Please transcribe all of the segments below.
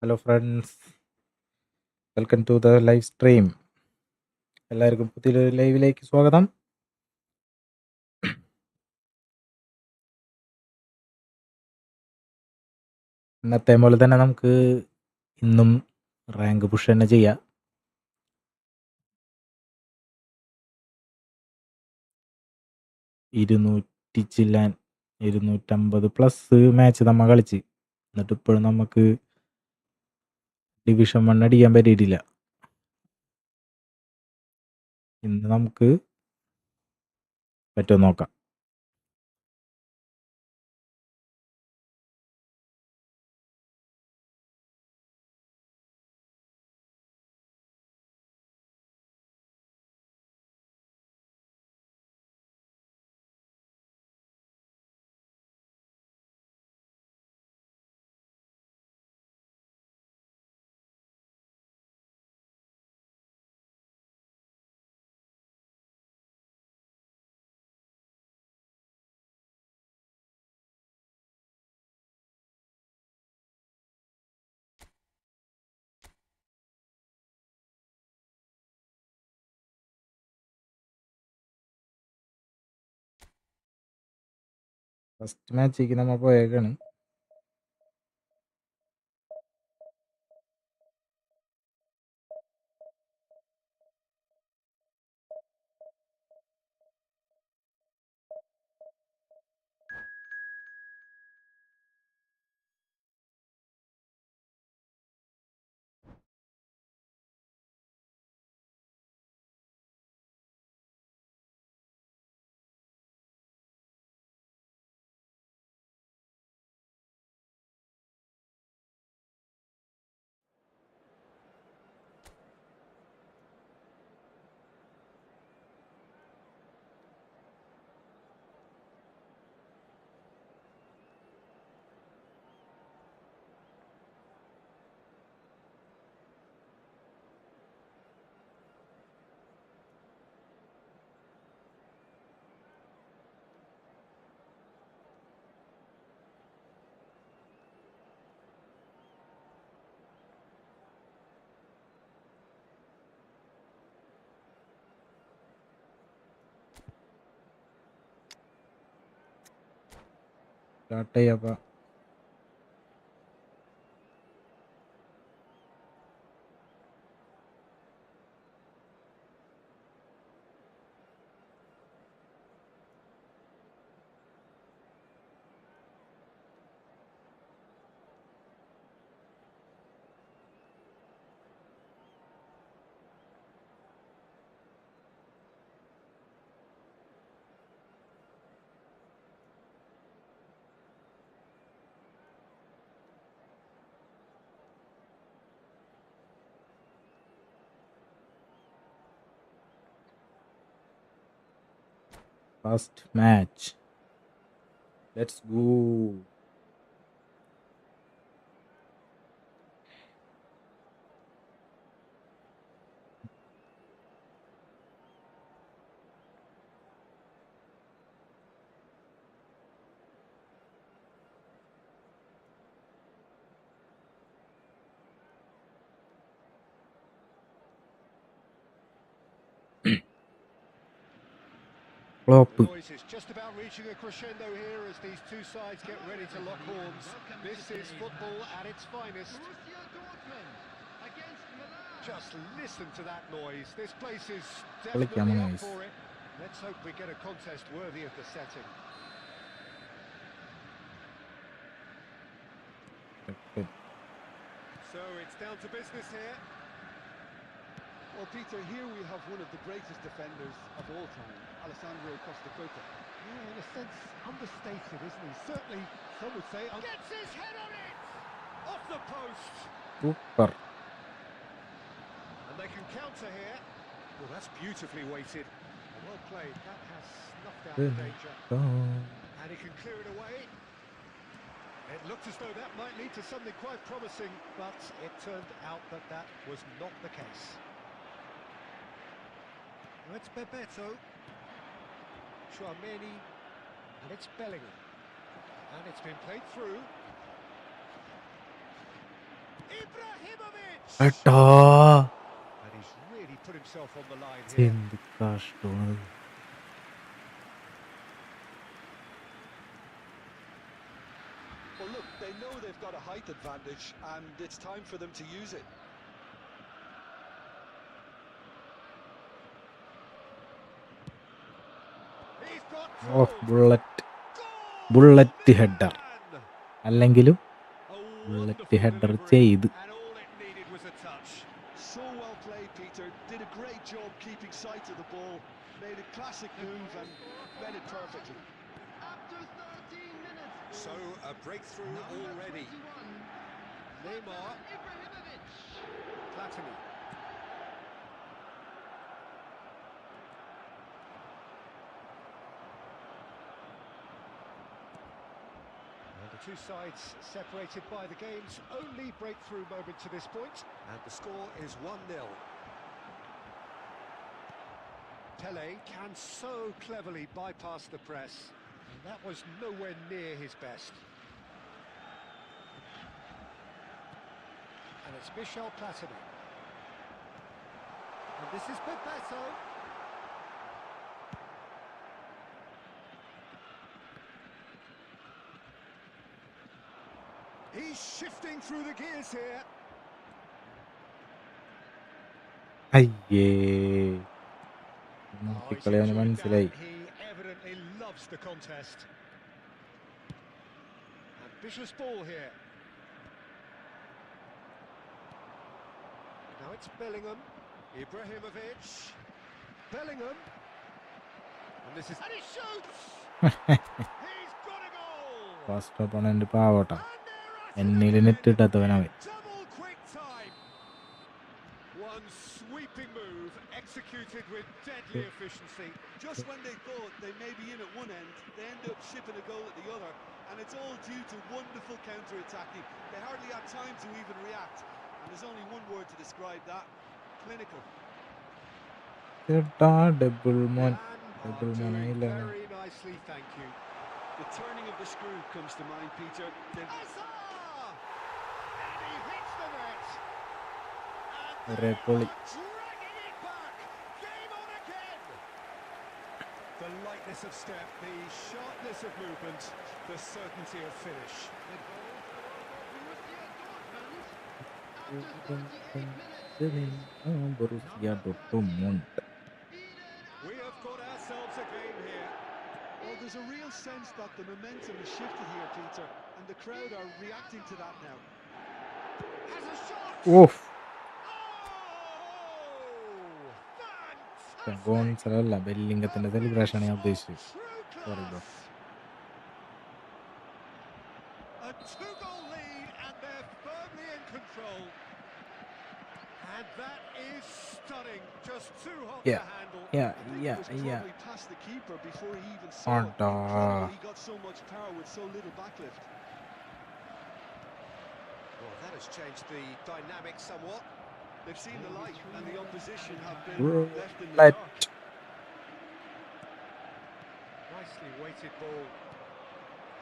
Hello friends, welcome to the live stream. എല്ലാവർക്കും പുതിയൊരു ലൈവിലേക്ക് സ്വാഗതം. ഇന്നത്തെ പോലെ തന്നെ നമുക്ക് ഇന്നും റാങ്ക് പുഷ് തന്നെ ചെയ്യാം. 250+ മാച്ച് നമ്മൾ കളിച്ച്, എന്നിട്ട് ഇപ്പോഴും നമുക്ക് ഡിവിഷൻ 1 അടിക്കാൻ പറ്റിയിട്ടില്ല. ഇന്ന് നമുക്ക് പറ്റുമോ നോക്കാം. ഫസ്റ്റ് മാച്ചിക്ക് നമ്മൾ പോയേക്കാണ്. സ്റ്റാർട്ട് ചെയ്യാം. First match, let's go. The noise is just about reaching a crescendo here as these two sides get ready to lock horns. This is football at its finest. Just listen to that noise. This place is definitely up for it. Let's hope we get a contest worthy of the setting. So it's down to business here. Well, Peter, here we have one of the greatest defenders of all time, Alessandro Costa. Yeah, in a sense, understated, isn't he? Certainly, some would say... Gets his head on it! Off the post! Super. And they can counter here. Well, that's beautifully weighted. Well played. That has snuffed out the danger. And he can clear it away. It looked as though that might lead to something quite promising, but it turned out that that was not the case. Well, it's Bebeto, Chouameni, and it's Bellingham. And it's been played through. Ibrahimovic! എട്ടാ And he's really put himself on the line here. എന്ത് കഷ്ടമാണ്. Well, look, they know they've got a height advantage, and it's time for them to use it. He's got of through. Bullet header Man! അല്ലെങ്കിലും A bullet wonderful header delivery, ചെയ്ത്. and all it needed was a touch. So well played, Peter. Did a great job keeping sight of the ball. Made a classic move and read it perfectly. After 13 minutes. So a breakthrough already. Neymar, Ibrahimovic. Platini. And the two sides separated by the game's only breakthrough moment to this point, and the score is 1-0. Pele can so cleverly bypass the press, and that was nowhere near his best. And it's Michel Platini. And this is Bebeto. He's shifting through the gears here. അയ്യേ Oh, he's കളിയാൻ enjoyed മനസ്സിലായി. that. He evidently loves the contest. Ambitious ball here. Now it's Bellingham. Ibrahimovic. Bellingham. And this is... And he shoots! He's got a goal! First opponent പാവട്ടാ, And they're at it എന്നിൽ again. നെറ്റിട്ടവനവൻ. Double quick time. One sweeping move executed with deadly efficiency. Just when they thought they may be in at one end, they end up shipping a goal at the other, and it's all due to wonderful counter-attacking. They hardly had time to even react, and there's only one word to describe that: clinical. ചേട്ടാ double മോൻ, And double are മോനായില്ല. doing very nicely, thank you. The turning of the screw comes to mind, Peter. Azar! And he hits the net. And Red they Bully. are dragging it back. Game on again. The lightness of step, the sharpness of movement, the certainty of finish. The goal for Borussia Dortmund. After 38 minutes. We have got ourselves a game here. Well, there's a real sense that the momentum has shifted here, Peter, and the crowd are reacting to that now. Has a shot. Off Oh! Fantastic. ഗോൺസലല്ല, ബെല്ലിംഗത്തിന്റെ celebration ഞാൻ ഉദ്ദേശിച്ചത്. True Sorry, bro. class. A two-goal lead, and they're firmly in control. And that is stunning. Just too hot Yeah. to handle. I think it was probably past the keeper before he even saw it. Anda. Incredible he got so much power with so little backlift. Well, that has changed the dynamic somewhat. They've seen the light, and the opposition have been left in the Let dark. Nicely weighted ball.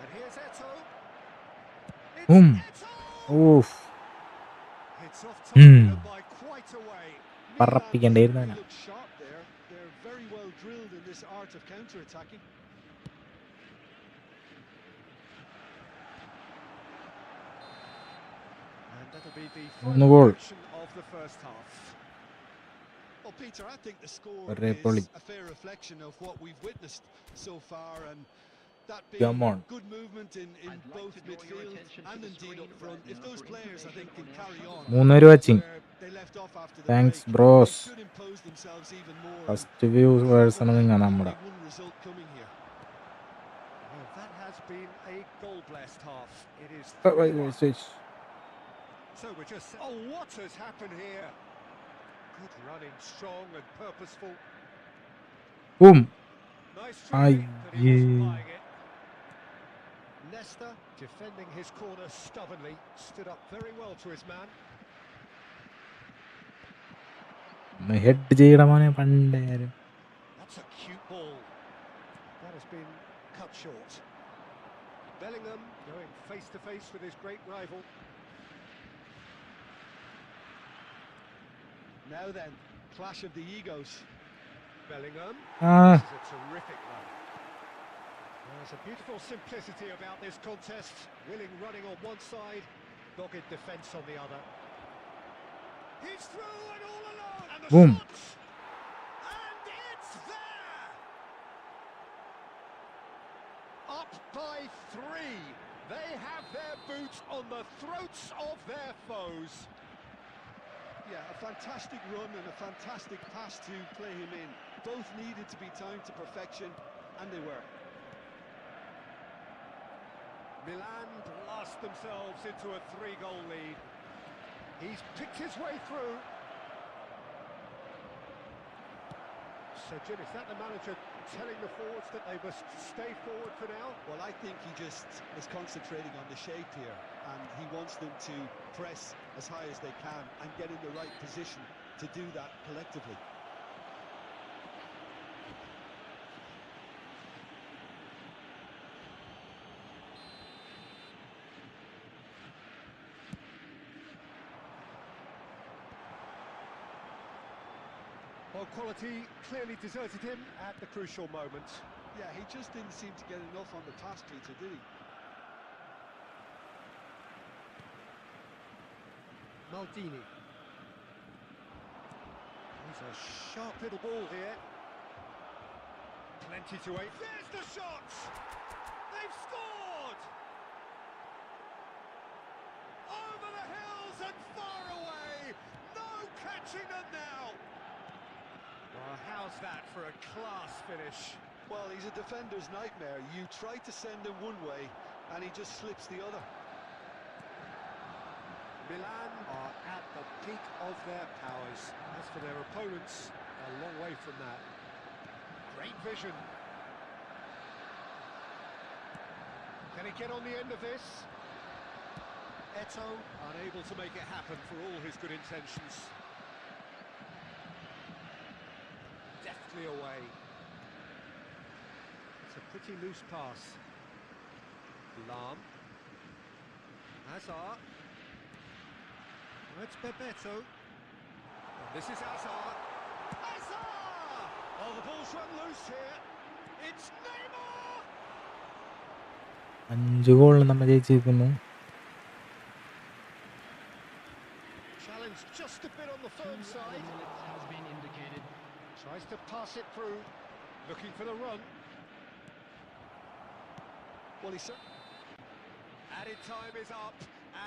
And here's Eto. It's Boom. Eto! Of It's off target by quite a way. പറപ്പിക്കണ്ടായിരുന്നു They അവനെ. look sharp there. They're very well drilled in this art of counter-attacking. And that'll be the One final goal. action of the first half. Well, Peter, I think the score Red Bully. is a fair reflection of what we've witnessed so far, and that Come being on. good movement in I'd like both to draw your midfield attention to and the indeed up screen front. right If now those for players, I think, can information carry on on മൂന്നുപേര് watching. where they left off after the thanks break, bros. they should impose themselves even more. First viewers ആണ് നിങ്ങൾ നമ്മുടെ. Only one result coming here. Well, that has been a goal-blessed half. It is Oh, 3-1. wait. So we're just... Oh, what has happened here? Good running, strong and purposeful. Boom. Nice try, but he wasn't Aye. buying it. Leicester, defending his corner stubbornly, stood up very well to his man. Head ചെയ്യണ മോനെ പണ്ടാരും. That's a cute ball. That has been cut short. Bellingham going face to face with his great rival. Now then, clash of the egos. Bellingham. Ah, This is a terrific run. There's a beautiful simplicity about this contest. Willing running on one side, dogged defence on the other. He's through and all alone. And the boom. shots! And it's there! Up by 3. They have their boots on the throats of their foes. Yeah, a fantastic run and a fantastic pass to play him in. Both needed to be timed to perfection, and they were. Milan blast themselves into a 3-goal lead. He's picked his way through. So, Jim, is that the manager telling the forwards that they must stay forward for now? Well, I think he just is concentrating on the shape here, and he wants them to press as high as they can and get in the right position to do that collectively. Well, quality clearly deserted him at the crucial moment. Yeah, he just didn't seem to get enough on the pass, Peter, did he? Maldini. He's a sharp little ball here. Plenty to aim. There's the shot! They've scored! Over the hills and far away! No catching them now! Well, how's that for a class finish? Well, he's a defender's nightmare. You try to send him one way, and he just slips the other. Milan are at the peak of their powers. As for their opponents, a long way from that. Great vision. Can he get on the end of this? Eto unable to make it happen for all his good intentions. Deftly away. It's a pretty loose pass. Lam. Hazard. That's Bebeto. And this is Hazard. Hazard! Oh, the ball's run loose here. It's Neymar! 5 ഗോളിൽ നമ്മൾ ജയിച്ചിരിക്കുന്നു. Challenge just a bit on the firm side. Minutes has been indicated. Tries to pass it through. Looking for the run. Well, he's... Added time is up.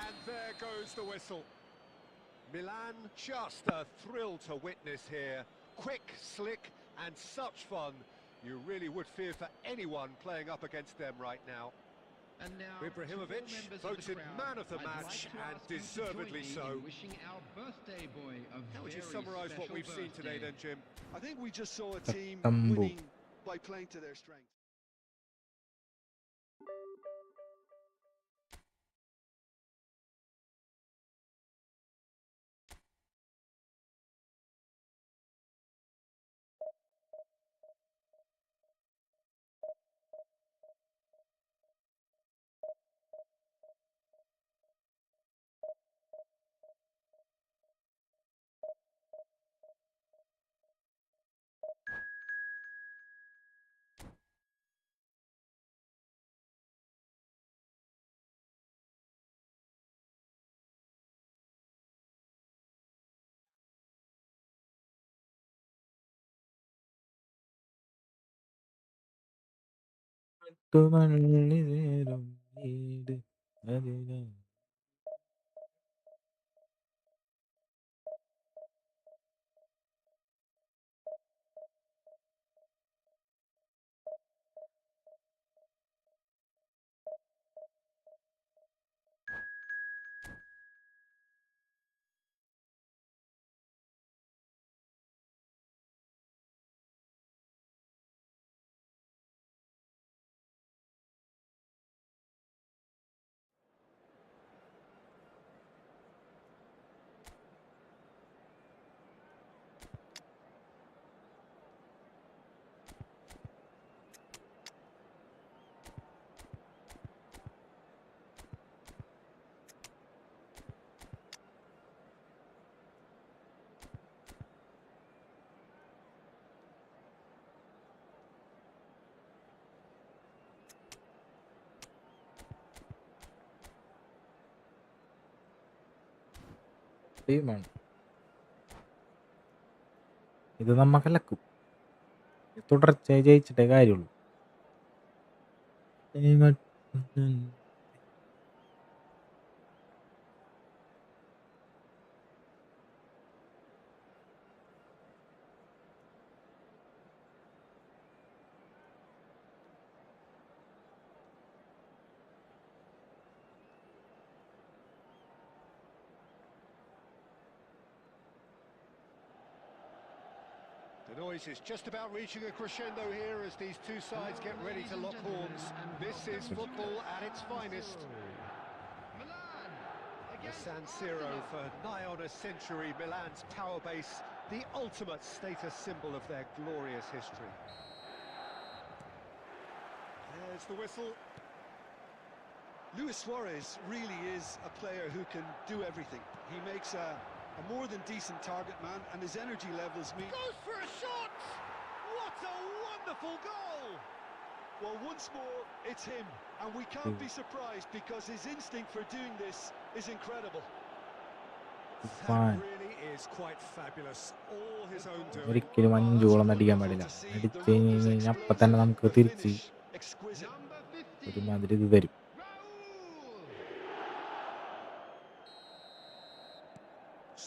And there goes the whistle. Milan, just a thrill to witness here. Quick, slick, and such fun. You really would fear for anyone playing up against them right now. And now, Ibrahimovic to all members of voted the crowd, man of the I'd match, like to and ask you to deservedly join me so. in wishing our birthday boy a How would you very summarise what special we've seen today birthday. then, Jim? I think we just saw a team Tambo. winning by playing to their strength. തുമള്ളി നേരും വീട് അതിനാ. ടീമാണ്. ഇത് നമ്മ കലക്കും. തുടർച്ചയായി ജയിച്ചിട്ടേ കാര്യമുള്ളൂ. The noise is just about reaching a crescendo here as these two sides get ready to lock horns. This is football at its finest. Milan The against San Siro Arsenal. for nigh on a century, Milan's power base, the ultimate status symbol of their glorious history. There's the whistle. Luis Suarez really is a player who can do everything. He makes a more than decent target man, and his energy levels mean... Goes for a shot! What a wonderful goal! Well, once more, it's him, and we can't be surprised because his instinct for doing this is incredible. That really is quite fabulous. All his own doing. ഒരിക്കലും 5 ഗോളൊന്നും അടിക്കാൻ പാടില്ല. അടിച്ച് കഴിഞ്ഞാൽ അപ്പം തന്നെ നമുക്ക് തിരിച്ച് Number 50. ഒരുമാതിരി ഇത് തരും. Raul.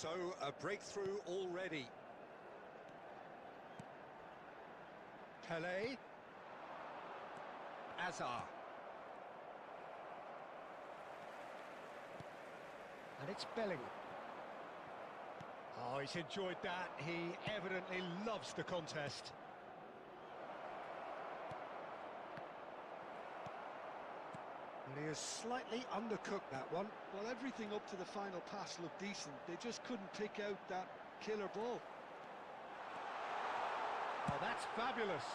So, a breakthrough already. Pele. Azar. And it's Bellingham. Oh, he's enjoyed that. He evidently loves the contest. And he has slightly undercooked that one. Well, everything up to the final pass looked decent. They just couldn't pick out that killer ball. Oh, that's fabulous.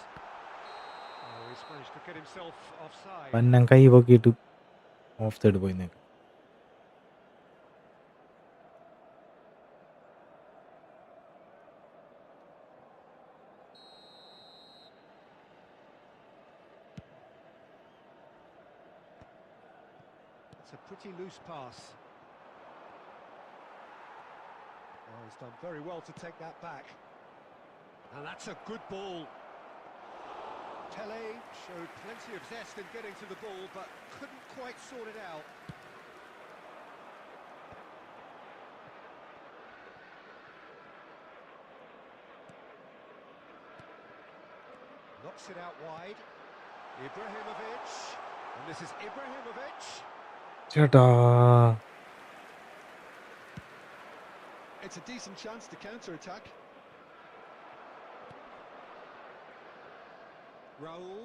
Oh, he's managed to get himself offside. പന്നം കൈ പൊക്കിയിട്ട് of side പോയി നിൽക്കും. It's a pretty loose pass. Oh, he's done very well to take that back. And that's a good ball. Pele showed plenty of zest in getting to the ball, but couldn't quite sort it out. Knocks it out wide. Ibrahimovic. And this is Ibrahimovic. ചേട്ടാ It's a decent chance to counter-attack. Raul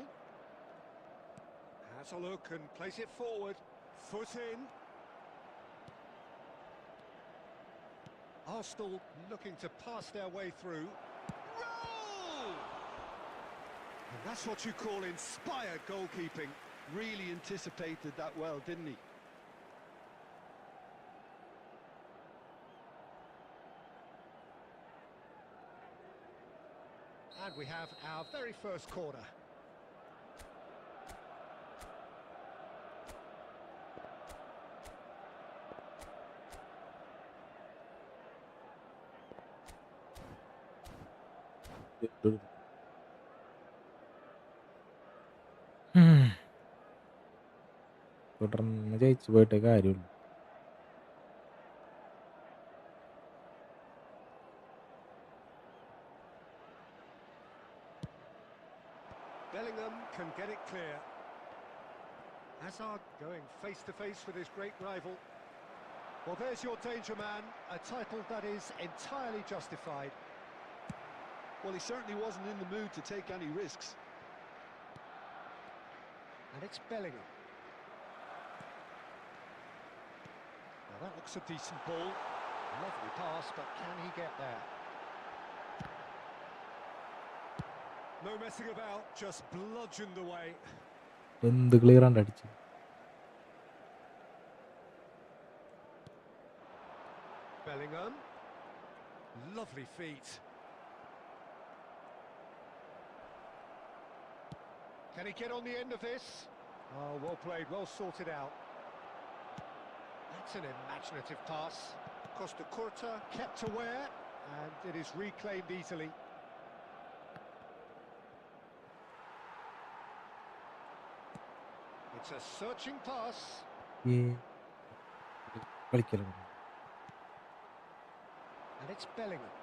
has a look and plays it forward. Foot in. Arsenal looking to pass their way through. Raul! And that's what you call inspired goalkeeping. Really anticipated that well, didn't he? And we have our very first corner. തുടർന്ന് ജയിച്ചു പോയിട്ടേ കാര്യമുള്ളൂ. Bellingham can get it clear. Hazard going face to face with his great rival. Well, there's your danger man, a title that is entirely justified. Well, he certainly wasn't in the mood to take any risks. And it's Bellingham. Now that looks a decent ball. Lovely pass, but can he get there? No messing about, just bludgeoned away. എന്ത് clear ആണ് അടിച്ചു. Bellingham. Lovely feet. Can he get on the end of this? Oh, well played, well sorted out. That's an imaginative pass. Costa Curta kept aware, and it is reclaimed easily. It's a searching pass. കളിക്കലോ And it's Bellingham.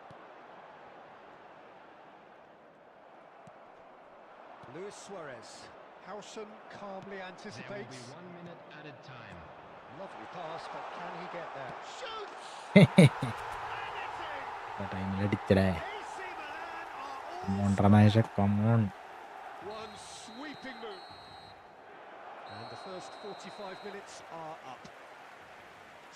Luis Suarez. Howson calmly anticipates. There will be 1 minute added time. Lovely pass, but can he get there? Shoots! ടൈമിൽ അടിച്ചടേ AC Milan are all മോണ്ടറമേശ come on one sweeping move. And the first 45 minutes are up.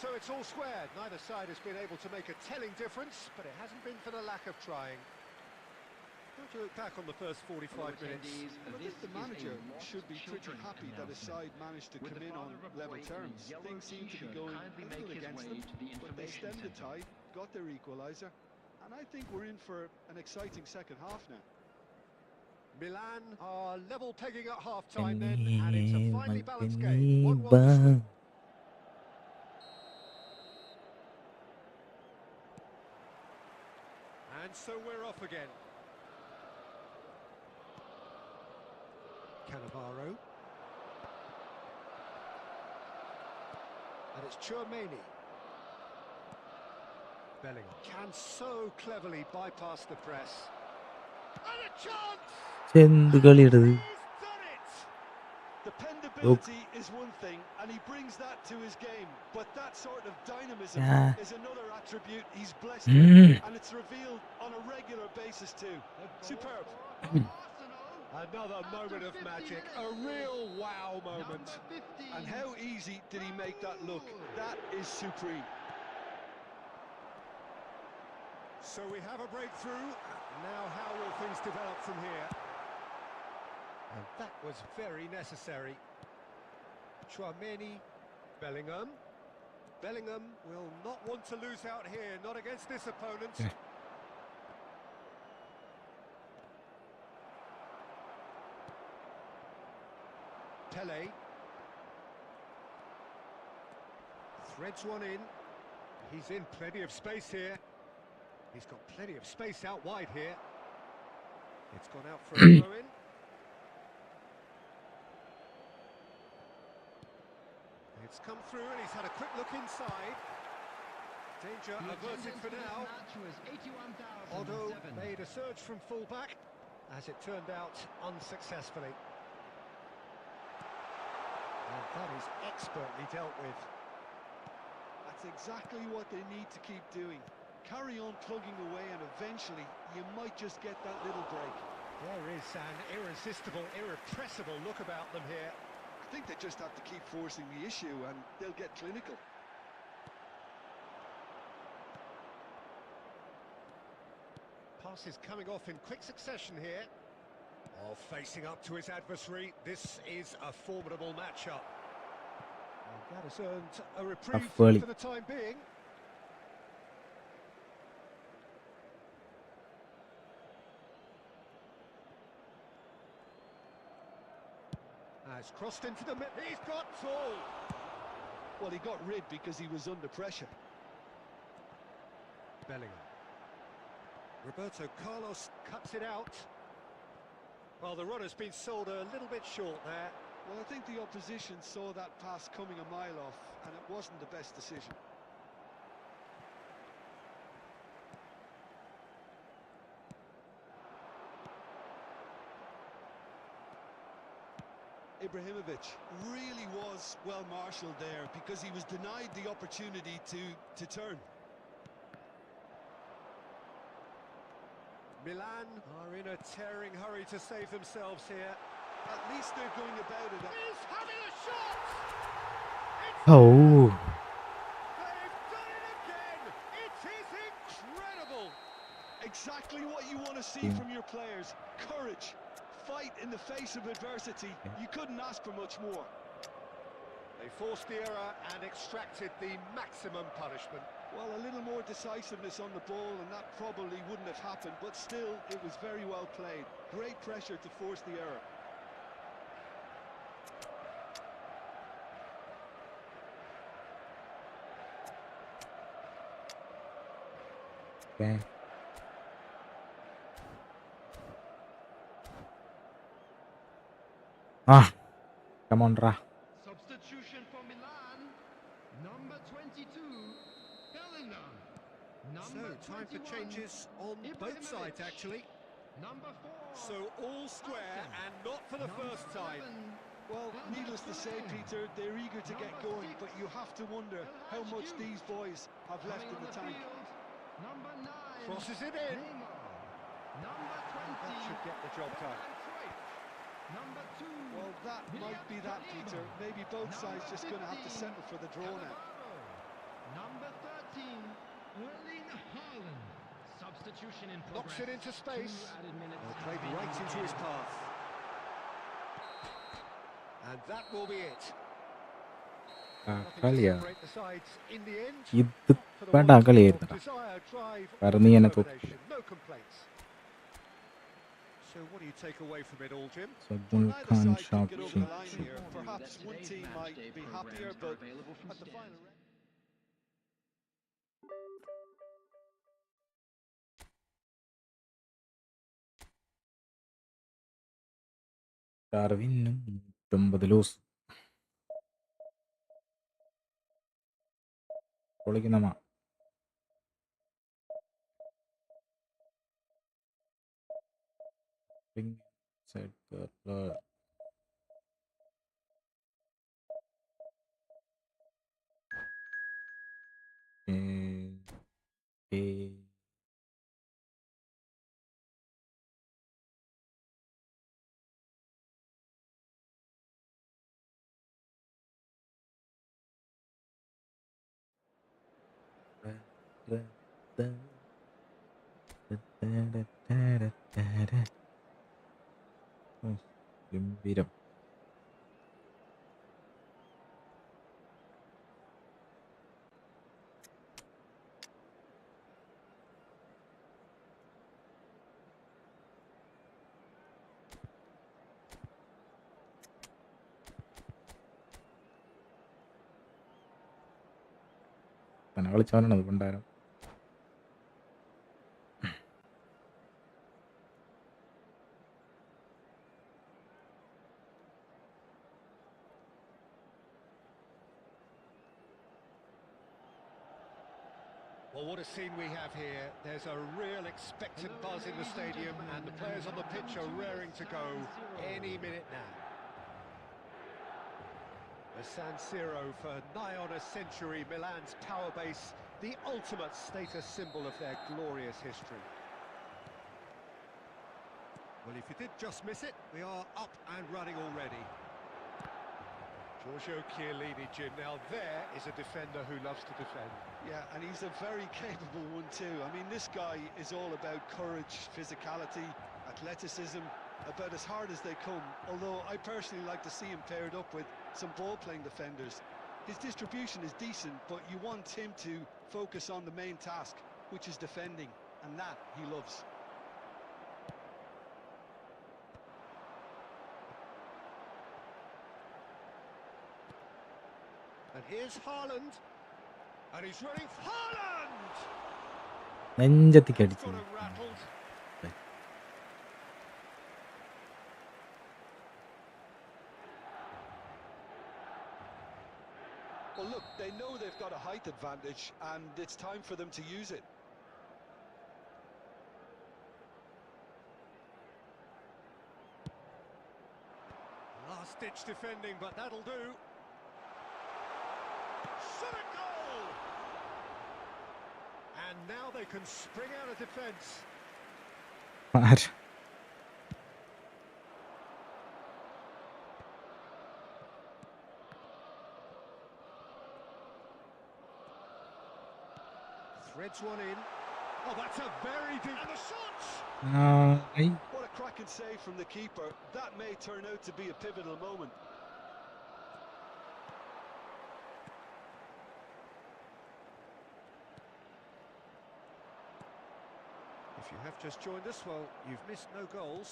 So it's all squared. Neither side has been able to make a telling difference, but it hasn't been for the lack of trying. How do you look back on the first 45 minutes? Well, I think the manager should be pretty happy that his side managed to come in on level terms. Things seem to be going a little against them, but they stemmed the tide, got their equaliser, and I think we're in for an exciting second half now. Milan are level pegging at half-time then, and it's a finely balanced game. 1-1 ബാ to swing. And so we're off again. Cannavaro. And it's Chouameni. Bellingham can so cleverly bypass the press. And a chance! എന്ത് കളിയെടുത് He's done it! Dependability is one thing, and he brings that to his game. But that sort of dynamism Yeah. is another attribute he's blessed Mm. with, and it's revealed on a regular basis too. Superb. Another moment of magic, a real wow moment. And how easy did he make that look? That is supreme. So we have a breakthrough. Now how will things develop from here? And that was very necessary. Chouameni, Bellingham. Bellingham will not want to lose out here, not against this opponent. Yeah. Pele. Threads one in. He's in plenty of space here. He's got plenty of space out wide here. It's gone out for a throw-in. It's come through and he's had a quick look inside. Danger averted for now. Otto made a surge from full-back, as it turned out unsuccessfully. And that is expertly dealt with. That's exactly what they need to keep doing. Carry on plugging away and eventually you might just get that little break. There is an irresistible, irrepressible look about them here. I think they just have to keep forcing the issue and they'll get clinical. Passes coming off in quick succession here. Oh, facing up to his adversary. This is a formidable matchup. And that has earned a reprieve volley. for the time being. Has crossed into the middle. He's got tall. Well, he got rid because he was under pressure. Bellingham. Roberto Carlos cuts it out. Well, the run has been sold a little bit short there. Well, I think the opposition saw that pass coming a mile off, and it wasn't the best decision. Ibrahimovic really was well marshalled there because he was denied the opportunity to turn. Milan are in a tearing hurry to save themselves here. At least they're going about it. He's having a shot! Oh, They've done it again! It is incredible! Exactly what you want to see from your players. Courage. Fight in the face of adversity. You couldn't ask for much more. They forced the error and extracted the maximum punishment. Well, a little more decisiveness on the ball and that probably wouldn't have happened, but still, it was very well played. Great pressure to force the error. Okay. Come on, Ra. Substitution for Milan. Number 22, Bellingham. So, Number time for 21, changes on both sides, Ibrahimovic. actually. Number 4. So, all square and not for the first time. Well, needless to say, Peter, they're eager to get going, but you have to wonder how much these boys have left in the tank. Number 9. Crosses it in. Neymar. Number 20. That should get the job done. Number 2. Well, that might be that, Peter. Maybe both sides just going to have to settle for the draw now. Number 13. Erling Haaland. Substitution in progress. Knocks it into space. 2 added minutes Well, have played been right into his path. And that will be it. കളിയാ Separate the sides in the end. ഇത് For the വേണ്ട ones കളിയായിരുന്നടാ. of desire, drive, കാരണം നീ എന്നെ determination. No complaints. So what do you take away from it all, Jim? Abdul Neither Khan side can get over Shakshi. the line here. Perhaps one team might be happier, but at the final... ഡാർവിനും 9 ലൂസ് പൊളിക്കുന്നമ്മ. Set the blur. ഗംഭീരം. തന്നെ കളിച്ചവനാണ് അത് പണ്ടാരം. Well, what a scene we have here. There's a real expectant buzz in the stadium, and the players on the pitch are raring to go any minute now. The San Siro for nigh on a century, Milan's power base, the ultimate status symbol of their glorious history. Well, if you did just miss it, we are up and running already. Giorgio Chiellini, Jim. Now there is a defender who loves to defend. Yeah, and he's a very capable one too. I mean, this guy is all about courage, physicality, athleticism, about as hard as they come. Although I personally like to see him paired up with some ball-playing defenders. His distribution is decent, but you want him to focus on the main task, which is defending, and that he loves. And here's Haaland. And he's running. Haaland! നെഞ്ചത്തിക്ക് He's അടിച്ചു. got him rattled. Well, look, they know they've got a height advantage, and it's time for them to use it. Last-ditch defending, but that'll do. Shot a goal! And now they can spring out of defence. ആര്? Threads one in. Oh, that's a very deep... And the shots! I. What a cracking save from the keeper. That may turn out to be a pivotal moment. If you have just joined us, well, you've missed no goals.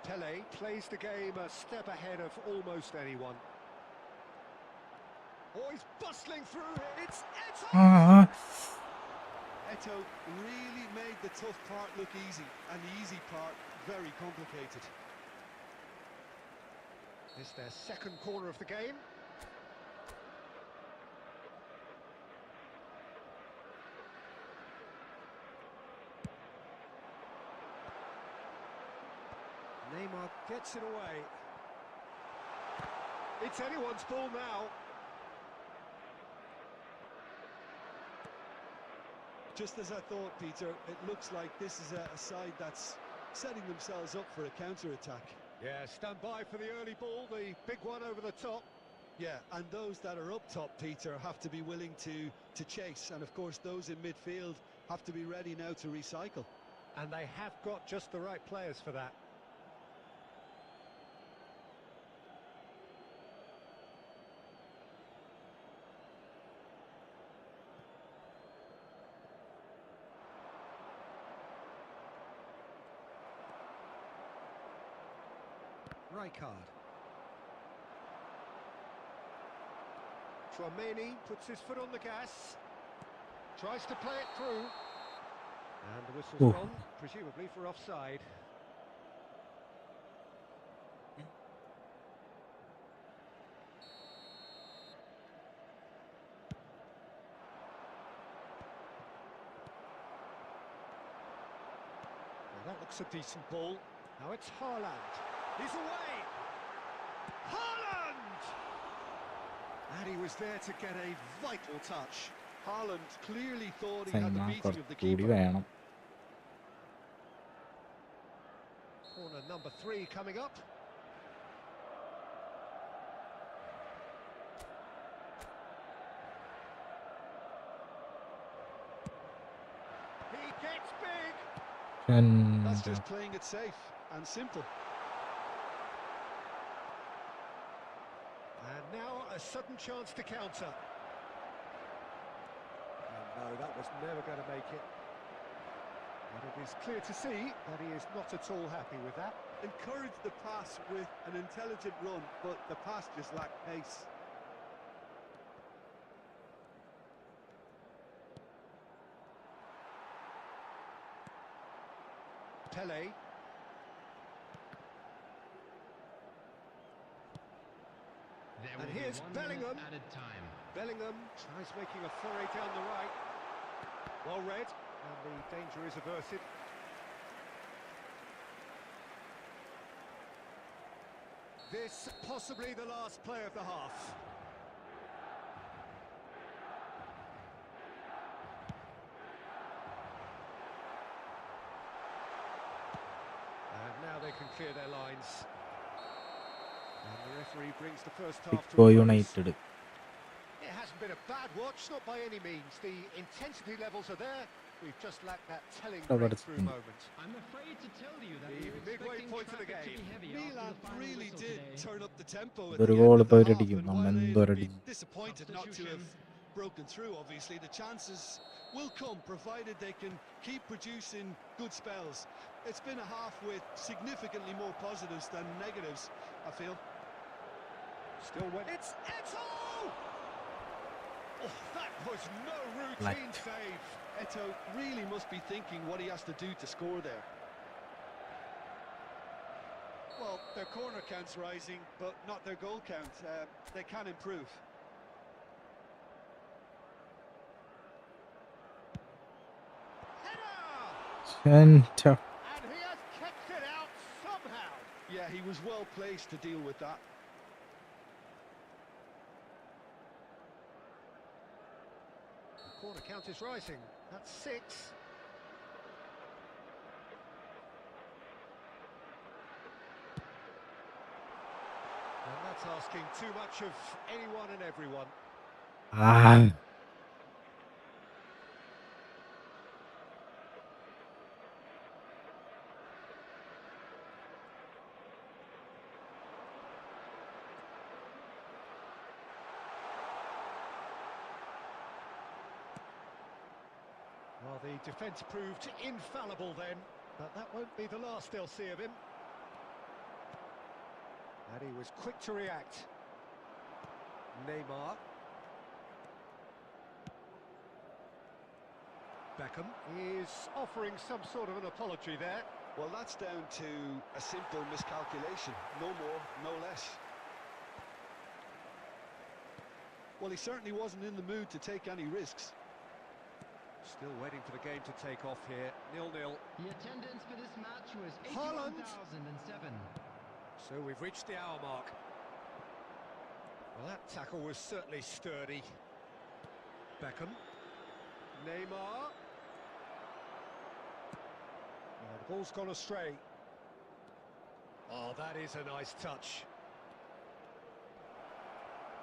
Pele plays the game a step ahead of almost anyone. Oh, he's bustling through here. It's Eto! Ah, Eto really made the tough part look easy, and the easy part very complicated. It's their second corner of the game. Neymar gets it away. It's anyone's ball now. Just as I thought, Peter, it looks like this is a side that's setting themselves up for a counter-attack. Yeah, stand by for the early ball, the big one over the top. Yeah, and those that are up top, Peter, have to be willing to chase. And, of course, those in midfield have to be ready now to recycle. And they have got just the right players for that. Rijkaard. Tchouameni puts his foot on the gas. Tries to play it through. And the whistle's Ooh. gone, presumably for offside. Well, that looks a decent ball. Now it's Haaland. He's away! Haaland! And he was there to get a vital touch. Haaland clearly thought he had the cinema beating of the കുറച്ചുകൂടി keeper. വേണം. Corner number 3 coming up. He gets big! That's എൻ്റെ just playing it safe and simple. And now a sudden chance to counter. And no, that was never going to make it. But it is clear to see that he is not at all happy with that. Encouraged the pass with an intelligent run, but the pass just lacked pace. Pele. There And will be here's 1 Bellingham. minute added time. Bellingham tries making a foray down the right. Well read, and the danger is averted. This possibly the last play of the half. And now they can clear their lines. And the referee brings the first half to ഇപ്പോ a close. United It hasn't been a bad watch, not by any means. The intensity levels are there. We've just lacked that telling breakthrough moment. I'm afraid to tell you that The we were midway expecting point of the traffic to game. be heavy Milan after the final really whistle did today. turn up the tempo at ഒരു the goal end of ഇപ്പോൾ the half, അവരടിക്കും. and നമ്മൾ while they'll എന്തോരടി. be disappointed not to have broken through, obviously, the chances will come, provided they can keep producing good spells. It's been a half with significantly more positives than negatives, I feel. Still went. It's Eto! Oh, that was no routine save. Eto really must be thinking what he has to do to score there. Well, their corner count's rising, but not their goal count. They can improve. Header! എൻ്റെ And he has kicked it out somehow. Yeah, he was well placed to deal with that. The corner count is rising. That's 6. And that's asking too much of anyone and everyone. ആ Well, the defence proved infallible then, but that won't be the last they'll see of him. And he was quick to react. Neymar. Beckham is offering some sort of an apology there. Well, that's down to a simple miscalculation. No more, no less. Well, he certainly wasn't in the mood to take any risks. Still waiting for the game to take off here. 0-0. The attendance for this match was Haaland. 81,007. So we've reached the hour mark. Well, that tackle was certainly sturdy. Beckham. Neymar. Oh, the ball's gone astray. Oh, that is a nice touch.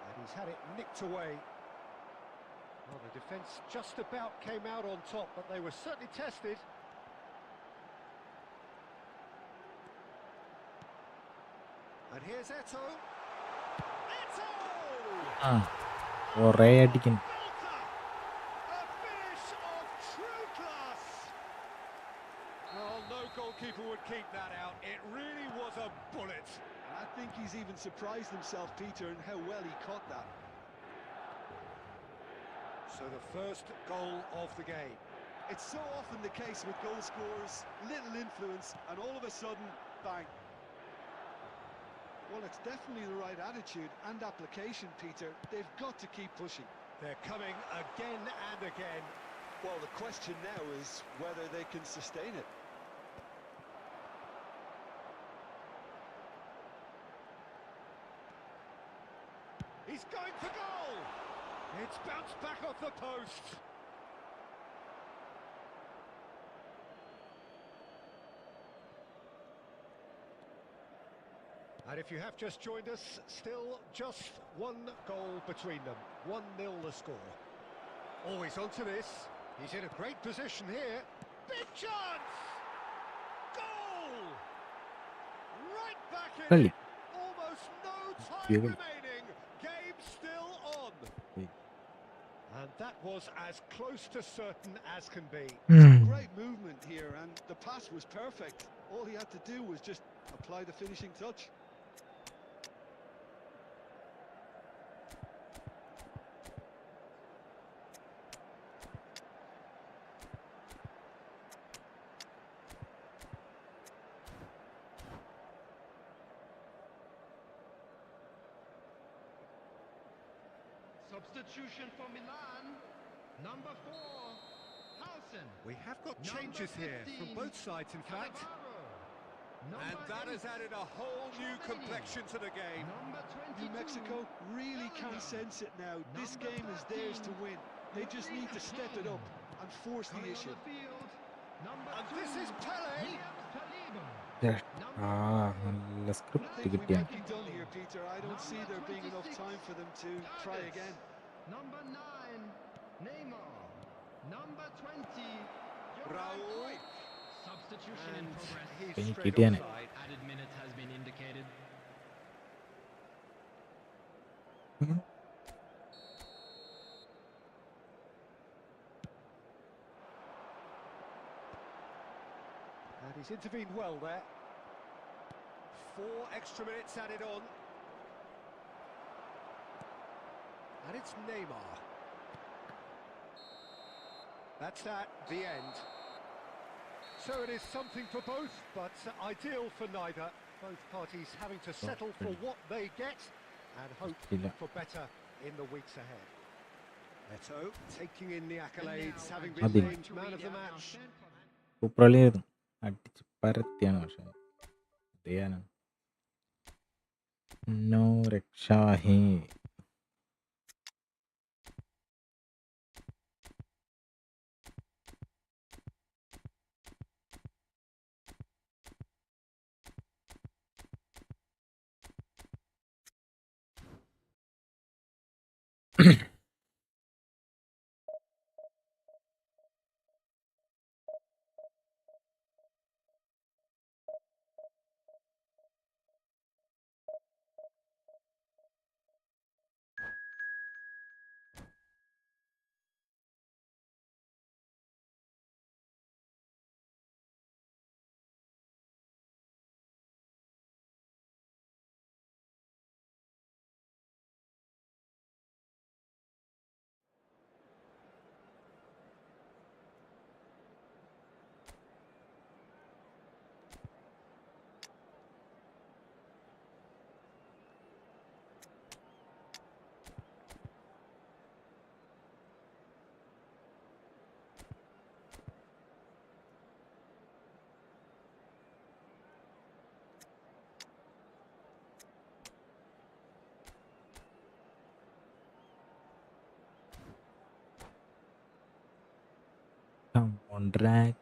And he's had it nicked away. Well, the defence just about came out on top, but they were certainly tested. And here's Eto. Eto! കുറേ അടിക്കും. A finish of true class. Oh, no goalkeeper would keep that out. It really was a bullet. I think he's even surprised himself, Peter, in how well he caught that. So the first goal of the game. It's so often the case with goal scorers, little influence, and all of a sudden, bang. Well, it's definitely the right attitude and application, Peter. They've got to keep pushing. They're coming again and again. Well, the question now is whether they can sustain it. He's going for goal! It's bounced back off the post. And if you have just joined us, still just one goal between them. 1-0 the score. Always onto this. He's in a great position here. Big chance! Goal! Right back in കളി. it. Almost no time Beautiful. remaining. Game still on. And that was as close to certain as can be. Great movement here, and the pass was perfect. All he had to do was just apply the finishing touch. Substitution for Milan. Number 4, Halsen. We have got changes here from both sides, in fact. And that has added a whole new complexion to the game. Number 22. New Mexico really can sense it now. This game is theirs to win. They just need to step it up and force the Coming on issue. the field. Number And 2. this is Pele. Williams Saliba. നല്ല I script think we കിട്ടിയാണ്. might be done here, Peter. I don't see there being enough time for them to try again. Number 9, Neymar. Number 20, Raul. Substitution in And progress. he's Thank straight you, Danny. offside. Added minute has been indicated. And he's intervened well there. 4 extra minutes added on. And it's Neymar. That's that, the end. So it is something for both, but ideal for neither. Both parties having to settle for what they get and hope for better in the weeks ahead. Eto taking in the accolades, having been Adil. named man of the match. Super കളിയായിരുന്നു. അടിച്ച് പരത്തിയാണ്. പക്ഷേ ചെയ്യാനാണ് no രക്ഷാഹി. On track.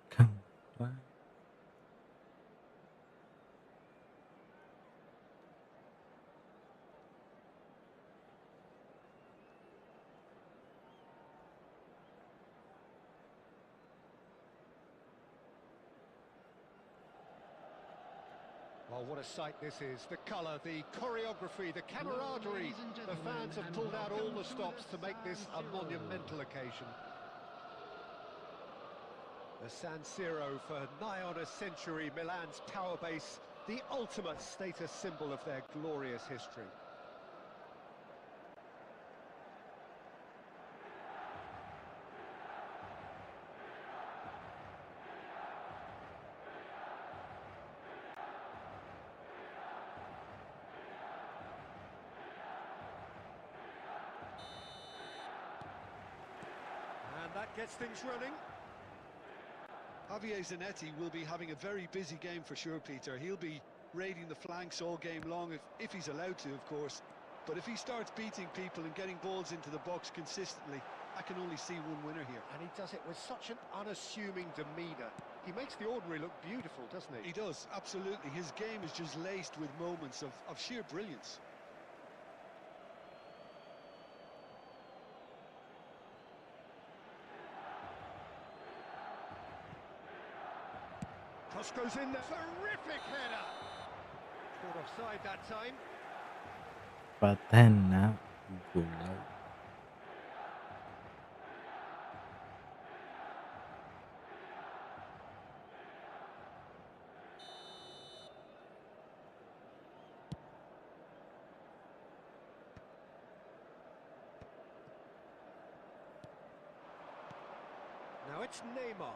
Well, what a sight this is. The colour, the choreography, the camaraderie. The fans have pulled out all the stops to make this a monumental occasion. The San Siro for nigh on a century, Milan's power base, the ultimate status symbol of their glorious history. And that gets things running. Javier Zanetti will be having a very busy game for sure, Peter. He'll be raiding the flanks all game long, if he's allowed to, of course. But if he starts beating people and getting balls into the box consistently, I can only see one winner here. And he does it with such an unassuming demeanour. He makes the ordinary look beautiful, doesn't he? He does, absolutely. His game is just laced with moments of sheer brilliance. Cross goes in there. Terrific header. Caught offside that time. Patana gula. Now it's Neymar.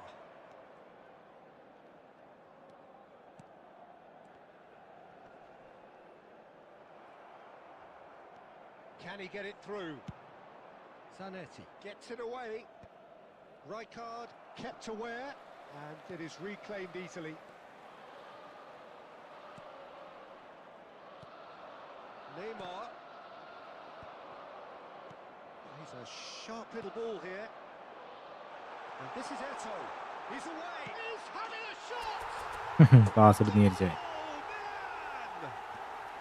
Can he get it through? Zanetti gets it away. Rijkaard kept aware, and it is reclaimed easily. Neymar. He's a sharp little ball here. And this is Eto. He's away. He's having a shot. Pass it near Jay.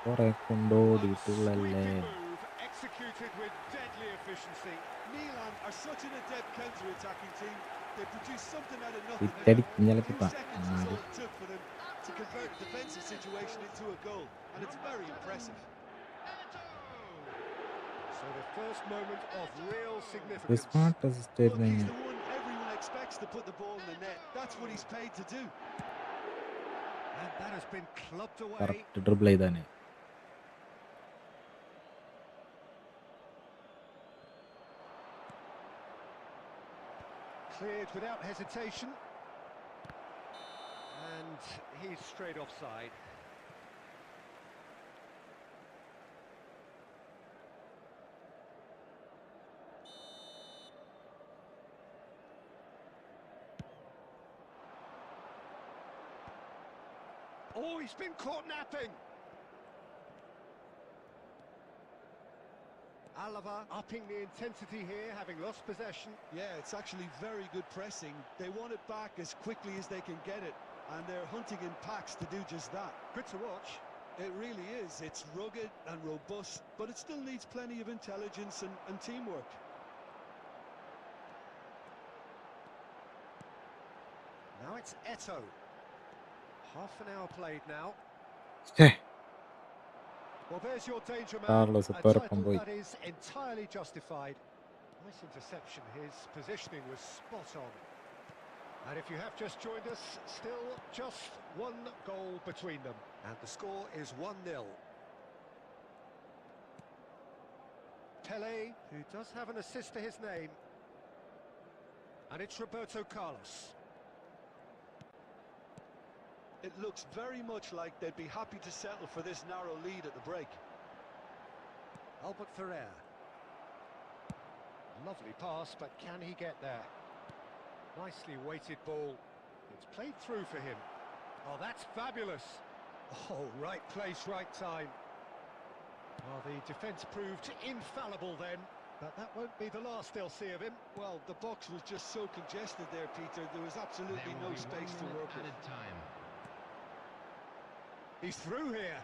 Oh, Correct. Sweeping move, executed with deadly efficiency. Milan are such an adept counter-attacking team. They produce something out of nothing. Itadi A kunyalaki few pa. seconds is all it took for them to convert a defensive situation into a goal, and it's very impressive. So the first moment of real The significance. smart assisted Look, he's the one everyone expects to put the ball in the net. That's what he's paid to do. And that has been clubbed away. correct dribble idane. Cleared without hesitation. And he's straight offside. Oh, he's been caught napping. Alava upping the intensity here, having lost possession. Yeah, it's actually very good pressing. They want it back as quickly as they can get it, and they're hunting in packs to do just that. Good to watch. It really is. It's rugged and robust, but it still needs plenty of intelligence and teamwork. Now it's Eto. Half an hour played now. Hey, Well, there's your danger man. Carlos, A super title combo. that is entirely justified. Nice interception. His positioning was spot on. And if you have just joined us, still just one goal between them. And the score is 1-0. Pele, who does have an assist to his name. And it's Roberto Carlos. It looks very much like they'd be happy to settle for this narrow lead at the break. Albert Ferrer. Lovely pass, but can he get there? Nicely weighted ball. It's played through for him. Oh, that's fabulous. Oh, right place, right time. Well, the defence proved infallible then. But that won't be the last they'll see of him. Well, the box was just so congested there, Peter. There was absolutely no space to work with. Time. He's through here.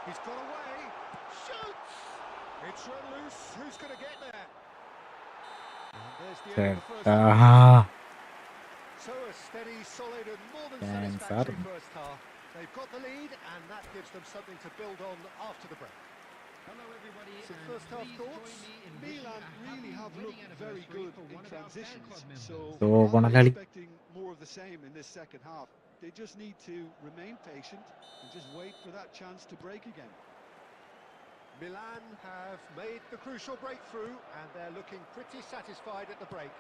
He's got away. Shoots! It's run loose. Who's going to get there? And there's the end of the first half. So a steady, solid and more than satisfactory first half. They've got the lead and that gives them something to build on after the break. Hello everybody. Some first half thoughts. Milan really have looked very good in transitions, so I'm expecting more of the same in this second half. They just need to remain patient and just wait for that chance to break again. Milan have made the crucial breakthrough and they're looking pretty satisfied at the break.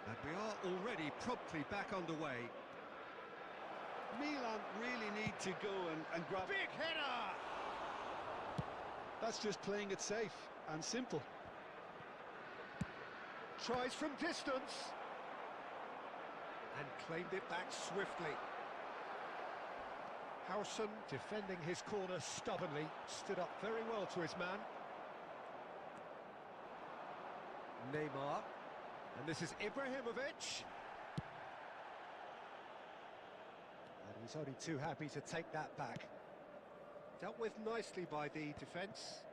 And we are already promptly back underway. Milan really need to go and grab... Big header! That's just playing it safe and simple. Tries from distance. And claimed it back swiftly. Howson defending his corner stubbornly. Stood up very well to his man. Neymar. And this is Ibrahimovic. And he's only too happy to take that back. Dealt with nicely by the defence.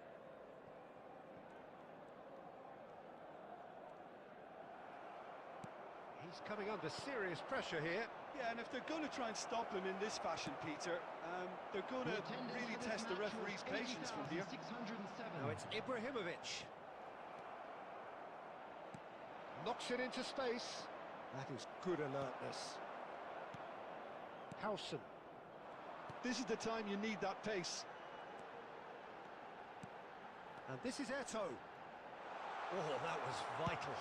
He's coming under serious pressure here. Yeah, and if they're going to try and stop him in this fashion, Peter, they're going to really test the referee's patience from here. Now it's Ibrahimovic. Knocks it into space. That is good alertness. Howson. This is the time you need that pace. And this is Eto. Oh, that was vital.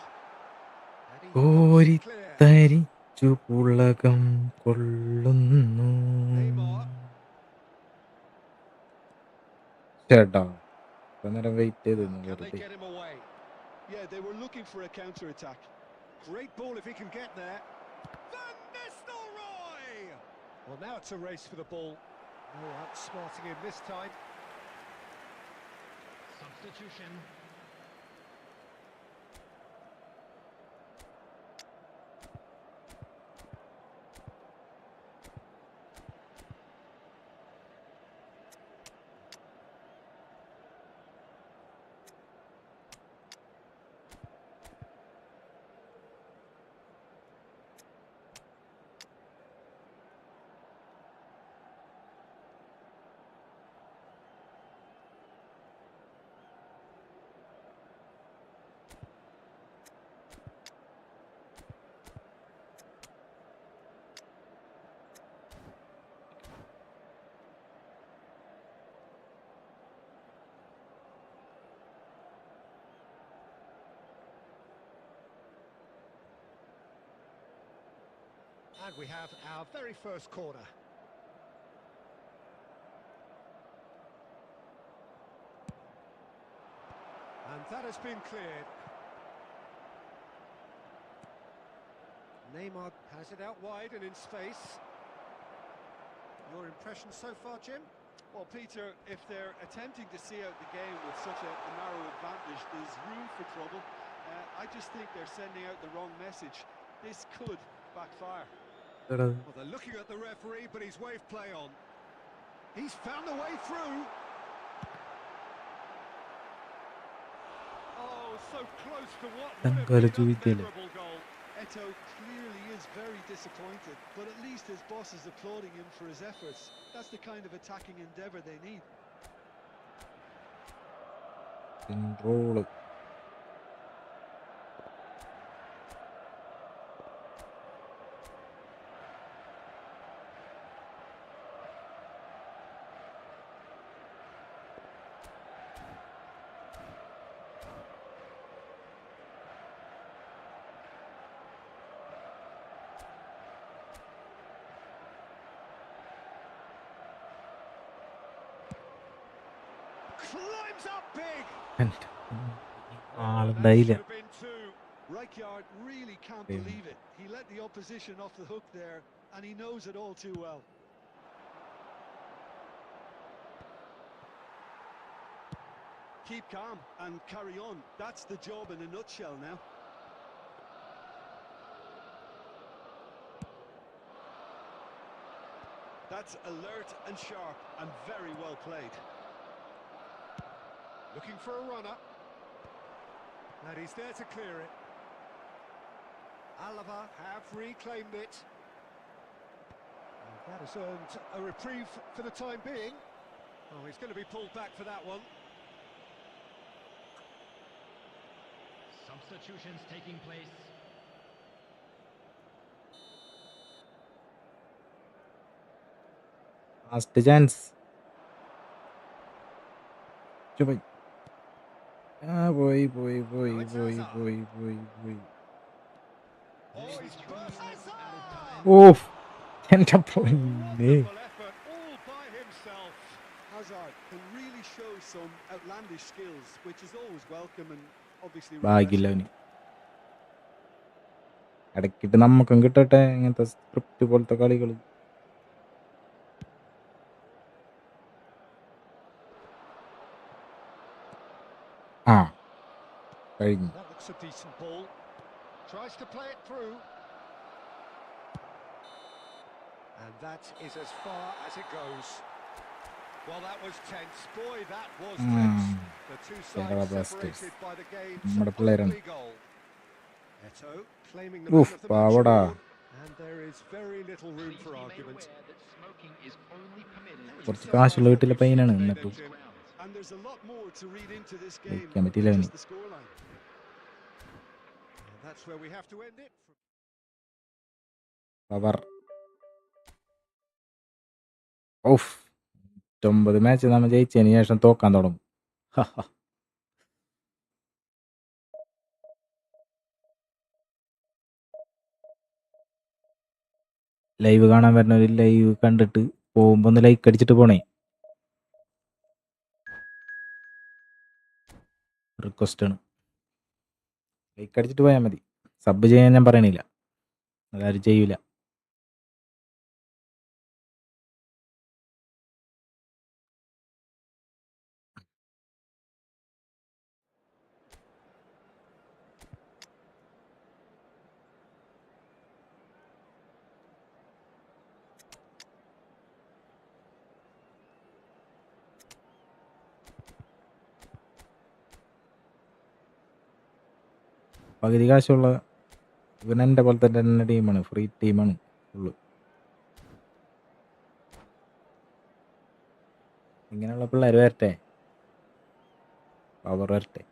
കോരിത്തരിച്ചു പുളകം കൊള്ളുന്നു ചേട്ടാ അന്നേരം wait ചെയ്തു വെറുതെ. Yeah, they were looking for a counter-attack. Great ball if he can get there. Van Nistelrooy! Well, now it's a race for the ball. No outsmarting him this time. Substitution. And we have our very first corner. And that has been cleared. Neymar has it out wide and in space. Your impression so far, Jim? Well, Peter, if they're attempting to see out the game with such a narrow advantage, there's room for trouble. I just think they're sending out the wrong message. This could backfire. Well, they're looking at the referee, but he's waved play on. He's found a way through. Oh, so close to what would have been a memorable goal. Eto clearly is very disappointed, but at least his boss is applauding him for his efforts. That's the kind of attacking endeavour they need. Control. Climbs up big. ആളുണ്ടായില്ല. Rijkaard really can't believe it. He let the opposition off the hook there, and he knows it all too well. keep calm and carry on. That's the job in a nutshell now. That's alert and sharp and very well played. Looking for a runner. And he's there to clear it. Alava have reclaimed it. And that has earned a reprieve for the time being. Oh, he's going to be pulled back for that one. Substitutions taking place. Last chance. Coba. Boy. Oh, he's burst. Oof. End up on me. Wonderful effort all by himself. Hazard can really show some outlandish skills, which is always welcome and obviously ഭാഗ്യമില്ല അവന്. ഇടയ്ക്കിട്ട് നമുക്കും കിട്ടട്ടെ ഇങ്ങനത്തെ script പോലത്തെ കളികൾ. ആ കഴിഞ്ഞു. That looks a decent ball. Tries to play it through. And that is as far as it goes. Well, that was tense. Boy, that was tense. The two Kerala sides Blasters. separated by the game's നമ്മുടെ പിള്ളേരാണ്. only goal. Eto claiming the Oof, man of the match പാവടാ. award. And there is very little room for argument. കുറച്ച് കാശുള്ള വീട്ടിലെ പയ്യനാണ് എന്നിട്ടും And there's a lot more to read into this game കഴിക്കാൻ than പറ്റിയില്ല അവന്. just the scoreline. And that's where we have to end it. Power. Of 9 match നമ്മൾ ജയിച്ചതിന് ശേഷം തോക്കാൻ തുടങ്ങും. ലൈവ് കാണാൻ വരുന്നവർ ലൈവ് കണ്ടിട്ട് പോകുമ്പോൾ ഒന്ന് ലൈക്ക് അടിച്ചിട്ട് പോണേ. റിക്വസ്റ്റ് ആണ്. ലൈക്ക് അടിച്ചിട്ട് പോയാൽ മതി. സബ് ചെയ്യാൻ ഞാൻ പറയണില്ല, അതാരും ചെയ്യൂല. പകുതി കാശുള്ള ഇവനെൻ്റെ പോലത്തെ തന്നെ ടീമാണ്, ഫ്രീ ടീമാണ് ഫുള്ള്. ഇങ്ങനെയുള്ള പിള്ളേർ വരട്ടെ, പവർ വരട്ടെ.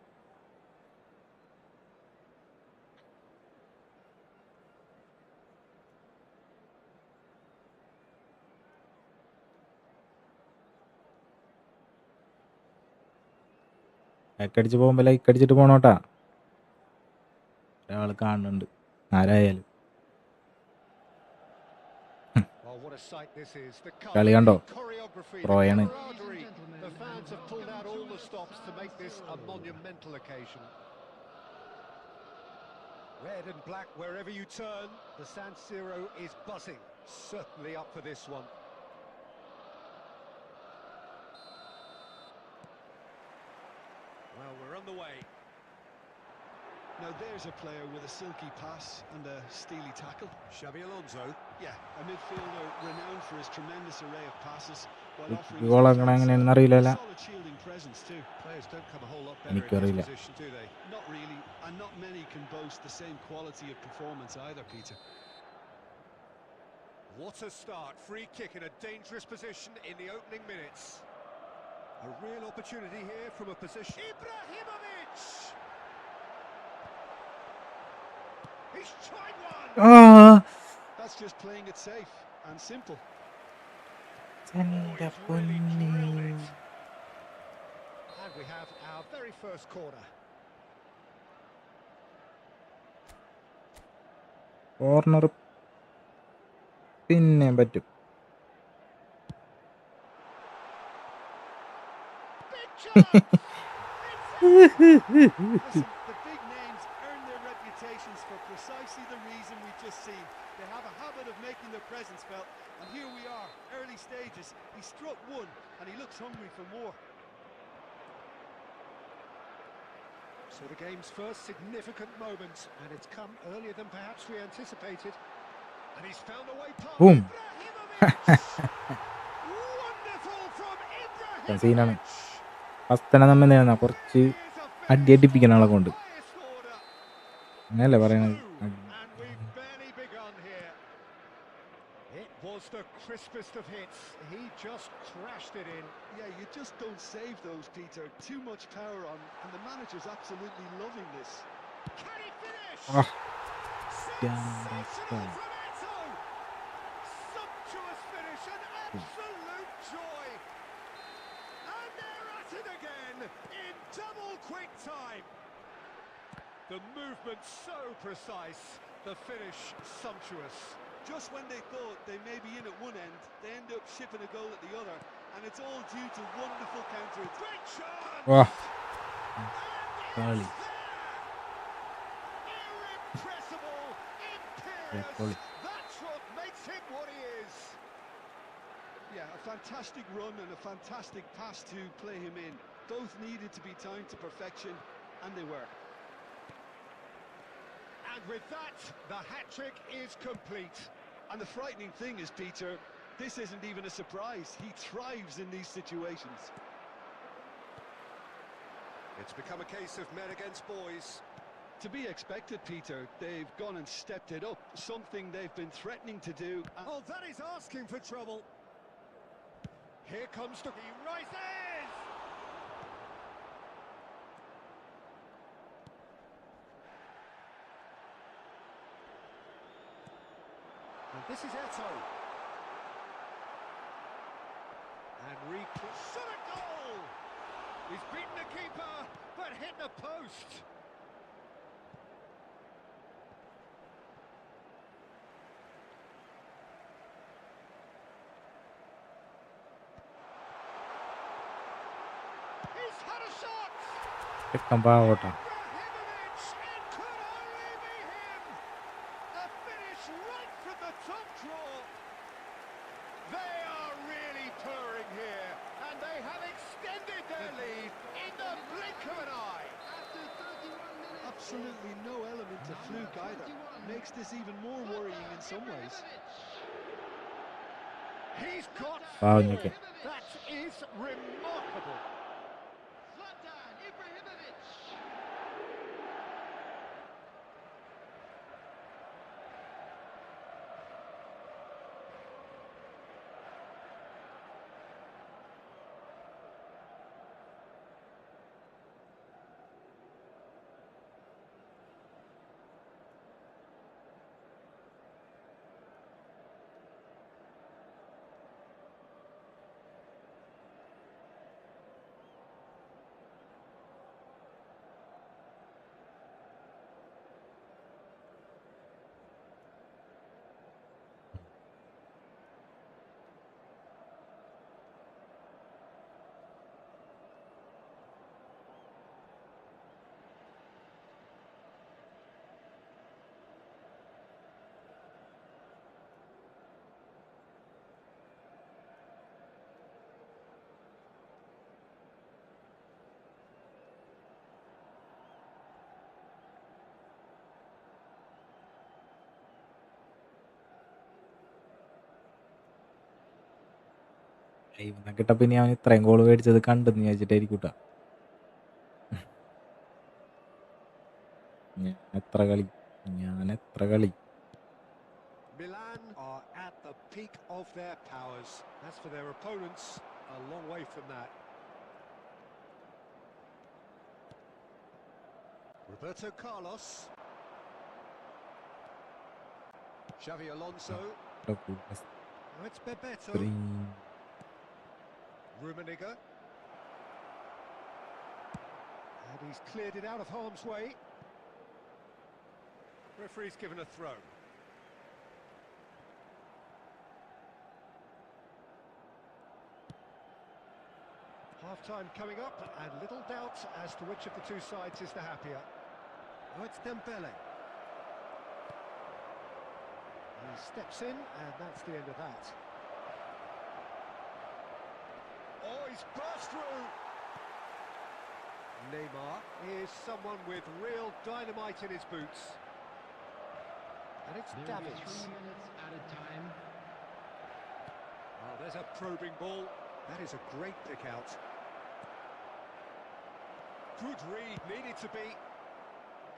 ലൈക്കടിച്ച് പോകുമ്പോൾ ലൈക്ക് അടിച്ചിട്ട് പോണോട്ടാ. ഒരാൾ കാണുന്നുണ്ട് ആരായാലും. Oh, what a sight this is. The കളി കണ്ടോ? choreography, the പ്രോയാണ്. camaraderie. The fans have pulled out all the stops to make this a monumental occasion. Red and black wherever you turn, the San Siro is buzzing. Certainly up for this one. Well, we're on the way. Now there's a player with a silky pass and a steely tackle. Xabi Alonso. Yeah, a midfielder renowned for his tremendous array of passes while offering ഗോളാക്കണം എങ്ങനെയാണെന്ന് അറിയില്ല. solid shielding presence too. Players don't come a whole lot better in എനിക്കറിയില്ല. this position, do they? Not really, and not many can boast the same quality of performance either, Peter. What a start. Free kick in a dangerous position in the opening minutes. A real opportunity here from a position. Ibrahimovic! He's tried one! That's just playing it safe and simple. എൻ്റെ He's really drilled പൊന്നേ. it. And we have our very first corner. Corner പിന്നെ പറ്റും. Big chance! Listen, the big names earn their reputations for precisely the reason we've just seen. They have a habit of making their presence felt, and here we are, early stages. He struck one, and he looks hungry for more. So the game's first significant moment, and it's come earlier than perhaps we anticipated. And he's found a way past Boom. Ibrahimovic! Wonderful from സീനാണ്. Ibrahimovic! First തന്നെ നമ്മൾ എന്താണ് കുറച്ച് അടിയടിപ്പിക്കുന്ന ആളെ കൊണ്ട് അങ്ങനല്ലേ പറയണത്. And we've barely begun here. It was the crispest of hits. He just crashed it in. Yeah, you just don't save those, Peter. Too much power on, and the manager's absolutely loving this. Can he finish? Ah. Sensational from Eto! Sumptuous finish, an absolute joy. And they're at it again in double quick time. The movement so precise, the finish sumptuous. Just when they thought they may be in at one end, they end up shipping a goal at the other, and it's all due to wonderful counter. Great chance! വാ And കളി it's there! Irrepressible, imperious. കളി. That's what makes him what he is. Yeah, a fantastic run and a fantastic pass to play him in. Both needed to be timed to perfection, and they were. And with that, the hat-trick is complete. And the frightening thing is, Peter, this isn't even a surprise. He thrives in these situations. It's become a case of men against boys. To be expected, Peter. They've gone and stepped it up, something they've been threatening to do. Oh, that is asking for trouble. Here comes the... He rises! And this is Eto. And shot a goal! He's beaten the keeper, but hit the post. He's had a shot! ചെക്കൻ പാവോട്ടാ. Ibrahimovic, it could only be him! A finish right from the top draw. They are really purring here, and they have extended their lead in the blink of an eye. After 31 minutes. Absolutely no element of fluke either. Makes this even more worrying in some ways. He's got Wow, four. Nicky. That is remarkable. Zlatan Ibrahimovic. Live കിട്ട പിന്നെ അവൻ ഇത്രയും goal മേടിച്ചത് കണ്ടെന്ന് വിചാരിച്ചിട്ടായിരിക്കൂട്ടാ. ഞാൻ എത്ര കളി Milan are at the peak of their powers. As for their opponents, a long way from that. Roberto Carlos. Xavi Alonso. Now it's Bebeto. Rummenigge. And he's cleared it out of harm's way. Referee's given a throw. Half-time coming up, and little doubt as to which of the two sides is the happier. Now it's Dembele. He steps in, and that's the end of that. Oh, he's burst through. Neymar is someone with real dynamite in his boots. And it's There will be Davids. 3 minutes added time. Oh, there's a probing ball. That is a great pick out. Good read, needed to be.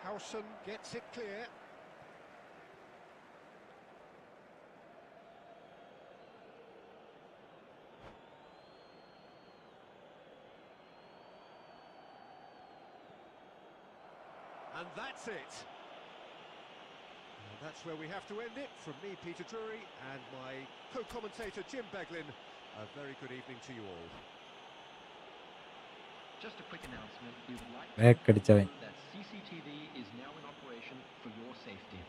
Howson gets it clear. And that's it. And that's where we have to end it. From me, Peter Drury, and my co-commentator, Jim Beglin. A very good evening to you all. Just a quick announcement. We would like Back to അടിച്ചവൻ. inform you that CCTV is now in operation for your safety.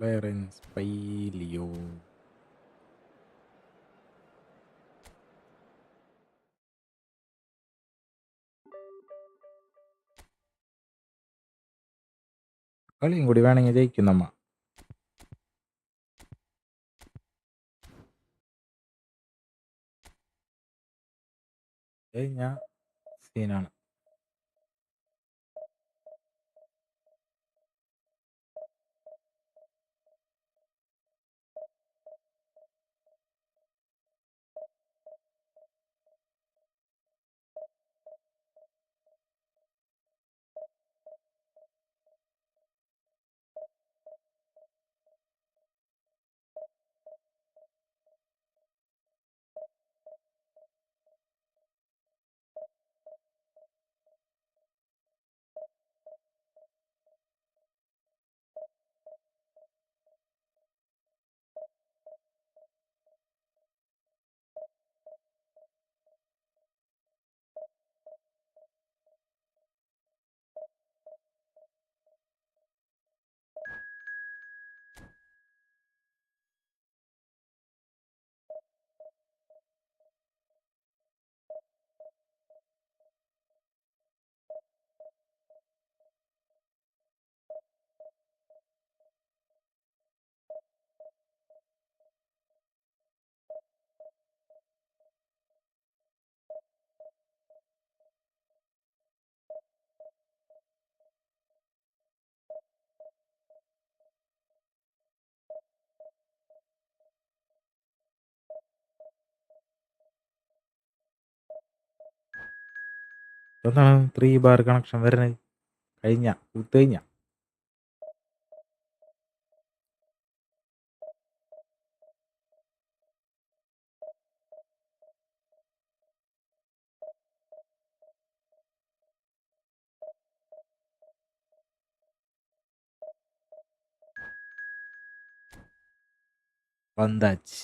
Clarence Pailio. കളിയും കൂടി വേണമെങ്കിൽ ജയിക്കും നമ്മ. കഴിഞ്ഞ സീനാണ്. എന്താണ് 3 bar connection വരുന്നത്? കഴിഞ്ഞ കഴിഞ്ഞ പന്താച്ച്.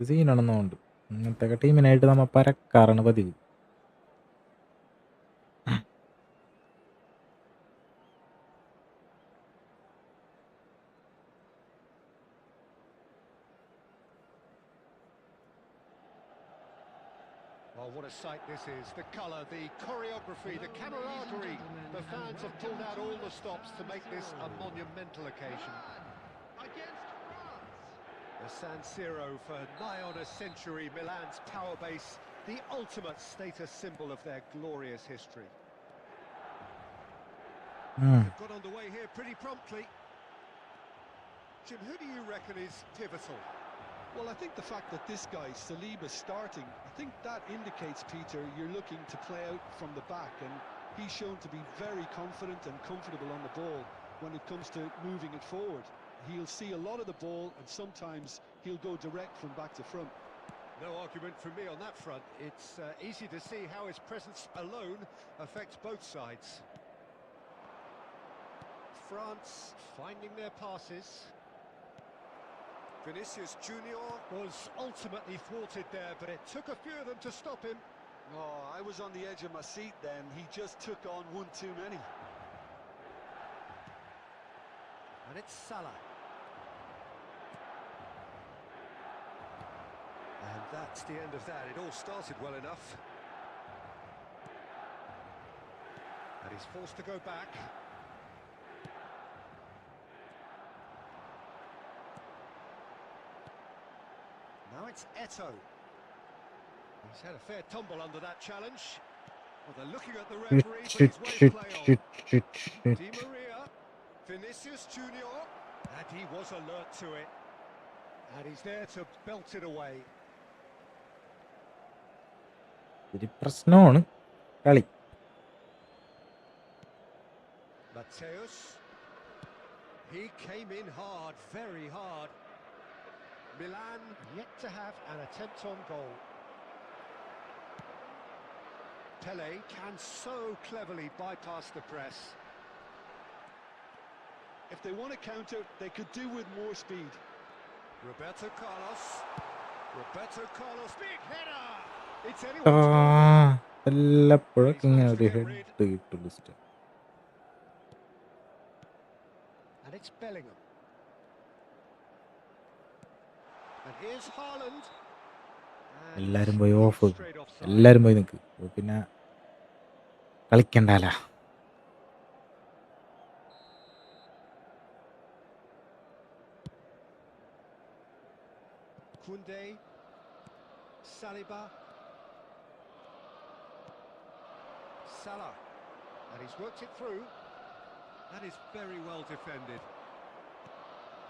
സീനാണെന്നുകൊണ്ട് ഇങ്ങനത്തെ ടീമിനായിട്ട് നമ്മൾ പരക്കാറാണ് പതിവ്. Oh, what a sight this is. The colour, the choreography, the camaraderie. The fans have pulled out all the stops to make this a monumental occasion. Against France. The San Siro for nigh on a century, Milan's power base, the ultimate status symbol of their glorious history. They've got underway here pretty promptly. Jim, who do you reckon is pivotal? Well, I think the fact that this guy, Saliba, is starting, I think that indicates, Peter, you're looking to play out from the back, and he's shown to be very confident and comfortable on the ball when it comes to moving it forward. He'll see a lot of the ball, and sometimes he'll go direct from back to front. No argument from me on that front. It's easy to see how his presence alone affects both sides. France finding their passes. Vinicius Junior was ultimately thwarted there, but it took a few of them to stop him. Oh, I was on the edge of my seat then. He just took on one too many. And it's Salah. And that's the end of that. It all started well enough. And he's forced to go back. Now it's Eto'o. He's had a fair tumble under that challenge. Well, they're looking at the referee, but he's way play on. Di Maria, Vinicius Junior, and he was alert to it. And he's there to belt it away. ഒരു പ്രശ്നമാണ് കളി. Mateus, he came in hard, very hard. Milan yet to have an attempt on goal. Pele can so cleverly bypass the press. If they want to counter, they could do with more speed. Roberto Carlos, big header! It's ആ anyone's goal. വല്ലപ്പോഴൊക്കെ ഇങ്ങനെ ഒരു head കിട്ടുള്ളൂ. And it's Bellingham. And here's Haaland. And എല്ലാരും പോയി of, straight offside. എല്ലാരും പോയി നിൽക്ക്, പിന്നെ കളിക്കണ്ടല്ല. Koundé, Saliba, Salah, and he's worked it through. That is very well defended.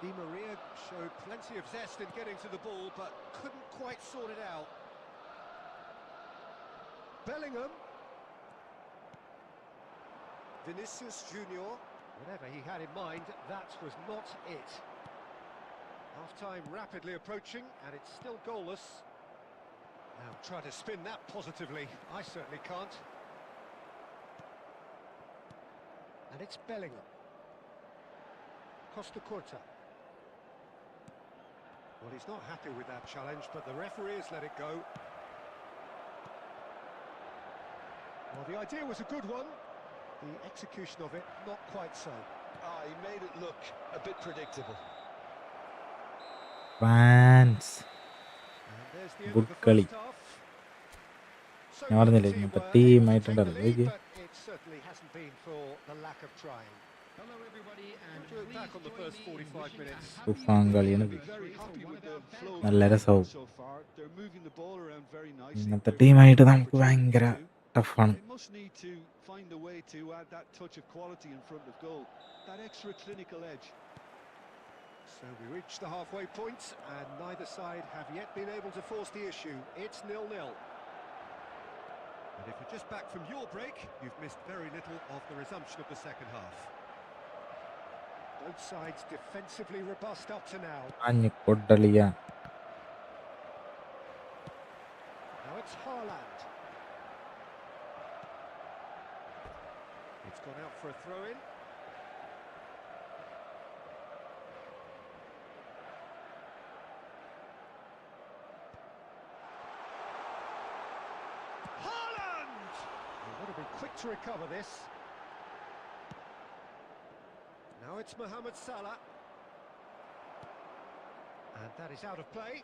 Di Maria showed plenty of zest in getting to the ball, but couldn't quite sort it out. Bellingham, Vinicius Junior, whatever he had in mind, that was not it. Half-time rapidly approaching, and it's still goalless. Now try to spin that positively. I certainly can't. And it's Bellingham. Costa Curta. Well, he's not happy with that challenge, but the referee has let it go. Well, the idea was a good one. The execution of it, not quite so. He made it look a bit predictable. Fans And there's the end Good of the കളി. first half. So ഞാൻ പറഞ്ഞില്ലേ good ഇങ്ങനത്തെ teamwork, ടീമായിട്ടുണ്ടല്ലോ. able to take the lead, but it certainly hasn't been for the lack of trying. Hello everybody and We'll do it back please on the join first me in 45 wishing a minutes. happy ഉഫാൻ കളിയാണിത്. victory Very for happy one with of the our flow of നല്ല play രസവും. so far. They're moving the ball around very nicely. ഇങ്ങനത്തെ They're ടീമായിട്ട് creating നമുക്ക് ഭയങ്കര opportunities ടഫാണ്. too. They must need to find a way to add that touch of quality in front of goal, that extra clinical edge. So we reach the halfway point, and neither side have yet been able to force the issue. It's 0-0. And if you're just back from your break, you've missed very little of the resumption of the second half. Both sides defensively robust up to now. അഞ്ഞിക്കൊട്ടളിയ Now it's Haaland. It's gone out for a throw-in. Haaland! They want to be quick to recover this. Now it's Mohamed Salah. And that is out of play.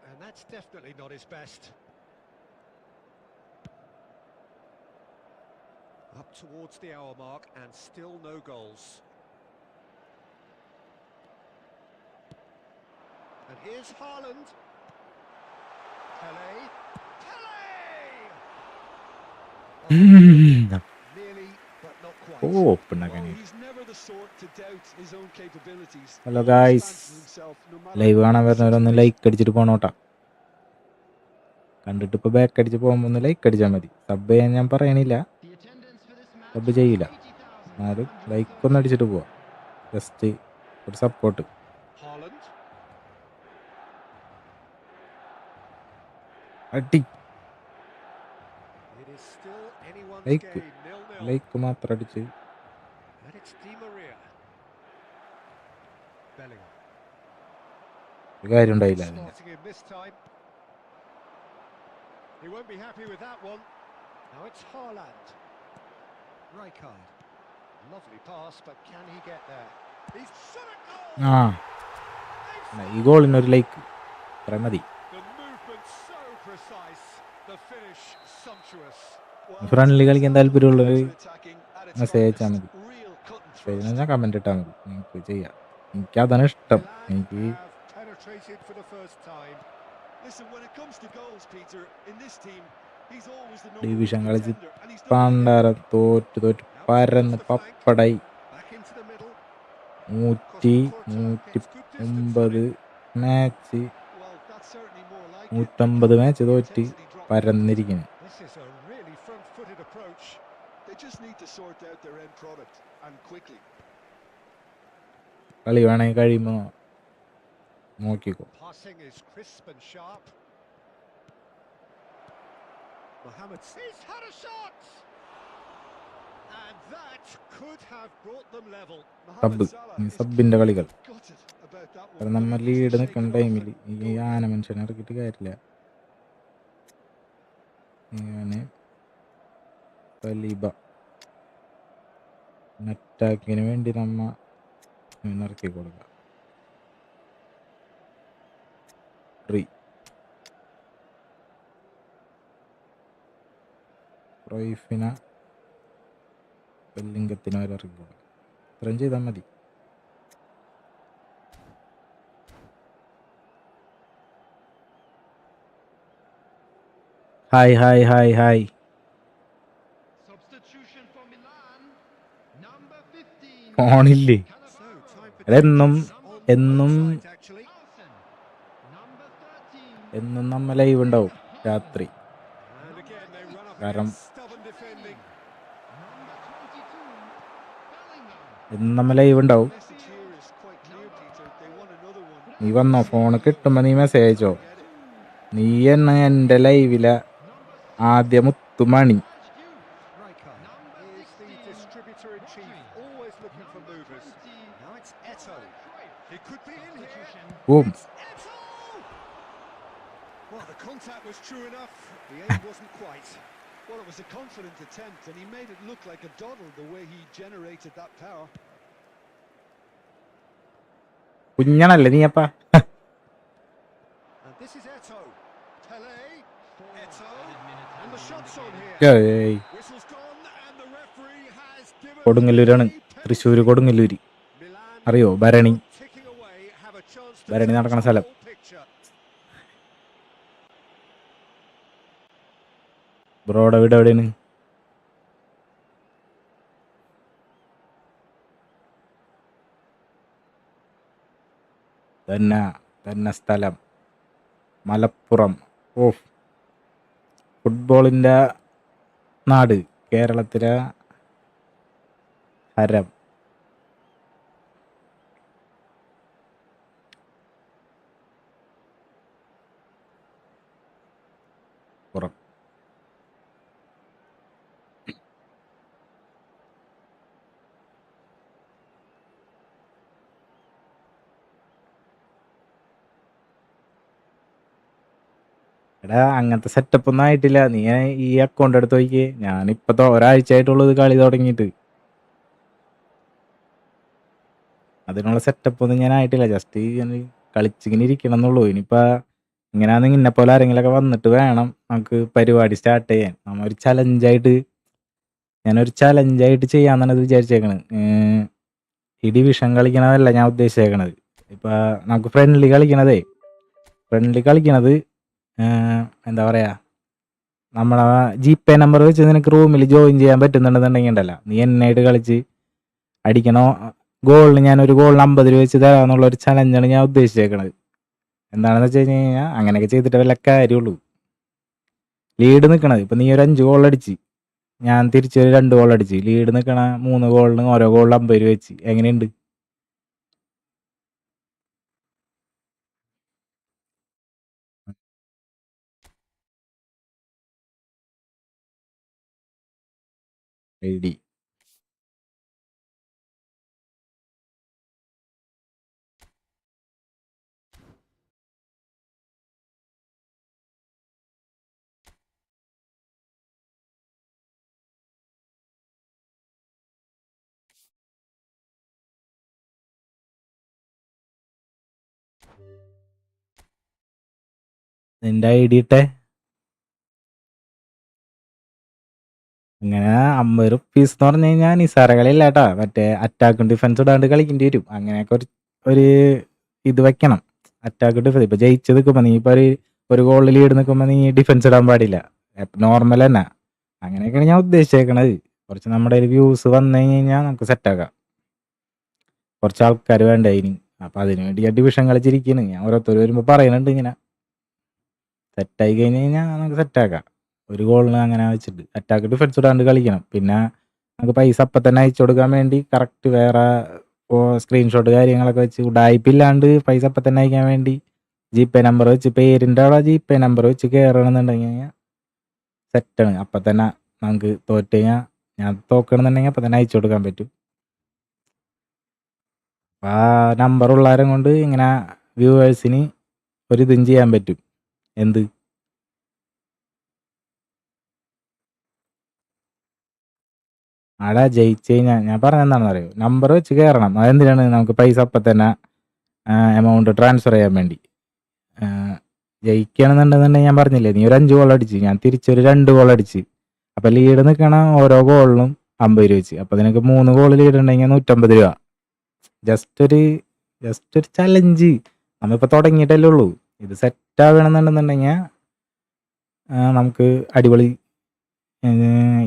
And that's definitely not his best. Up towards the hour mark and still no goals. And here's Haaland. Pele. Nearly, but not quite. Open Well, ആക്കാൻ. he's never the sort to doubt his own capabilities. Hello, Always guys. fancies himself, no live കാണാൻ വരുന്നവരൊന്ന് like അടിച്ചിട്ട് പോണോട്ടാ. കണ്ടിട്ട് ഇപ്പോൾ back അടിച്ച് പോകുമ്പോൾ ഒന്ന് like അടിച്ചാൽ മതി. സബ് ചെയ്യാൻ ഞാൻ പറയണില്ല, സബ് ചെയ്യില്ല, എന്നാലും ലൈക്ക് ഒന്ന് അടിച്ചിട്ട് പോവാം. ജസ്റ്റ് ഒരു സപ്പോർട്ട്. അടി ലൈക്ക് മാത്രം അടിച്ച്. ഒരു കാര്യം ഉണ്ടായില്ല അതിന്. He won't be happy with that one. Now it's Haaland. Rijkaard. Lovely pass, but can he get there? He's shot a goal! ഈ ഗോളിനൊരു ലൈക്ക് അത്ര മതി. The movement so precise, the finish sumptuous. Friendly കളിക്കാൻ താല്പര്യമുള്ളവർ message അയച്ചാൽ മതി. ഞാൻ comment ഇട്ടാൽ മതി, നിങ്ങൾക്ക് ചെയ്യാം. എനിക്കതാണ് ഇഷ്ടം. എനിക്ക് ഡിവിഷൻ കളിച്ച് പണ്ടാരം തോറ്റ് പരന്ന് പപ്പടായി. 109 മാച്ച് 150 മാച്ച് തോറ്റ് പരന്നിരിക്കുന്നു. കളി വേണമെങ്കിൽ കഴിയുമ്പോൾ നോക്കിക്കോ. സബിന്റെ കളികൾ നമ്മൾ ലീഡ് നിൽക്കുന്ന ടൈമിൽ ഈ ആന മനുഷ്യനെ ഇറക്കിയിട്ട് കാര്യമില്ല. ഇങ്ങനെ തലീബ അറ്റാക്കിന് വേണ്ടി നമ്മ ഇറക്കി കൊടുക്കുക. റോയിഫിന വെല്ലിംഗത്തിന് വരെ ഇറക്കി കൊടുക്കുക. ഇത്രയും ചെയ്താൽ മതി. Hi hi hi hi. ഫോണില്ലേ എന്നും എന്നും എന്നും നമ്മ ലൈവ് ഉണ്ടാവും രാത്രി. കാരണം എന്നും നമ്മ ലൈവ് ഉണ്ടാവും. നീ വന്നോ, ഫോണ് കിട്ടുമ്പോൾ നീ മെസ്സേജ് അയച്ചോ. നീ എന്നെ എൻ്റെ ലൈവിലെ ആദ്യ മുത്തുമണി. Boom. Well, the contact was true enough. The aim wasn't quite. Well, it was a confident attempt, and he made it look like a doddle the way he generated that power. കുഞ്ഞാണല്ലേ നീ അപ്പാ. And this is Eto. Pele. Eto. And the shot's on here. Whistle's gone, and the referee has given. കൊടുങ്ങല്ലൂരാണ്, Thrissur Kodungallur. അറിയോ ഭരണി? ഭരണി നടക്കുന്ന സ്ഥലം. ബ്രോയുടെ വീട് എവിടെയാണ്? തന്നെ സ്ഥലം മലപ്പുറം. ഓഫ്, ഫുട്ബോളിൻ്റെ നാട്, കേരളത്തിലെ ഹരം. പുറം. എടാ അങ്ങനത്തെ സെറ്റപ്പ് ഒന്നും ആയിട്ടില്ല. നീ ഈ അക്കൗണ്ട് എടുത്ത് നോക്കിയേ. ഞാനിപ്പോ ഒരാഴ്ച ആയിട്ടുള്ളത് കളി തുടങ്ങിയിട്ട്. അതിനുള്ള സെറ്റപ്പ് ഒന്നും ഞാൻ ആയിട്ടില്ല. ജസ്റ്റ് കളിച്ചിങ്ങനെ ഇരിക്കണം എന്നുള്ളൂ. ഇനിയിപ്പോൾ ഇങ്ങനെയാണെങ്കിൽ ഇന്നെ പോലെ ആരെങ്കിലുമൊക്കെ വന്നിട്ട് വേണം നമുക്ക് പരിപാടി സ്റ്റാർട്ട് ചെയ്യാൻ. ഞാനൊരു ചലഞ്ചായിട്ട് ചെയ്യാന്നാണ് ഇത് വിചാരിച്ചേക്കണത്. ഈ ഡിവിഷൻ കളിക്കണതല്ല ഞാൻ ഉദ്ദേശിച്ചേക്കണത്. ഇപ്പം നമുക്ക് ഫ്രണ്ട്ലി കളിക്കണത് എന്താ പറയുക, നമ്മളെ GPay നമ്പർ വെച്ച് നിനക്ക് റൂമിൽ ജോയിൻ ചെയ്യാൻ പറ്റുന്നുണ്ടെന്നുണ്ടെങ്കിൽ ഉണ്ടല്ലോ, നീ എന്നായിട്ട് കളിച്ച് അടിക്കണോ ഗോളിന് ഞാനൊരു ഗോളിന് 50 രൂപ വെച്ച് തരാമെന്നുള്ളൊരു ചലഞ്ചാണ് ഞാൻ ഉദ്ദേശിച്ചേക്കണത്. എന്താണെന്ന് വെച്ച് കഴിഞ്ഞാൽ അങ്ങനെയൊക്കെ ചെയ്തിട്ട് വല്ല കാര്യമുള്ളൂ. ലീഡ് നിൽക്കണത് ഇപ്പം നീ ഒരു 5 ഗോൾ അടിച്ച്, ഞാൻ തിരിച്ചൊരു 2 ഗോൾ അടിച്ച്, ലീഡ് നിൽക്കണ 3 ഗോളിന് ഓരോ ഗോളിൽ 50 രൂപ വെച്ച്. എങ്ങനെയുണ്ട്? ഐഡി നിന്റെ ഐഡി ഇട്ടെ. അങ്ങനെ 50 റുപ്പീസ് എന്ന് പറഞ്ഞു കഴിഞ്ഞാൽ നിസ്സാര കളിയല്ല കേട്ടാ. മറ്റേ അറ്റാക്കും ഡിഫൻസ് ഇടാണ്ട് കളിക്കേണ്ടി വരും. അങ്ങനെയൊക്കെ ഒരു ഇത് വെക്കണം. അറ്റാക്ക് ഡിഫൻസ് ഇപ്പൊ ജയിച്ച് നിൽക്കുമ്പോൾ നീ ഇപ്പൊ ഒരു ഗോളിൽ ലീഡ് നിൽക്കുമ്പോൾ നീ ഡിഫൻസ് ഇടാൻ പാടില്ല. നോർമൽ തന്നെ. അങ്ങനെയൊക്കെയാണ് ഞാൻ ഉദ്ദേശിച്ചേക്കണത്. കുറച്ച് നമ്മുടെ ഒരു വ്യൂസ് വന്നു കഴിഞ്ഞാൽ നമുക്ക് സെറ്റാക്കാം. കുറച്ച് ആൾക്കാർ വേണ്ട അതിന്. അപ്പം അതിന് വേണ്ടി ഞാൻ ഡിവിഷൻ കളിച്ചിരിക്കുന്നു. ഞാൻ ഓരോരുത്തർ വരുമ്പോൾ പറയുന്നുണ്ട് ഇങ്ങനെ. സെറ്റായി കഴിഞ്ഞ് കഴിഞ്ഞാൽ നമുക്ക് സെറ്റാക്കാം. ഒരു ഗോളിന് അങ്ങനെ വെച്ചിട്ട് അറ്റാക്ക് ഡിഫൻസ് ഇടാണ്ട് കളിക്കണം. പിന്നെ നമുക്ക് പൈസ അപ്പം തന്നെ അയച്ചു കൊടുക്കാൻ വേണ്ടി കറക്റ്റ് വേറെ ഇപ്പോൾ സ്ക്രീൻഷോട്ട് കാര്യങ്ങളൊക്കെ വെച്ച് ഉടായ്പില്ലാണ്ട് പൈസ അപ്പം തന്നെ അയക്കാൻ വേണ്ടി GPay നമ്പർ വെച്ച് പേരിൻ്റെ അവിടെ GPay നമ്പർ വെച്ച് കയറണമെന്നുണ്ടെങ്കിൽ സെറ്റാണ്. അപ്പം തന്നെ നമുക്ക് തോറ്റ് കഴിഞ്ഞാൽ ഞാൻ തോക്കണമെന്നുണ്ടെങ്കിൽ അപ്പം തന്നെ അയച്ചു കൊടുക്കാൻ പറ്റും. അപ്പം ആ നമ്പർ ഉള്ളവരെ കൊണ്ട് ഇങ്ങനെ വ്യൂവേഴ്സിന് ഒരിതും ചെയ്യാൻ പറ്റും. എന്ത് ആടാ ജയിച്ച് കഴിഞ്ഞാൽ ഞാൻ പറഞ്ഞെന്താണെന്ന് അറിയോ, നമ്പർ വെച്ച് കയറണം. അതെന്തിനാണ്? നമുക്ക് പൈസ അപ്പം തന്നെ എമൗണ്ട് ട്രാൻസ്ഫർ ചെയ്യാൻ വേണ്ടി. ജയിക്കുകയാണെന്നുണ്ടെന്നുണ്ടെങ്കിൽ ഞാൻ പറഞ്ഞില്ലേ, നീ ഒരു 5 ഗോൾ അടിച്ച്, ഞാൻ തിരിച്ചൊരു 2 ഗോൾ അടിച്ച്. അപ്പം ലീഡ് നിൽക്കണ ഓരോ ഗോളിനും 50 രൂപ വെച്ച്. അപ്പം നിനക്ക് 3 ഗോൾ ലീഡ് ഉണ്ടെങ്കിൽ 150 രൂപ. ജസ്റ്റ് ഒരു ചലഞ്ച്. നമ്മളിപ്പോൾ തുടങ്ങിയിട്ടല്ലേ ഉള്ളൂ. ഇത് സെറ്റ് ആവണമെന്നുണ്ടെന്നുണ്ടെങ്കിൽ നമുക്ക് അടിപൊളി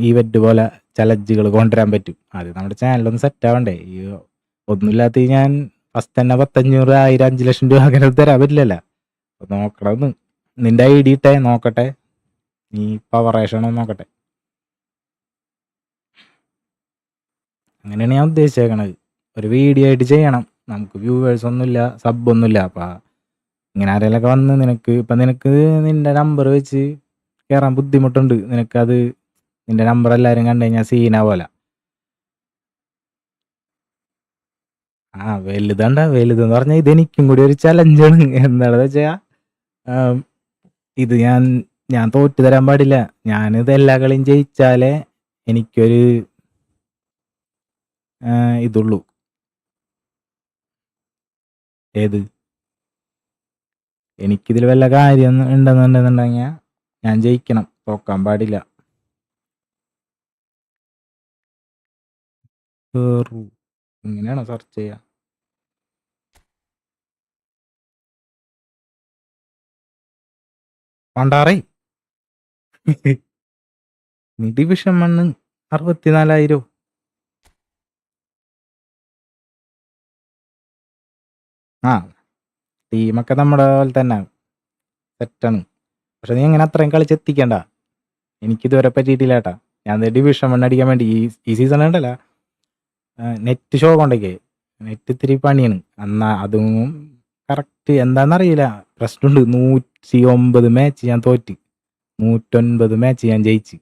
ഈവന്റ് പോലെ ചലഞ്ചുകൾ കൊണ്ടുവരാൻ പറ്റും. അത് നമ്മുടെ ചാനലൊന്ന് സെറ്റ് ആവണ്ടേ. ഈ ഒന്നുമില്ലാത്ത ഞാൻ ഫസ്റ്റ് തന്നെ 500, 1000, 5 ലക്ഷം രൂപ അങ്ങനെ തരാൻ പറ്റില്ലല്ലോ. അപ്പോൾ നോക്കണമെന്ന്. നിന്റെ ഐഡി ഇട്ടേ നോക്കട്ടെ. നീ പവറേഷണോ നോക്കട്ടെ. അങ്ങനെയാണ് ഞാൻ ഉദ്ദേശിച്ചേക്കണത്. ഒരു വീഡിയോ ആയിട്ട് ചെയ്യണം. നമുക്ക് വ്യൂവേഴ്സ് ഒന്നുമില്ല, സബ്ബൊന്നുമില്ല. അപ്പം ഇങ്ങനെ ആരെങ്കിലൊക്കെ വന്ന് നിനക്ക് നിന്റെ നമ്പർ വെച്ച് കയറാൻ ബുദ്ധിമുട്ടുണ്ട്. നിനക്കത് നിന്റെ നമ്പർ എല്ലാവരും കണ്ടു കഴിഞ്ഞാൽ സീന പോലെ. വലുതെന്ന് പറഞ്ഞാൽ ഇതെനിക്കും കൂടി ഒരു ചലഞ്ചാണ്. എന്താണെന്ന് വെച്ചാൽ ഇത് ഞാൻ തോറ്റു തരാൻ പാടില്ല. ഞാനിത് എല്ലാ കളിയും ജയിച്ചാലേ എനിക്കൊരു ഇതുള്ളൂ. ഏത്? എനിക്കിതിൽ വല്ല കാര്യം ഉണ്ടെന്നുണ്ടെന്നുണ്ടെങ്കിൽ ഞാൻ ജയിക്കണം, തോക്കാൻ പാടില്ല. ഇങ്ങനെയാണോ സെർച്ച് ചെയ്യുക? പണ്ടാറേ നീ ഡിവിഷൻ 1 64,000. ആ ടീമൊക്കെ നമ്മുടെ പോലെ തന്നെ സെറ്റാണ്. പക്ഷെ നീ എങ്ങനെ അത്രയും കളിച്ചെത്തിക്കണ്ട. എനിക്കിതുവരെ പറ്റിയിട്ടില്ല കേട്ടാ. ഞാൻ ഡിവിഷൻ 1 അടിക്കാൻ വേണ്ടി ഈ സീസൺ ഉണ്ടല്ല, നെറ്റ് ഷോ കൊണ്ടൊക്കെ നെറ്റ് ഇത്തിരി പണിയാണ്. എന്നാ അതും കറക്റ്റ് എന്താണെന്നറിയില്ല, പ്രശ്നമുണ്ട്. 109 മാച്ച് ഞാൻ തോറ്റ്, 109 മാച്ച് ഞാൻ ജയിച്ച്.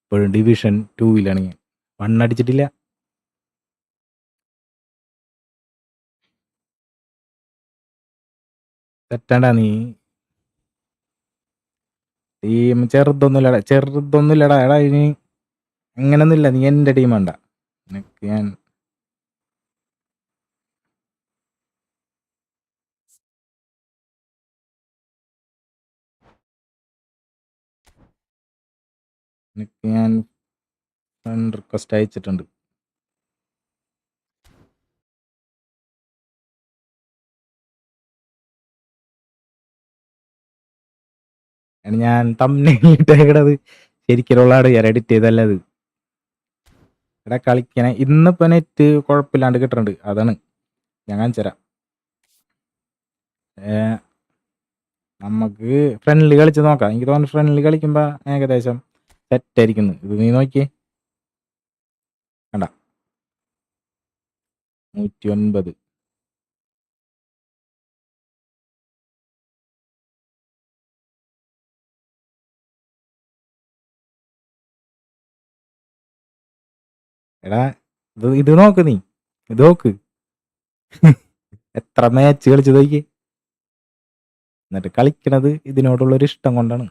ഇപ്പോഴും ഡിവിഷൻ 2 ഞാൻ 1 അടിച്ചിട്ടില്ല. തെറ്റണ്ട. നീ ടീം ചെറുതൊന്നുമില്ലടാ എടാ. ഇനി അങ്ങനൊന്നുമില്ല. നീ എൻ്റെ ടീം വേണ്ട. നിനക്ക് ഞാൻ ഫ്രണ്ട് റിക്വസ്റ്റ് അയച്ചിട്ടുണ്ട്. ഞാൻ തമ്മിലിട്ടേക്കണത് ശരിക്കുള്ളതാണ്. ഞാൻ എഡിറ്റ് ചെയ്തല്ല അത്. എടാ കളിക്കണേ. ഇന്നിപ്പോൾ നെറ്റ് കുഴപ്പമില്ലാണ്ട് കിട്ടുന്നുണ്ട്. അതാണ് ഞാൻ കാണിച്ചു തരാം. നമുക്ക് ഫ്രണ്ട്ലി കളിച്ച് നോക്കാം. എനിക്ക് തോന്നുന്നു ഫ്രണ്ട്ലി കളിക്കുമ്പോൾ ഏകദേശം സെറ്റായിരിക്കുന്നു. ഇത് നീ നോക്കിയേ, കണ്ട 109. എടാ ഇത് നോക്ക്, നീ ഇത് നോക്ക്. എത്ര മാച്ച് കളിച്ച് നോക്കി. എന്നിട്ട് കളിക്കണത് ഇതിനോടുള്ളൊരു ഇഷ്ടം കൊണ്ടാണ്.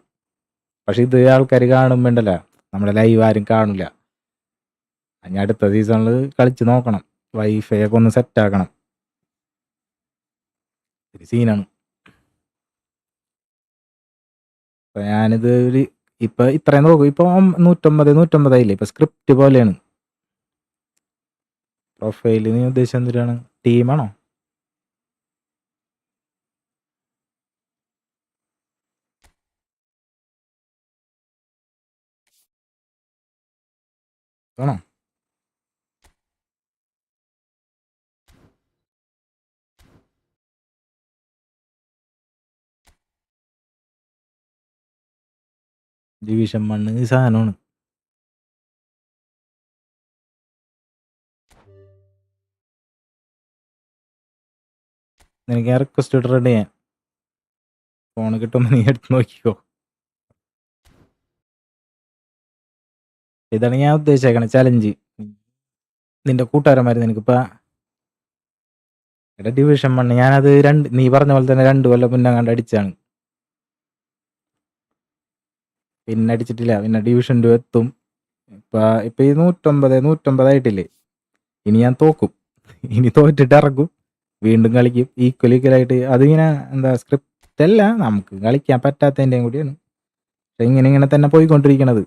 പക്ഷെ ഇത് ആൾക്കാർ കാണുമ്പോണ്ടല്ലോ, നമ്മുടെ ലൈവ് ആരും കാണില്ല. ഞാൻ അടുത്ത സീസണിൽ കളിച്ച് നോക്കണം. വൈഫൈ ഒക്കെ ഒന്ന് സെറ്റാക്കണം. ഒരു സീനാണ്. അപ്പൊ ഞാനിത് ഇപ്പൊ ഇത്രയും നോക്കും. ഇപ്പൊ 150 ഇപ്പൊ സ്ക്രിപ്റ്റ് പോലെയാണ്. പ്രൊഫൈല് നീ ഉദ്ദേശിച്ചത് എന്തിനാണ്? ടീമാണോ? ആണോ? ഡിവിഷൻ 1 ഈ സാധനമാണ്. നിനക്ക് ഞാൻ റിക്വസ്റ്റ് ഇട്ടിട്ടുണ്ട്. ഞാൻ ഫോണ് കിട്ടുമ്പോൾ നീ എടുത്ത് നോക്കിക്കോ. ഇതാണ് ഞാൻ ഉദ്ദേശിച്ചേക്കണ ചലഞ്ച്. നിന്റെ കൂട്ടുകാരന്മാർ നിനക്കിപ്പോ ഇവിടെ ഡിവിഷൻ 1 ഞാനത് നീ പറഞ്ഞ പോലെ തന്നെ 2 കൊല്ലം മുന്നേ കണ്ട് അടിച്ചാണ്. പിന്നെ അടിച്ചിട്ടില്ല. പിന്നെ ഡിവിഷൻ 2 എത്തും. ഇപ്പൊ ഈ 150 ആയിട്ടില്ലേ. ഇനി ഞാൻ തോക്കും. ഇനി തോറ്റിട്ട് ഇറക്കും, വീണ്ടും കളിക്കും ഈക്വലായിട്ട്. അതിങ്ങനെ എന്താ സ്ക്രിപ്റ്റ് അല്ല, നമുക്ക് കളിക്കാൻ പറ്റാത്തതിൻ്റെയും കൂടിയാണ്. പക്ഷെ ഇങ്ങനെ തന്നെ പോയിക്കൊണ്ടിരിക്കണത്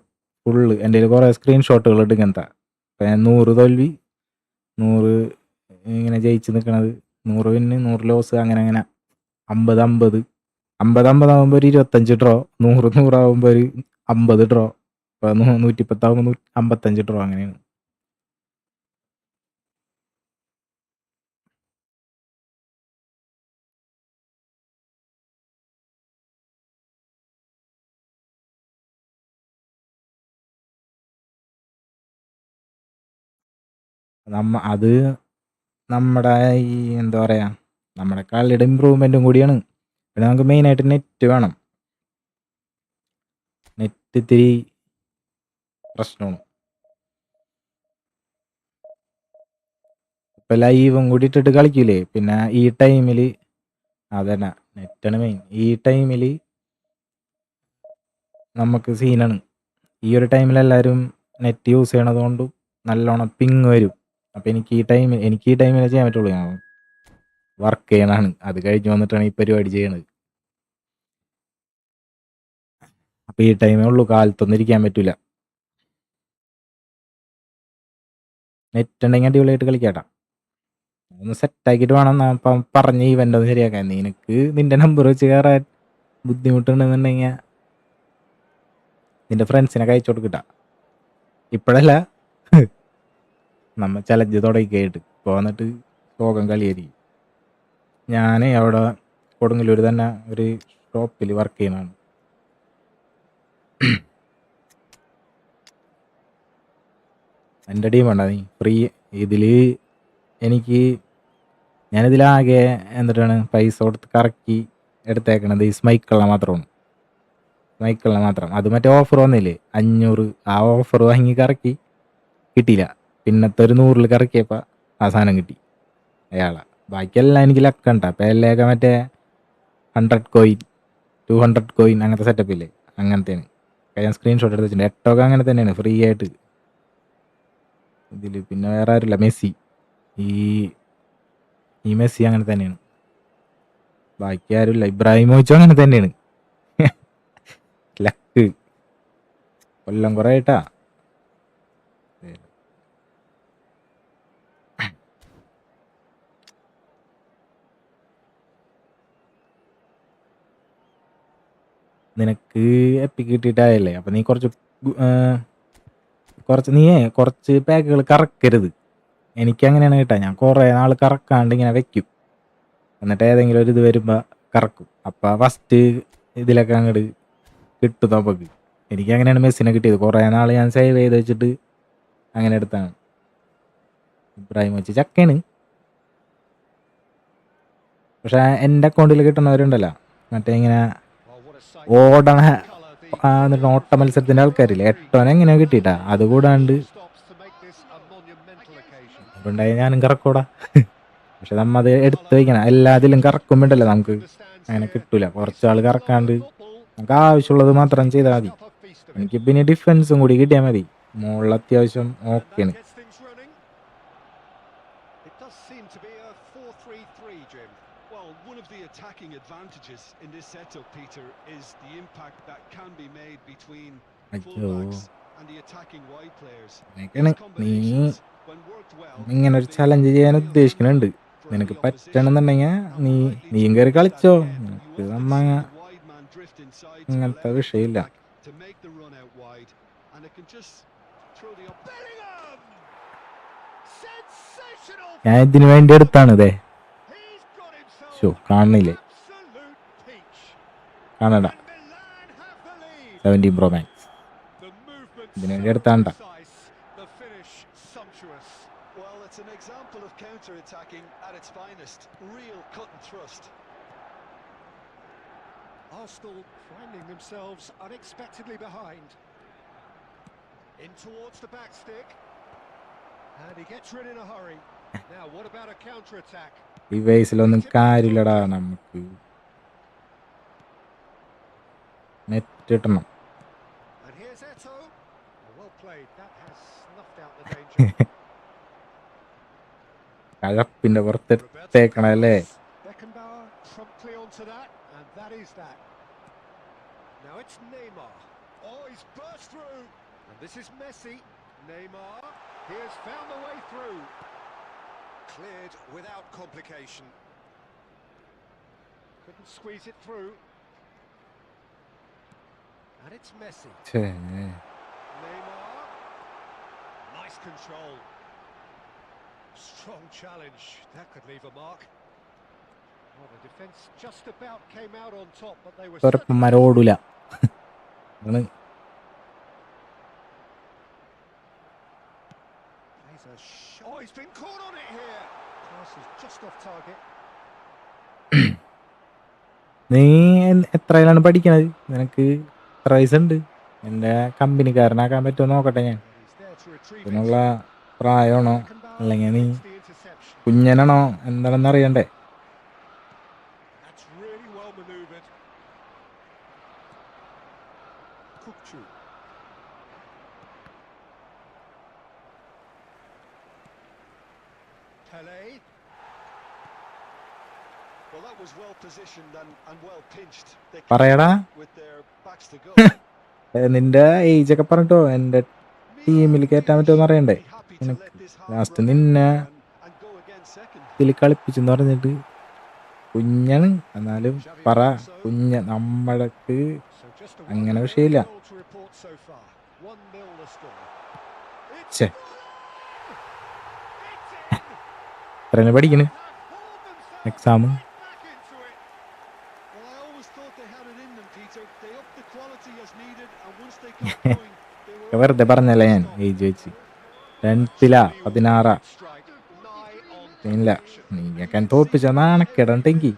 ഫുള്ള്. എൻ്റെ കയ്യിൽ കുറേ സ്ക്രീൻഷോട്ടുകൾ ഉണ്ട് ഇങ്ങനത്തെ. ഇപ്പം ഞാൻ 100 തോൽവി, 100 ഇങ്ങനെ ജയിച്ച് നിൽക്കണത്, 100 വിന്ന്, 100 ലോസ്, അങ്ങനെ 50 ആകുമ്പോൾ ഒരു 25 ഡ്രോ, 100 ആകുമ്പോൾ ഒരു 50 ഡ്രോ, ഇപ്പോൾ 110 ആകുമ്പോൾ 55 ഡ്രോ, അങ്ങനെയാണ്. അത് നമ്മുടെ ഈ എന്താ പറയുക, നമ്മുടെ കളിയുടെ ഇമ്പ്രൂവ്മെൻറ്റും കൂടിയാണ്. പിന്നെ നമുക്ക് മെയിനായിട്ട് നെറ്റ് വേണം. നെറ്റ് ഇത്തിരി പ്രശ്നമാണ്. ഇപ്പം ലൈവും കൂടി ഇട്ടിട്ട് കളിക്കൂലേ, പിന്നെ ഈ ടൈമിൽ അതന്നെ നെറ്റാണ് മെയിൻ. ഈ ടൈമിൽ നമുക്ക് സീനാണ്. ഈ ഒരു ടൈമിൽ എല്ലാവരും നെറ്റ് യൂസ് ചെയ്യണത് കൊണ്ടും നല്ലോണം പിങ് വരും. അപ്പം എനിക്ക് ഈ ടൈമിൽ ചെയ്യാൻ പറ്റുള്ളൂ. ഞാൻ വർക്ക് ചെയ്യണതാണ്. അത് കഴിഞ്ഞ് വന്നിട്ടാണ് ഈ പരിപാടി ചെയ്യണത്. അപ്പം ഈ ടൈമേ ഉള്ളൂ, കാലത്തൊന്നും ഇരിക്കാൻ പറ്റില്ല. നെറ്റ് ഉണ്ടെങ്കിൽ അടിപൊളിയായിട്ട് കളിക്കാട്ടാ. ഒന്ന് സെറ്റാക്കിയിട്ട് വേണം അപ്പം പറഞ്ഞ ഇവൻ്റ് ഒന്ന് ശരിയാക്കാൻ. നിനക്ക് നിൻ്റെ നമ്പർ വെച്ച് കയറാൻ ബുദ്ധിമുട്ടുണ്ടെന്നുണ്ടെങ്കിൽ നിൻ്റെ ഫ്രണ്ട്സിനൊക്കെ അയച്ചു കൊടുക്കട്ടാ. ഇപ്പോഴല്ല, നമ്മൾ ചലഞ്ച് തുടങ്ങിക്കായിട്ട് പോന്നിട്ട് പോകാൻ കളിയായിരിക്കും. ഞാൻ അവിടെ കൊടുങ്ങല്ലൂർ തന്നെ ഒരു ഷോപ്പിൽ വർക്ക് ചെയ്യുന്നതാണ്. എൻ്റെ ടീമുണ്ടാ നീ ഫ്രീ ഇതിൽ. ഞാനിതിലാകെ എന്നിട്ടാണ് പൈസ കൊടുത്ത് കറക്കി എടുത്തേക്കണത് ഈ സ്മൈക്കുള്ള മാത്രമാണ്. അത് മറ്റേ ഓഫർ വന്നില്ലേ 500, ആ ഓഫർ വാങ്ങി കറക്കി കിട്ടിയില്ല. പിന്നത്തെ ഒരു 100 കറക്കിയപ്പോൾ ആ സാധനം കിട്ടി അയാളെ. ബാക്കിയെല്ലാം എനിക്ക് ലക്കുണ്ട. അപ്പം എല്ലാം മറ്റേ 100 കോയിൻ 200 കോയിൻ അങ്ങനത്തെ സെറ്റപ്പ് ഇല്ലേ, അങ്ങനത്തെയാണ്. ഞാൻ സ്ക്രീൻഷോട്ട് എടുത്ത് വെച്ചിട്ടുണ്ട്. 8 അങ്ങനെ തന്നെയാണ് ഫ്രീ ആയിട്ട് ഇതിൽ. പിന്നെ വേറെ ആരുമില്ല, മെസ്സി. ഈ മെസ്സി അങ്ങനെ തന്നെയാണ്. ബാക്കി ആരുമില്ല. ഇബ്രാഹിമോവിച്ചും അങ്ങനെ തന്നെയാണ്. ലക്ക് കൊല്ലം കുറേ ആയിട്ടാ. നിനക്ക് എപ്പിക്ക് കിട്ടിയിട്ടായല്ലേ, അപ്പം നീ കുറച്ച് പാക്കുകൾ കറക്കരുത്. എനിക്കങ്ങനെയാണ് കേട്ടാ. ഞാൻ കുറേ നാൾ കറക്കാണ്ട് ഇങ്ങനെ വെക്കും. എന്നിട്ട് ഏതെങ്കിലും ഒരു ഇത് വരുമ്പോൾ കറക്കും. അപ്പം ഫസ്റ്റ് ഇതിലൊക്കെ അങ്ങോട്ട് കിട്ടും നമുക്ക്. എനിക്ക് അങ്ങനെയാണ് മെസ്സിനെ കിട്ടിയത്. കുറേ നാൾ ഞാൻ സേവ് ചെയ്ത് വെച്ചിട്ട് അങ്ങനെ എടുത്താണ്. ഇബ്രാഹിം വെച്ച് ചക്കയാണ്. പക്ഷെ എൻ്റെ അക്കൗണ്ടിൽ കിട്ടുന്നവരുണ്ടല്ലോ, മറ്റേ ഇങ്ങനെ ഓടണ എന്നിട്ട് ഓട്ട മത്സരത്തിൻ്റെ ആൾക്കാരില്ലേ, 8 എങ്ങനെയോ കിട്ടിയിട്ടാ. അതുകൂടാണ്ട് അതുകൊണ്ടായി ഞാനും കറക്കൂടാ. പക്ഷെ നമ്മ അത് എടുത്ത് വയ്ക്കണം. എല്ലാത്തിലും കറക്കുമ്പോണ്ടല്ലോ നമുക്ക് അങ്ങനെ കിട്ടൂല. കുറച്ചാൾ കറക്കാണ്ട് നമുക്ക് ആവശ്യമുള്ളത് മാത്രം ചെയ്താൽ മതി. എനിക്ക് പിന്നെ ഡിഫൻസും കൂടി കിട്ടിയാൽ മതി. മുകളിൽ അത്യാവശ്യം ഓക്കെയാണ്. It does seem to be a 4-3-3, Jim. Well, one of the attacking advantages in this setup, Peter, is the impact that can be made between fullbacks and the attacking wide players. These combinations, when worked well, ഇങ്ങനെ ഒരു challenge ചെയ്യാൻ ഉദ്ദേശിക്കുന്നുണ്ട്. നിനക്ക് പറ്റണമെന്നുണ്ടെങ്കിൽ നീയും കയറി കളിച്ചോ. നിനക്ക് നമ്മ അങ്ങനത്തെ വിഷയമില്ല. to make the run out wide, and it can just throw the up. Bellingham! Sensational! ഞാൻ ഇതിനു വേണ്ടി എടുത്താണ്. ഇതേ He's got himself ഷോ കാണുന്നില്ലേ? absolute peach. കാണണ്ട. And Milan have the lead. 17 Pro Max The movement ഇതിനു വേണ്ടി so എടുത്താണ്ട. precise, the finish sumptuous. Well, it's an example of counter-attacking at its finest. Real cut and thrust. Arsenal finding themselves unexpectedly behind. In towards the back stick. And he gets rid in a hurry. Now, what about a counter-attack? ഈ വയസ്സിലൊന്നും കാര്യമില്ലടാ. നമുക്ക് net കിട്ടണം. And here's Eto. Well played. That has snuffed out the danger. കഴപ്പിന്റെ പുറത്തെടുത്തേക്കണല്ലേ. Beckenbauer promptly onto that, and that is that. Now it's Neymar. Oh, he's burst through. And this is Messi. Neymar, he has found the way through. Cleared without complication. Couldn't squeeze it through. And it's Messi. Neymar. Nice control. Strong challenge. That could leave a mark. Well, the defence just about came out on top, but they were... ചെറുപ്പന്മാരെ ഓടൂല. Oh, he's been caught on it here. Pass is just off target. നീ എത്രയിലാണ് പഠിക്കണത്? നിനക്ക് എത്ര വയസ്സുണ്ട്? എൻ്റെ കമ്പനിക്കാരനാക്കാൻ പറ്റുമോ നോക്കട്ടെ ഞാൻ. He's there to retrieve ഇതിനുള്ള it. പ്രായമാണോ അല്ലെങ്കിൽ നീ Gets the interception. കുഞ്ഞനാണോ എന്താണെന്ന് അറിയണ്ടേ? That's really well manoeuvred. Kukçu. Pele. Well, that was well positioned and well pinched. They പറയടാ. with their backs to go. നിന്റെ ഏജ് ഒക്കെ പറഞ്ഞിട്ടോ എൻ്റെ ടീമിൽ കയറ്റാൻ പറ്റുമോ അറിയണ്ടേ? നിനക്ക് ലാസ്റ്റ് നിന്നെ ഇതിൽ കളിപ്പിച്ചെന്ന് പറഞ്ഞിട്ട് കുഞ്ഞാണ്. എന്നാലും പറ നമ്മൾക്ക് അങ്ങനെ വിഷയമില്ല. ഛേ, എത്രയാണ് പഠിക്കണ്? എക്സാം വെറുതെ പറഞ്ഞല്ലേ ഞാൻ ഏജ് വെച്ച്. 10th-ലാ 16 ഇല്ല. നീയൊക്കെ തോപ്പിച്ച നാണക്കേടണ്ടെങ്കിൽ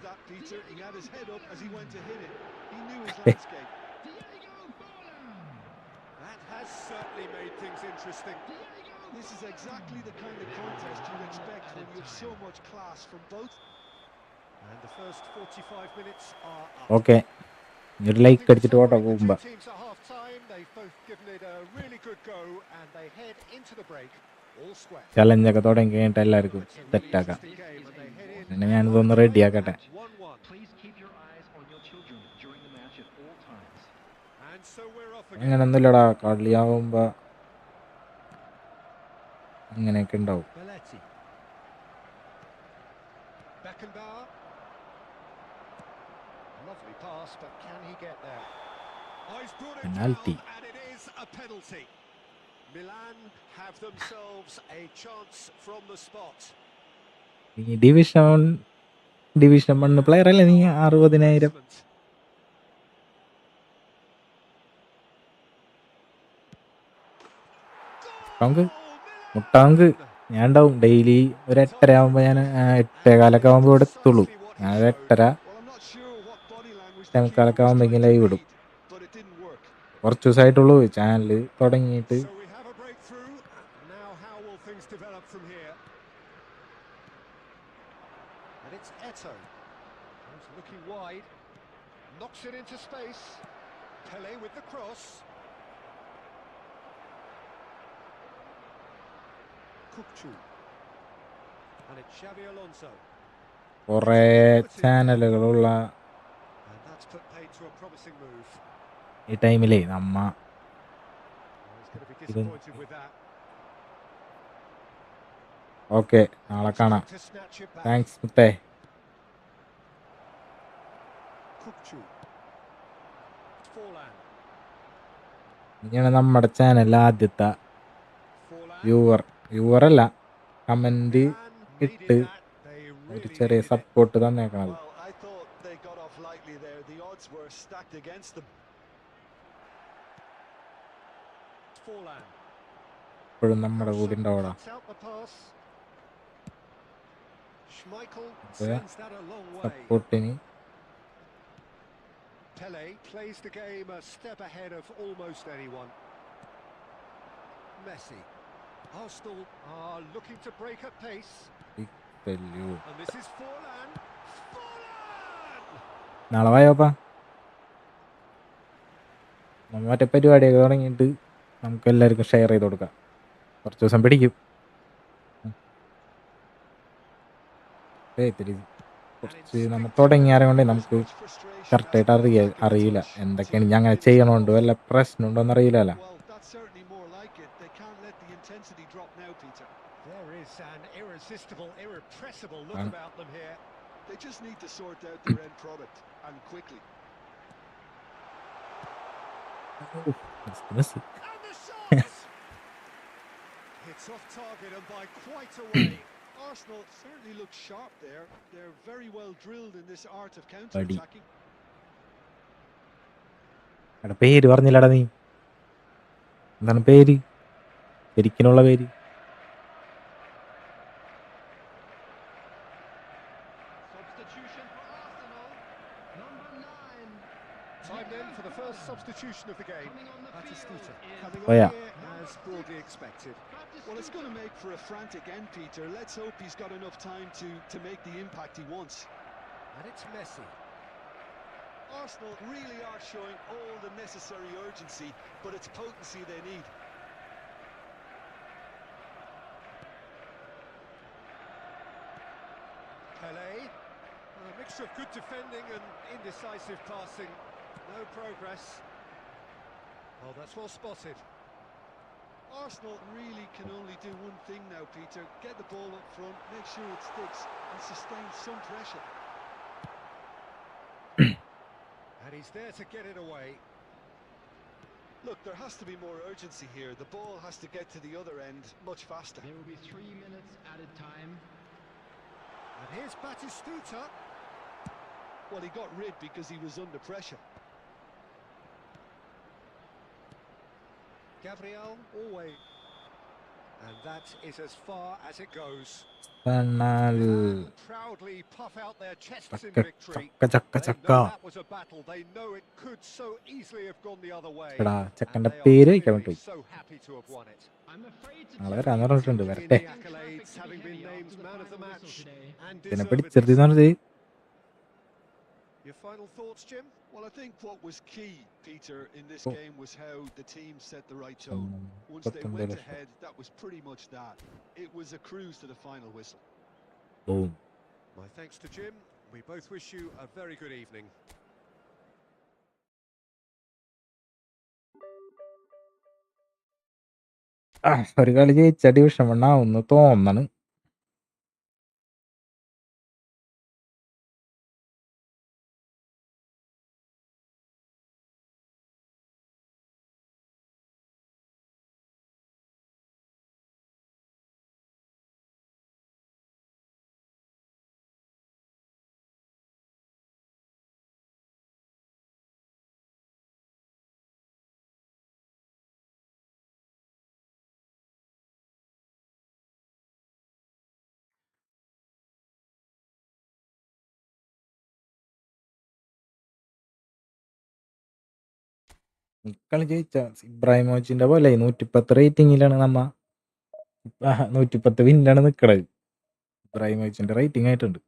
ഓക്കെ. ഒരു ലൈക്ക് അടിച്ചിട്ട് ഓട്ടോ പോകുമ്പോ ചലഞ്ചൊക്കെ തുടങ്ങി കഴിഞ്ഞിട്ട് എല്ലാവർക്കും സെറ്റാക്കാം. പിന്നെ ഞാനിതൊന്ന് റെഡി ആക്കട്ടെ. അങ്ങനൊന്നുമില്ലടാ, കളിയാവുമ്പോ അങ്ങനെയൊക്കെ ഉണ്ടാവും. Penalty. Milan have themselves a chance from the spot. ഈ ഡിവിഷൻ 1 പ്ലെയർ അല്ലേ നീ? 60,000 നമുക്ക് Oh, മുട്ടാങ്ക് Milan! ഞാൻ ഉണ്ടാവും ഡെയിലി ഒരു 8:30 ആകുമ്പോൾ ഞാൻ 8:15 ആകുമ്പോൾ ഇവിടെ എത്തുള്ളൂ. Precisely what he ഞാൻ ഒരു showed. 8:30 Well, I'm not sure what body language the 8:15 keeper was ആകുമ്പോഴേക്കും trying to ലൈവ് ഇടും. read, but it didn't work. കുറച്ച് ദിവസമായിട്ടുള്ളൂ ചാനൽ തുടങ്ങിയിട്ട്. So we have a breakthrough. Now how will things develop from here? And it's Eto. He's looking wide. Knocks it into space. Pele with the cross. Kukçu. And it's Xavi Alonso. കുറേ ചാനലുകളുള്ള And that's put paid to a promising move. ഈ ടൈമിലേ നമ്മ Well, he's going to be disappointed with that. Okay നാളെ കാണാം. To snatch it back. Thanks മുത്തേ. Kukçu. Forlan. ഇങ്ങനെ നമ്മുടെ ചാനലിൽ ആദ്യത്തെ വ്യൂവർ അല്ല കമന്റ് ഇട്ട് ഒരു ചെറിയ support തന്നേക്കണത്. Well, I thought they got off lightly there. The odds were stacked against them. Forlan. ഇപ്പോഴും നമ്മുടെ കൂടെ ഉണ്ടാവണം. Cuts out the pass. Schmeichel sends that a long way. സപ്പോർട്ടിന് Pele plays the game a step ahead of almost anyone. Messi. Arsenal are looking to break at pace. And this is Forlan. Forlan! നാളെ വായോപ്പാ. നമ്മ മറ്റേ പരിപാടിയൊക്കെ തുടങ്ങിയിട്ട് നമുക്ക് എല്ലാവർക്കും share ചെയ്ത് കൊടുക്കാം. കുറച്ച് ദിവസം പിടിക്കും. കുറച്ച് നമ്മൾ തുടങ്ങിയാറേ നമുക്ക് കറക്റ്റായിട്ട് അറിയില്ല എന്തൊക്കെയാണ് ഞാൻ അങ്ങനെ ചെയ്യണോണ്ട് വല്ല പ്രശ്നമുണ്ടോന്ന് അറിയില്ലല്ലോ. Well, that's certainly more like it. They can't let the intensity drop now, Peter. There is an irresistible, irrepressible look about them here. They just need to sort out their end product, and quickly. And the shots! It's off target and by quite a way. Arsenal certainly look sharp there. They're very well drilled in this art of counter-attacking. എടാ പേര് പറഞ്ഞില്ലടാ നീ. എന്താണ് പേര്? ശരിക്കിനുള്ള പേര്? Substitution for Arsenal. Number 9. Time then for the first substitution of the game. Coming on the Batistuta field coming Oh, on yeah. here as broadly expected. Well, it's going to make for a frantic end, Peter. Let's hope he's got enough time to make the impact he wants. And it's Messi. Arsenal really are showing all the necessary urgency, but it's potency they need. Pele. A mixture of good defending and indecisive passing. No progress. Oh, that's well spotted. Arsenal really can only do one thing now, Peter. Get the ball up front, make sure it sticks, and sustain some pressure. And he's there to get it away. Look, there has to be more urgency here. The ball has to get to the other end much faster. There will be 3 minutes added time. And here's Batistuta. Well, he got rid because he was under pressure. Gabriel, always. And that is as far as it goes. എന്നാൽ Proudly puff out their chests in ചക്ക victory. ചക്ക ചക്ക They ചക്ക. know that was a battle. They know it could so easily have gone the other way. എടാ And ചെക്കൻ്റെ they പേര് are വയ്ക്കാൻ clearly പറ്റും. so happy to have won it. I'm afraid to നാളെ tell വരാന്ന് you, പറഞ്ഞിട്ടുണ്ട്. In വരട്ടെ. the accolades, having been named man of the match and പിന്നെ deservedly പിടിച്ചെടുത്തെന്ന് so. പറഞ്ഞത് Your final thoughts, Jim? Well, I think what was key, Peter, in this Oh. game was how the team set the right tone. Once they went ahead, that was pretty much that. It was a cruise to the final whistle. Boom. My thanks to Jim. We both wish you a very good evening. ഒരു കളി ജയിച്ച division വണ്ണാവുന്നു തോന്നണ്. കളി ജയിച്ച ഇബ്രാഹിമോവിച്ചിന്റെ പോലെ 110 റേറ്റിംഗിലാണ് 110 വിന്നാണ് നിക്കണത്. ഇബ്രാഹിമോവിച്ചിന്റെ rating ആയിട്ടുണ്ട്.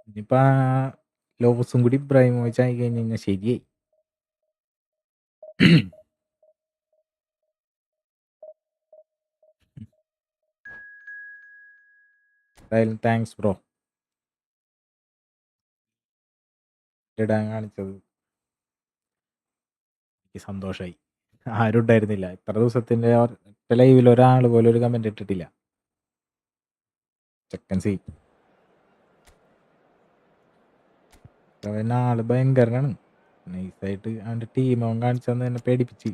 ഇനിയിപ്പോ ലോസും കൂടി ഇബ്രാഹിമോവിച്ച് ആയി കഴിഞ്ഞ് കഴിഞ്ഞാൽ ശരിയായി. എന്തായാലും താങ്ക്സ് ബ്രോ ഇടാൻ കാണിച്ചത്. എനിക്ക് സന്തോഷമായി. ആരും ഉണ്ടായിരുന്നില്ല ഇത്ര ദിവസത്തിന്റെ ലൈവിൽ ഒരാൾ പോലും ഒരു കമന്റ് ഇട്ടിട്ടില്ല. ചെക്കൻ സി അവൻ ആള് ഭയങ്കരനാണ്. നൈസായിട്ട് അവന്റെ ടീം അവൻ കാണിച്ചെന്ന് എന്നെ പേടിപ്പിച്ച്.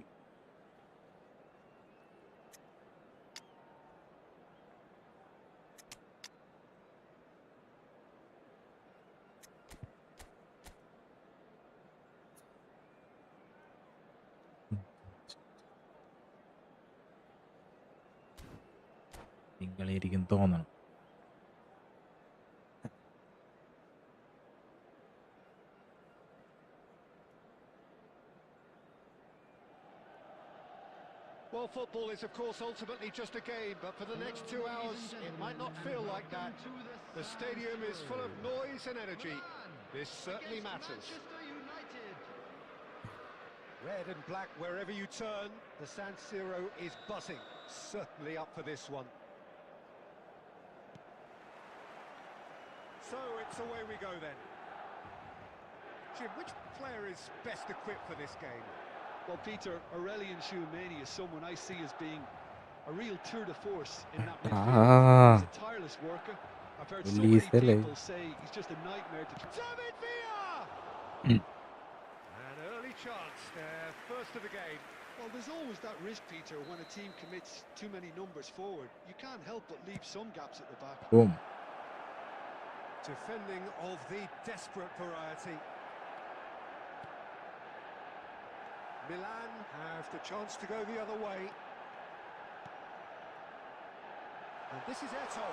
നിങ്ങളായിരിക്കും തോന്നണം. Well, football is, of course, ultimately just a game, but for the next 2 hours, it might not feel like that. The stadium is full of noise and energy. This certainly matters. Red and black wherever you turn, the San Siro is buzzing. Certainly up for this one. So it's away we go then. Jim, which player is best equipped for this game? Well, Peter, Aurelian Tchouameni is someone I see as being a real tour de force in that midfield. He's a tireless worker. I've heard so many people say he's just a nightmare to... David Villa! An early chance there, first of the game. Well, there's always that risk, Peter, when a team commits too many numbers forward. You can't help but leave some gaps at the back. Boom. Defending of the desperate variety. Milan have the chance to go the other way. And this is Eto'o.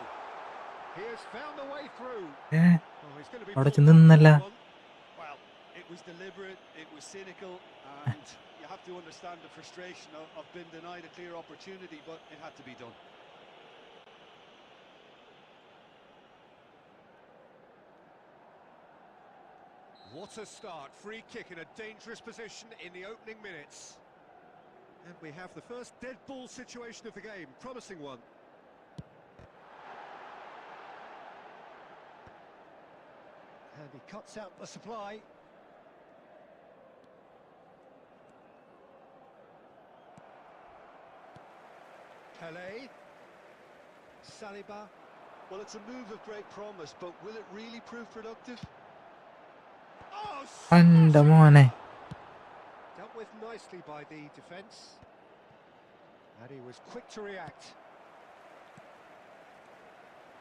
He has found a way through. Oh, he's going to be Well, it was deliberate, it was cynical, and you have to understand the frustration of being denied a clear opportunity, but it had to be done. What a start. Free kick in a dangerous position in the opening minutes. And we have the first dead ball situation of the game. Promising one. And he cuts out the supply. Pele. Saliba. Well, it's a move of great promise, but will it really prove productive? Dealt with nicely by the defence. And he was quick to react.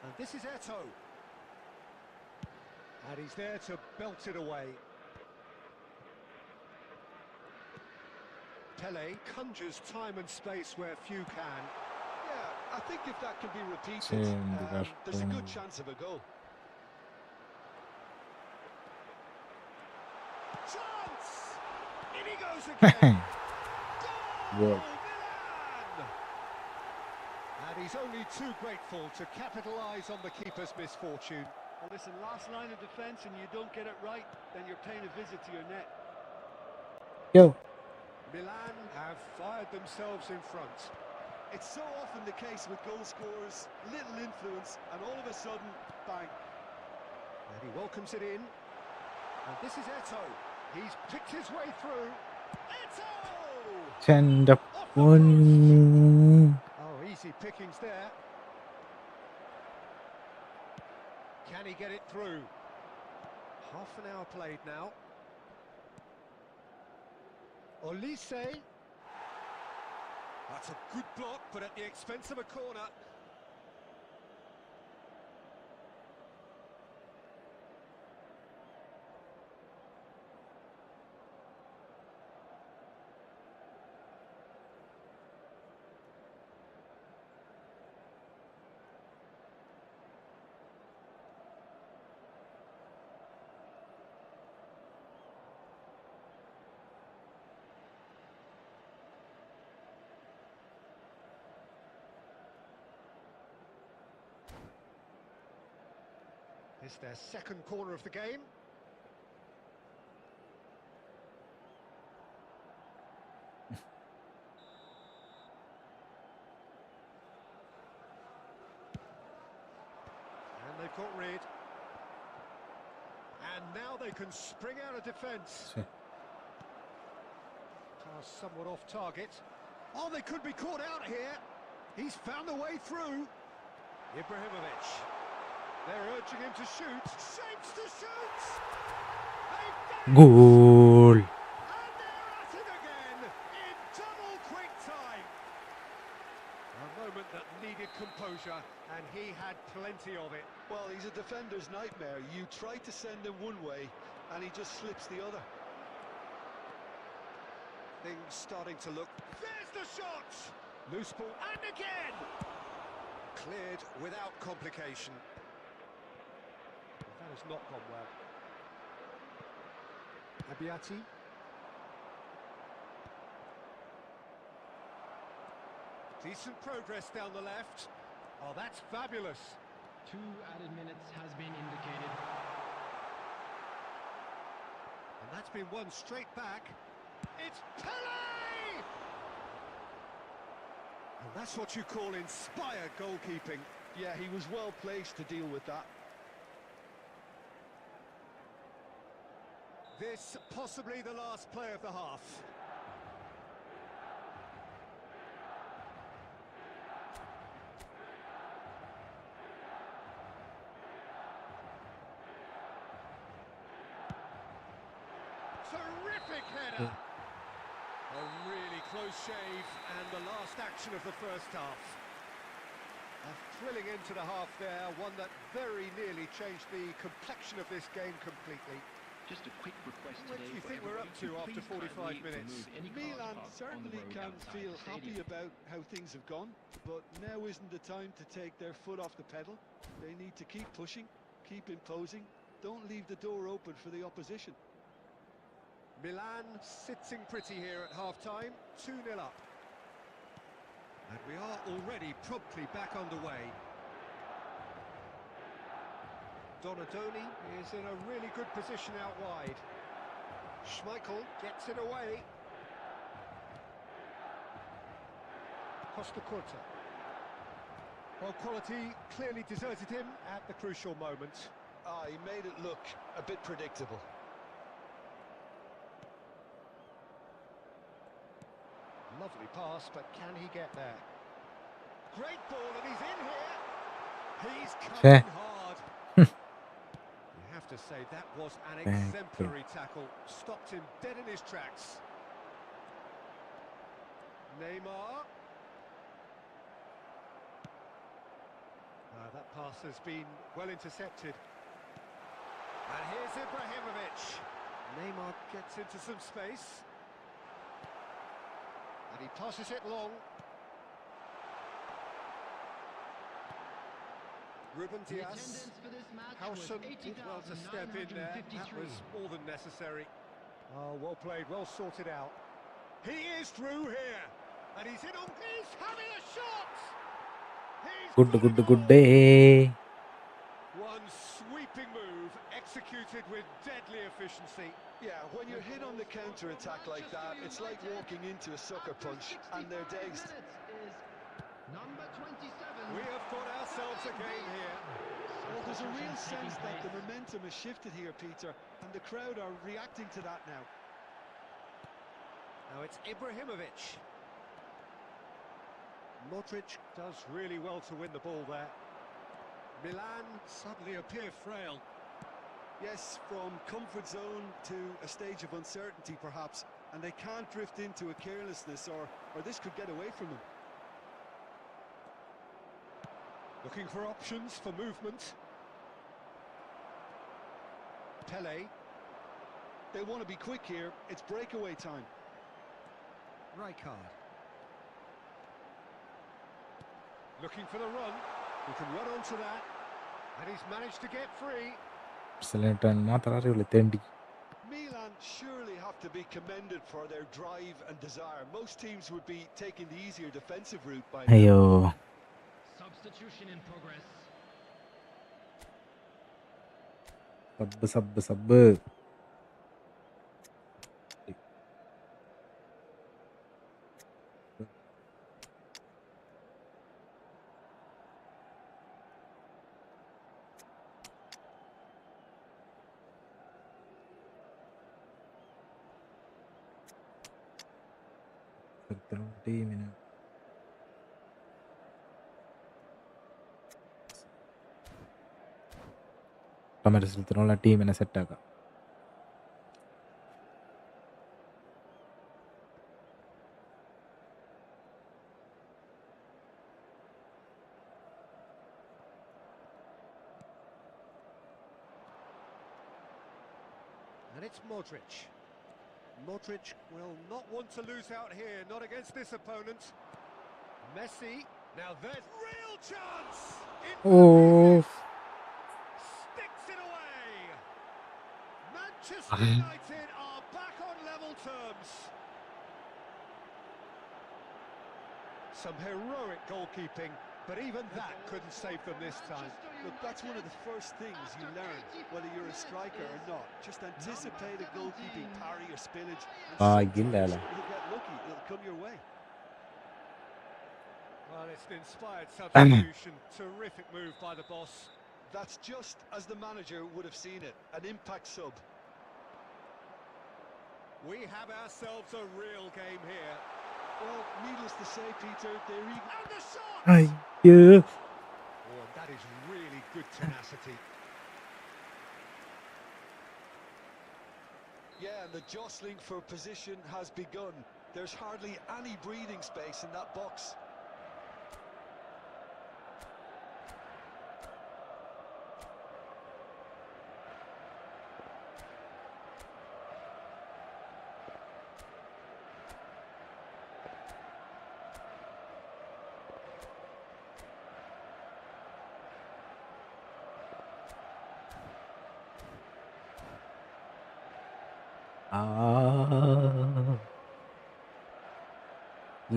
And this is Eto'o. And he's there to belt it away. Pele conjures time and space where few can. Yeah, I think if that can be repeated, there's a good chance of a goal. Chance! In he goes again! Goal! Milan! And he's only too grateful to capitalise on the keeper's misfortune. Well, listen, last line of defence and you don't get it right, then you're paying a visit to your net. Yo. Milan have fired themselves in front. It's so often the case with goal scorers, little influence, and all of a sudden, bang. And he welcomes it in. And this is Eto'o. He's picked his way through. Eto'o! Oh, easy pickings there. Can he get it through? Half an hour played now. Olise. That's a good block, but at the expense of a corner. It's their second corner of the game. And they've got rid. And now they can spring out of defence. Pass somewhat off target. Oh, they could be caught out here. He's found a way through. Ibrahimovic. They're urging him to shoot. Shapes to shoot. They've done it. Goal. And they're at it again in double quick time. A moment that needed composure, and he had plenty of it. Well, he's a defender's nightmare. You try to send him one way, and he just slips the other. Things starting to look. There's the shot. Loose ball, and again. Cleared without complication. That has not gone well. Abiati. Decent progress down the left. Oh, that's fabulous. 2 added minutes has been indicated. And that's been won straight back. It's Pele! And that's what you call inspired goalkeeping. Yeah, he was well placed to deal with that. This possibly the last play of the half. Terrific header. A really close shave, and the last action of the first half. A thrilling end to the half there, one that very nearly changed the complexion of this game completely. Just a quick request What today. do you for think we're up everybody to after please 45 kindly minutes? remove any cars Milan parked on the certainly road can outside feel the happy stadium. about how things have gone, but now isn't the time to take their foot off the pedal. They need to keep pushing, keep imposing, don't leave the door open for the opposition. Milan sitting pretty here at half-time, 2-0 up. And we are already promptly back underway. Donadoni is in a really good position out wide. Schmeichel gets it away. Costa Curta. Well, quality clearly deserted him at the crucial moment. Ah, he made it look a bit predictable. Lovely pass, but can he get there? Great ball, and he's in here. He's coming hard. You have to say that was an exemplary tackle. Stopped him dead in his tracks. Neymar. That pass has been well intercepted. And here's Ibrahimovic. Neymar gets into some space. And he passes it long. Ruben The Diaz. attendance for this match was Howson did well to step in there. That was 80,953. more than necessary. Oh, well played, well sorted out. He is through here. And he's in on. He's having a shot. He's Good, got a good, goal. good day. One sweeping move executed with deadly efficiency. Yeah, when you're hit on the counter-attack like that, it's like walking into a sucker punch and they're dazed. Number 27. We have got ourselves a game here. Well, there's a real Substitutions sense taking that the place. momentum has shifted here, Peter, and the crowd are reacting to that now. Now it's Ibrahimovic. Modric does really well to win the ball there. Milan suddenly appear frail. Yes, from comfort zone to a stage of uncertainty, perhaps, and they can't drift into a carelessness, or this could get away from them. Looking for options for movement. Pele. They want to be quick here. It's breakaway time. Rijkaard. Looking for the run. He can run onto that. And he's managed to get free. മാത്രം അറിയുള്ളൂ തേണ്ടി. Milan surely have to be commended for their drive and desire. Most teams would be taking the easier defensive route by now. Substitution in progress. Sub ടീമിന് മത്സരത്തിനുള്ള ടീമിനെ സെറ്റാക്കാം. And it's Modric. Modric will not want to lose out here, not against this opponent. Messi, now there's real chance! Sticks it away! Manchester United are back on level terms. Some heroic goalkeeping, but even that couldn't save them this time. Look, that's one of the first things you learn, whether you're a striker or not. Just anticipate a goalkeeping parry or spillage, and sometimes you'll get lucky, it'll come your way. Well, it's an inspired substitution. Terrific move by the boss. That's just as the manager would have seen it, an impact sub. We have ourselves a real game here. Well, needless to say, Peter, they're even... And the shot! അയ്യോ Oh, that is really good tenacity. Yeah, and the jostling for position has begun. There's hardly any breathing space in that box.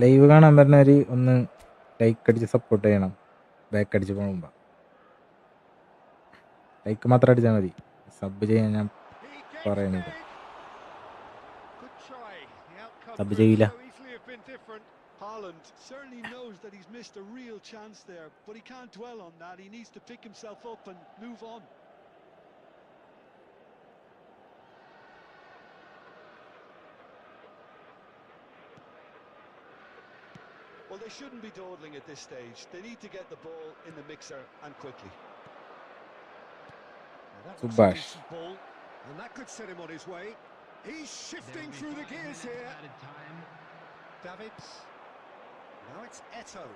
Live കാണാൻ പറഞ്ഞവര് ഒന്ന് like അടിച്ച് support ചെയ്യണം. Back അടിച്ച് പോകുമ്പോ like മാത്രം അടിച്ചാൽ മതി, സബ് ചെയ്യാൻ ഞാൻ He gets പറയണില്ല. big. Good try. The outcome sub could ചെയ്യില്ല. so easily have been different. Haaland certainly knows that he's missed a real chance there, but he can't dwell on that. He needs to pick himself up and move on. Well, they shouldn't be dawdling at this stage. They need to get the ball in the mixer and quickly. Now that was a Subash. decent ball, and that could set him on his way. He's shifting through the gears here. Davids. Now it's Eto. Oh,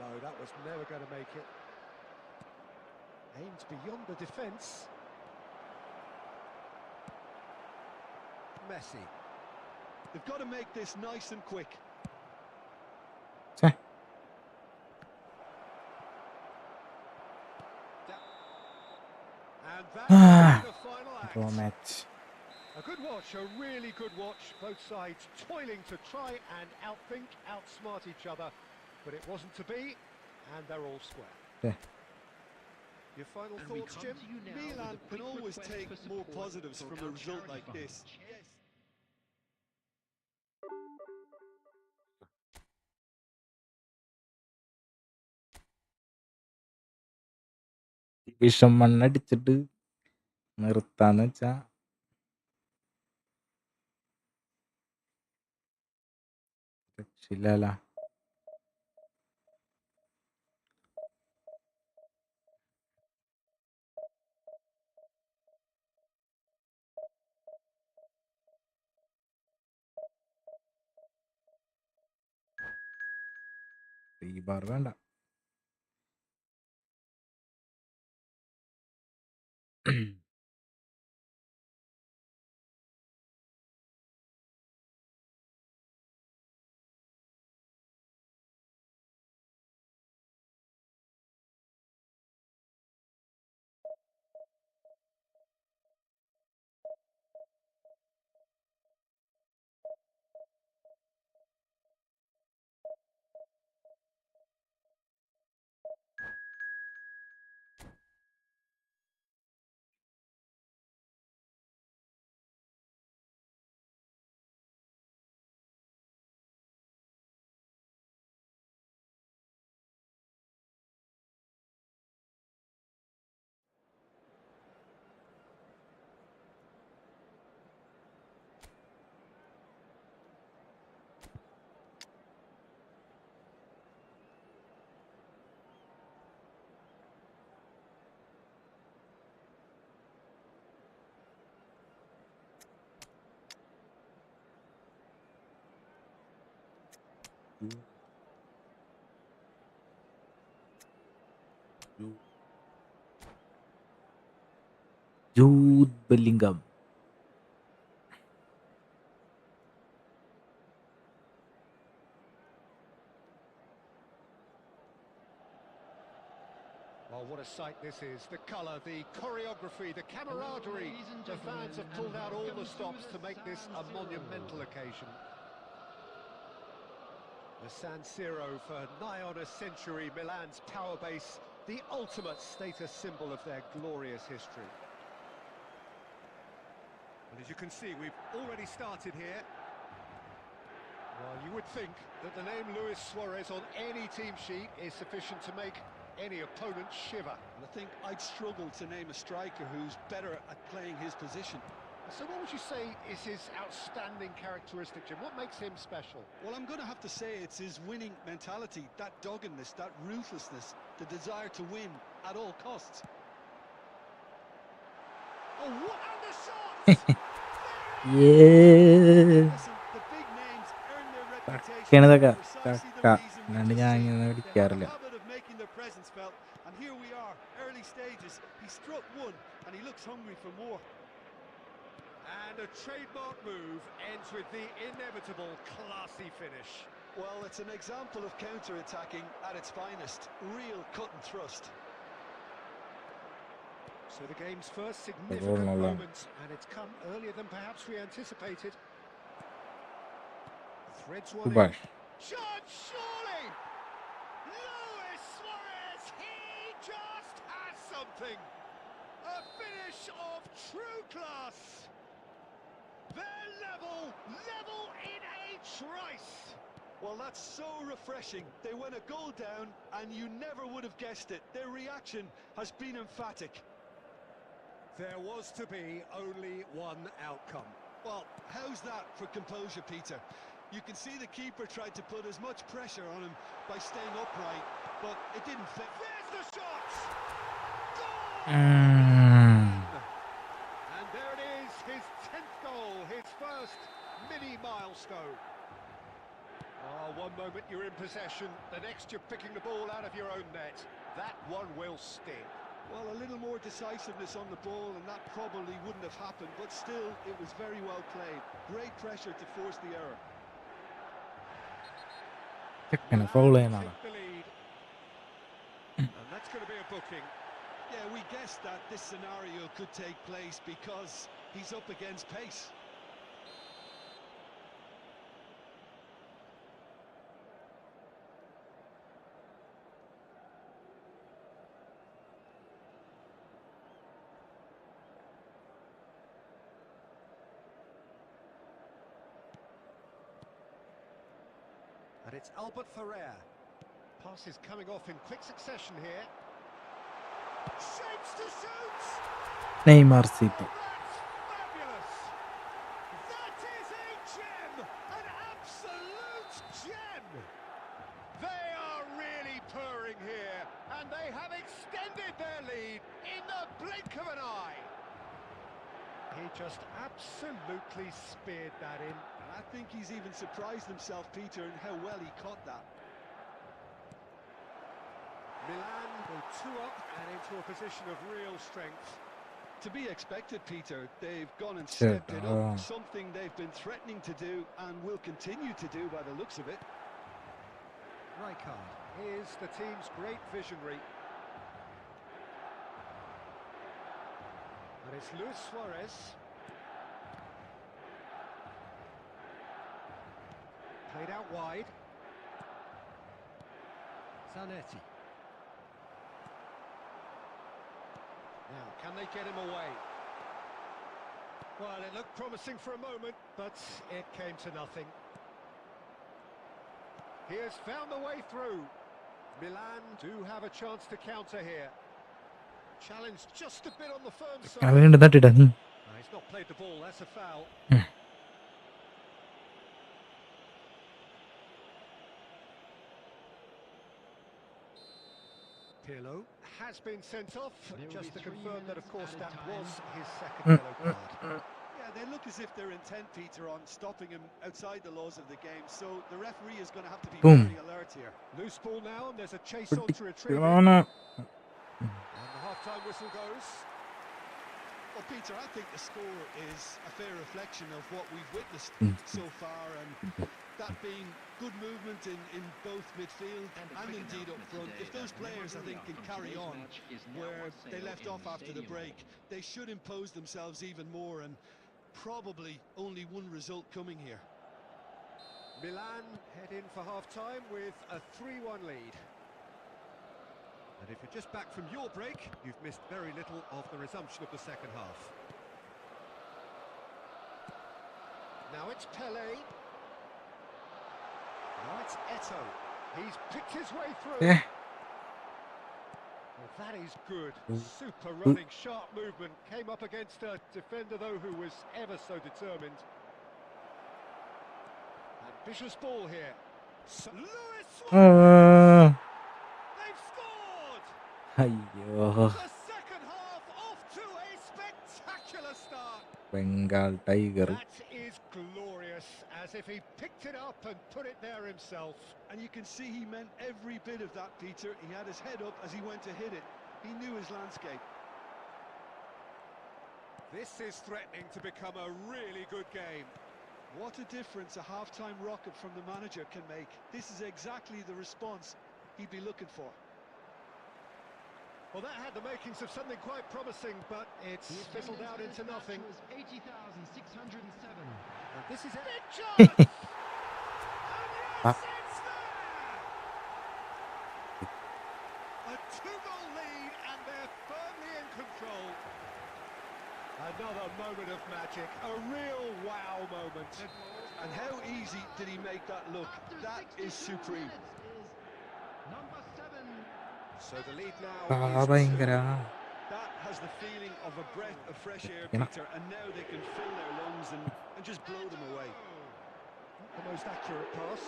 no, that was never going to make it. Aims beyond the defence. Messi. They've got to make this nice and quick. And that will be the final act. Match A good watch, a really good watch. Both sides toiling to try and outthink, outsmart each other. But it wasn't to be, and they're all square. Yeah. Your final thoughts, Jim? Milan can always take more positives from a result like this. Yes. വിഷം മണ്ണടിച്ചിട്ട് നിർത്താന്ന് വെച്ചാ രക്ഷയില്ലല്ലോ. ഈ bar വേണ്ട. Jude Bellingham. Oh, what a sight this is. The colour, the choreography, the camaraderie. The fans have pulled out all the stops to make this a monumental occasion. The San Siro for nigh on a century, Milan's power base, the ultimate status symbol of their glorious history. And as you can see, we've already started here. Well, you would think that the name Luis Suarez on any team sheet is sufficient to make any opponent shiver. And I think I'd struggle to name a striker who's better at playing his position. So what would you say is his outstanding characteristic, Jim? What makes him special? Well, I'm going to have to say it's his winning mentality, that doggedness, that ruthlessness, the desire to win at all costs. Oh, what and the shot! Yeah. Listen, the big names earn their reputation ഇതൊക്കെ for precisely the കക്ക reason we എന്നാണ്ട് just ഞാൻ seen. ഇങ്ങനെ They have a വിളിക്കാറില്ല. habit of making their presence felt, and here we are, early stages. He struck one, and he looks hungry for more. And a trademark move ends with the inevitable classy finish. Well, it's an example of counter-attacking at its finest. Real cut and thrust. So the game's first significant Nolan. moment, and it's come earlier than perhaps we anticipated. Threads one in. Subhash. Shot, surely! Luis Suarez, he just has something! A finish of true class! They're level in a trice! Well, that's so refreshing. They went a goal down, and you never would have guessed it. Their reaction has been emphatic. There was to be only one outcome. Well, how's that for composure, Peter? You can see the keeper tried to put as much pressure on him by staying upright, but it didn't fit. There's the shot! Mm. And there it is, his 10th goal, his first mini milestone. Oh, one moment you're in possession, the next you're picking the ball out of your own net. That one will sting. Well, a little more decisiveness on the ball, and that probably wouldn't have happened, but still, it was very well played. Great pressure to force the error. ചെക്കനെ foul ചെയ്യാനാണ്. Take the lead. And that's going to be a booking. Yeah, we guessed that this scenario could take place because he's up against pace. And it's Albert Ferrer. Pass is coming off in quick succession here. Shapes to shoot! Neymar city. That's fabulous! That is a gem! An absolute gem! They are really purring here, and they have extended their lead in the blink of an eye. He just absolutely speared that in. And I think he's even surprised himself, Peter, in how well he caught that. Milan go 2 up and into a position of real strength. To be expected, Peter. They've gone and Sure. stepped it up, something they've been threatening to do and will continue to do by the looks of it. Rijkaard is the team's great visionary. And it's Luis Suarez. Played out wide. Zanetti. Now, can they get him away? Well, it looked promising for a moment, but it came to nothing. He has found the way through. Milan do have a chance to counter here. Challenge just a bit on the firm side. വീണ്ടും തട്ടിട്ടാ നീ. He's not played the ball, that's a foul. Pirlo has been sent off, just to confirm that, of course, that was his second yellow card. Yeah, they look as if they're intent, Peter, on stopping him outside the laws of the game. So the referee is going to have to be Boom. very alert here. Loose ball now, and there's a chase on to retrieve it. പിടിക്കണോന്ന്. And the half-time whistle goes. Well, Peter, I think the score is a fair reflection of what we've witnessed so far, and that being good movement in both midfield and indeed up front. If those players, I think, can carry on where they left off after the break, they should impose themselves even more, and probably only one result coming here. Milan head in for half-time with a 3-1 lead. And if you're just back from your break, you've missed very little of the resumption of the second half. Now it's Pele. Now it's Eto'o. He's picked his way through. Yeah. Well, that is good. Super running, sharp movement. Came up against a defender, though, who was ever so determined. Ambitious ball here. Luis Suarez! They've scored! അയ്യോ The second half off to a spectacular start. Bengal tiger. That is glorious, as if he picked it up and put it there himself. And you can see he meant every bit of that, Peter. He had his head up as he went to hit it. He knew his landscape. This is threatening to become a really good game. What a difference a half-time rocket from the manager can make. This is exactly the response he'd be looking for. Well, that had the makings of something quite promising, but it's fizzled out into nothing. 80,607. And this is a big chance! And yes, it's there! A 2-goal lead, and they're firmly in control. Another moment of magic, a real wow moment. And how easy did he make that look? That is supreme. Number 7. So the lead now ഭയങ്കര. That has the feeling of a breath of fresh air, Yeah. Peter, and now they can fill their lungs and just blow them away. the most accurate pass.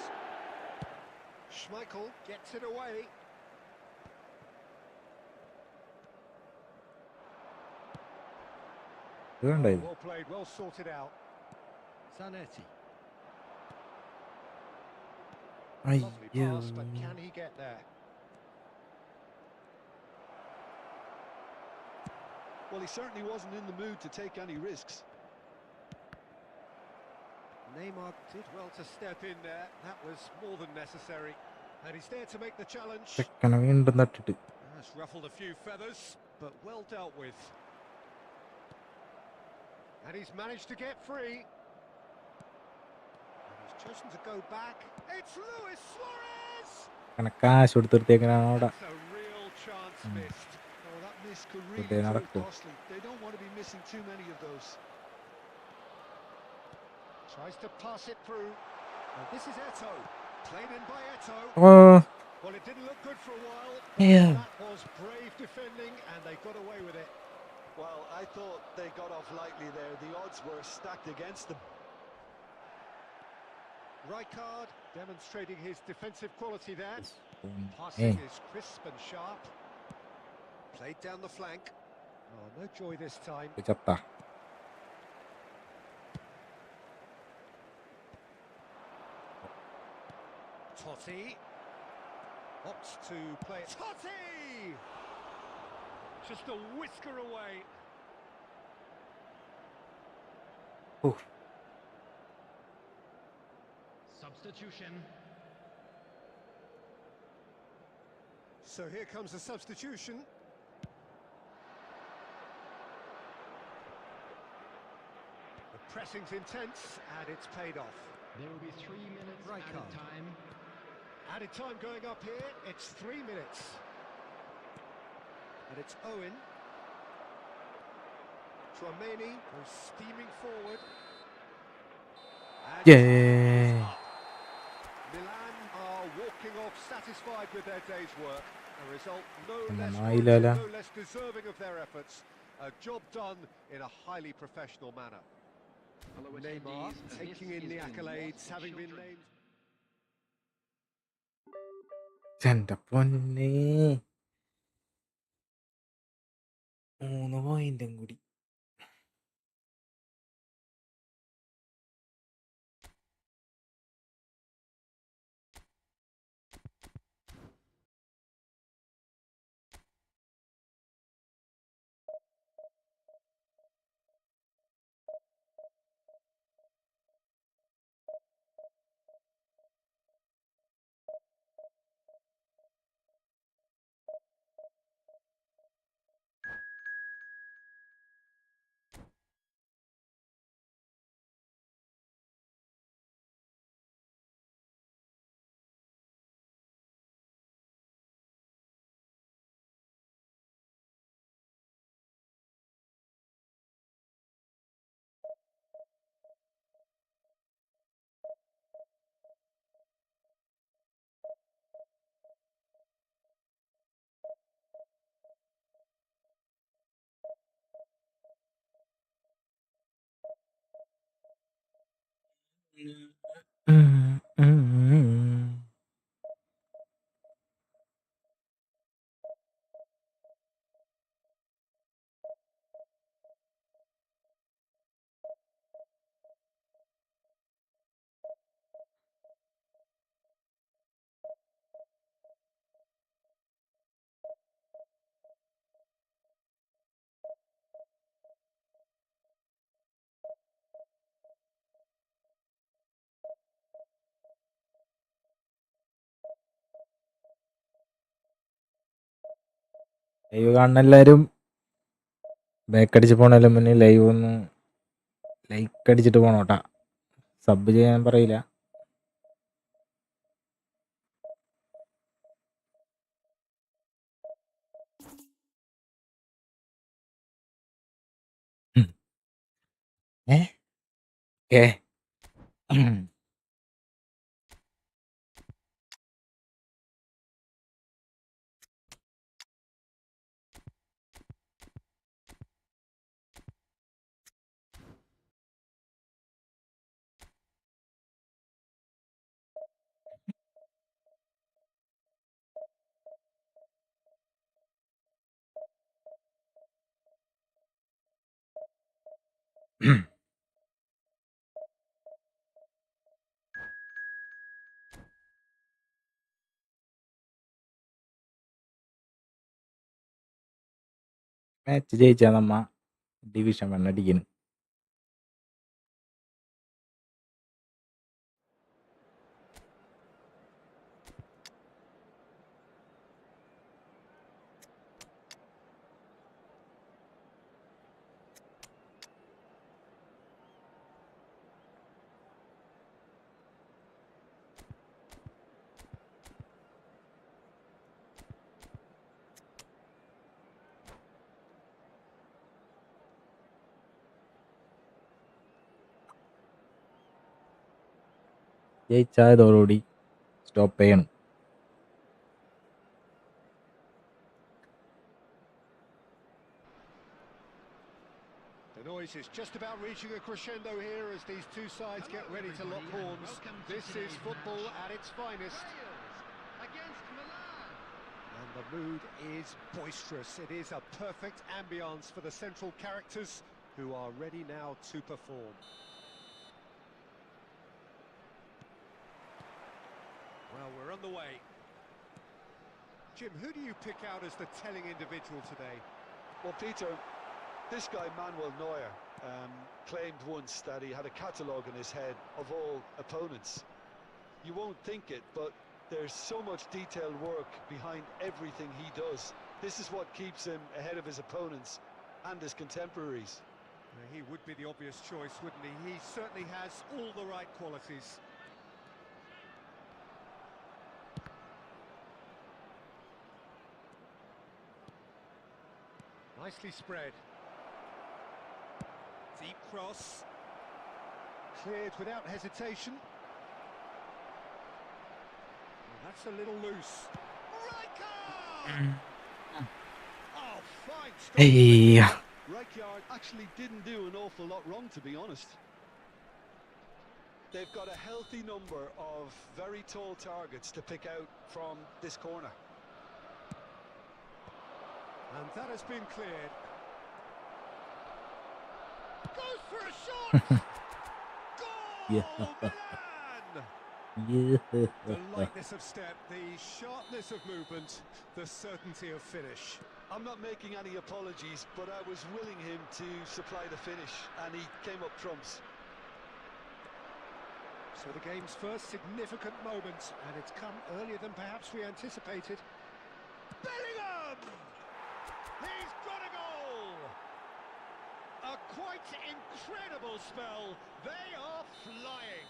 Schmeichel gets it away. ഇതുണ്ടായി. Well played, well sorted out. Zanetti. Lovely അയ്യോ pass, but can he get there? Well, he certainly wasn't in the mood to take any risks. Neymar did well to step in there. That was more than necessary. And he's there to make the challenge. ചെക്കനെ വീണ്ടും തട്ടിട്ട്. Has ruffled a few feathers, but well dealt with. And he's managed to get free. And he's chosen to go back. It's Luis Suarez! അങ്ങനെ കാശ് കൊടുത്തിടത്തേക്കാണ് അവിടെ. That's a real chance missed. Oh, that miss could really they prove not good. costly. They don't want to be missing too many of those. Tries to pass it through. And this is Eto'o. Played in by Eto'o. Oh Well, it didn't look good for a while. Yeah. That was brave defending, and they got away with it. Well, I thought they got off lightly there. The odds were stacked against them. Rijkaard demonstrating his defensive quality there. ഏയ് Passing is crisp and sharp. Played down the flank. Oh, no joy this time. ചത്ത. Totti opts to play. Totti! Just a whisker away. Oof. Substitution. So here comes a substitution. The pressing's intense, and it's paid off. There will be 3 minutes Rijkaard. added time. Added time going up here, it's 3 minutes. And it's Owen. Tchouaméni goes steaming forward. And Yeah. Milan are walking off satisfied with their day's work. A result no Come less on, warranted, Ailala. no less deserving of their efforts. A job done in a highly professional manner. Hello, Neymar attendees. taking This in the is accolades, Lost having been Children. named. എന്റെ പൊന്നേ 3 പോയിന്റും കൂടി. Live കാണുന്ന എല്ലാവരും ബാക്കടിച്ച് പോണേലും മുന്നേ live ഒന്ന് like അടിച്ചിട്ട് പോണോട്ടാ. Sub ചെയ്യാൻ പറയില്ല. ഏ ഏ മാച്ച് ജയിച്ചാ നമ്മ ഡിവിഷൻ 1 അടിക്കുന്നു. ജയിച്ചായതോടുകൂടി സ്റ്റോപ്പ് ചെയ്യണം. The noise is just about reaching a crescendo here as these two sides get ready to lock horns. This is football at its finest. Against Milan. And the mood is boisterous. It is a perfect ambience for the central characters who are ready now to perform. Well, we're on the way. Jim, who do you pick out as the telling individual today? Well, Peter, this guy Manuel Neuer claimed once that he had a catalogue in his head of all opponents. You won't think it, but there's so much detailed work behind everything he does. This is what keeps him ahead of his opponents and his contemporaries. He would be the obvious choice, wouldn't he? He certainly has all the right qualities. Nicely spread. Deep cross. Cleared without hesitation. Well, that's a little loose. Rijkaard! Oh, fine stop. Hey. Rijkaard actually didn't do an awful lot wrong, to be honest. They've got a healthy number of very tall targets to pick out from this corner. And that has been cleared. Goes for a shot. Goal! Yeah. Milan! The lightness of step, the sharpness of movement, the certainty of finish. I'm not making any apologies, but I was willing him to supply the finish, and he came up trumps. So the game's first significant moment, and it's come earlier than perhaps we anticipated. Bellingham! He's got a goal! A quite incredible spell. They are flying.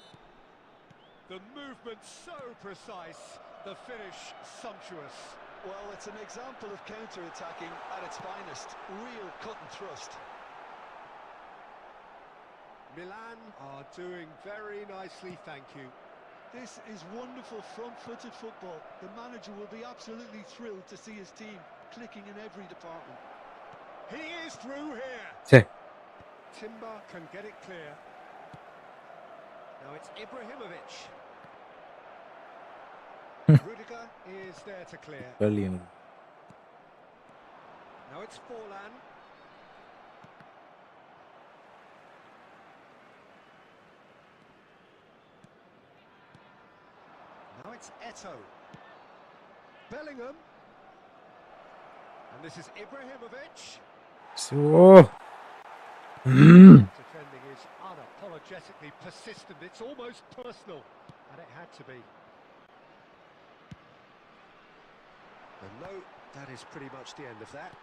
The movement so precise, the finish sumptuous. Well, it's an example of counter-attacking at its finest. Real cut and thrust. Milan are doing very nicely, thank you. This is wonderful front-footed football. The manager will be absolutely thrilled to see his team clicking in every department. He is through here. ഛേ, Timber can get it clear. Now it's Ibrahimovic. Rudiger is there to clear. കളിയാണ്. Now it's Forlan. Now it's Eto. Bellingham. And this is Ibrahimovic. So Defending is unapologetically persistent. It's almost personal. And it had to be. And no, that is pretty much the end of that.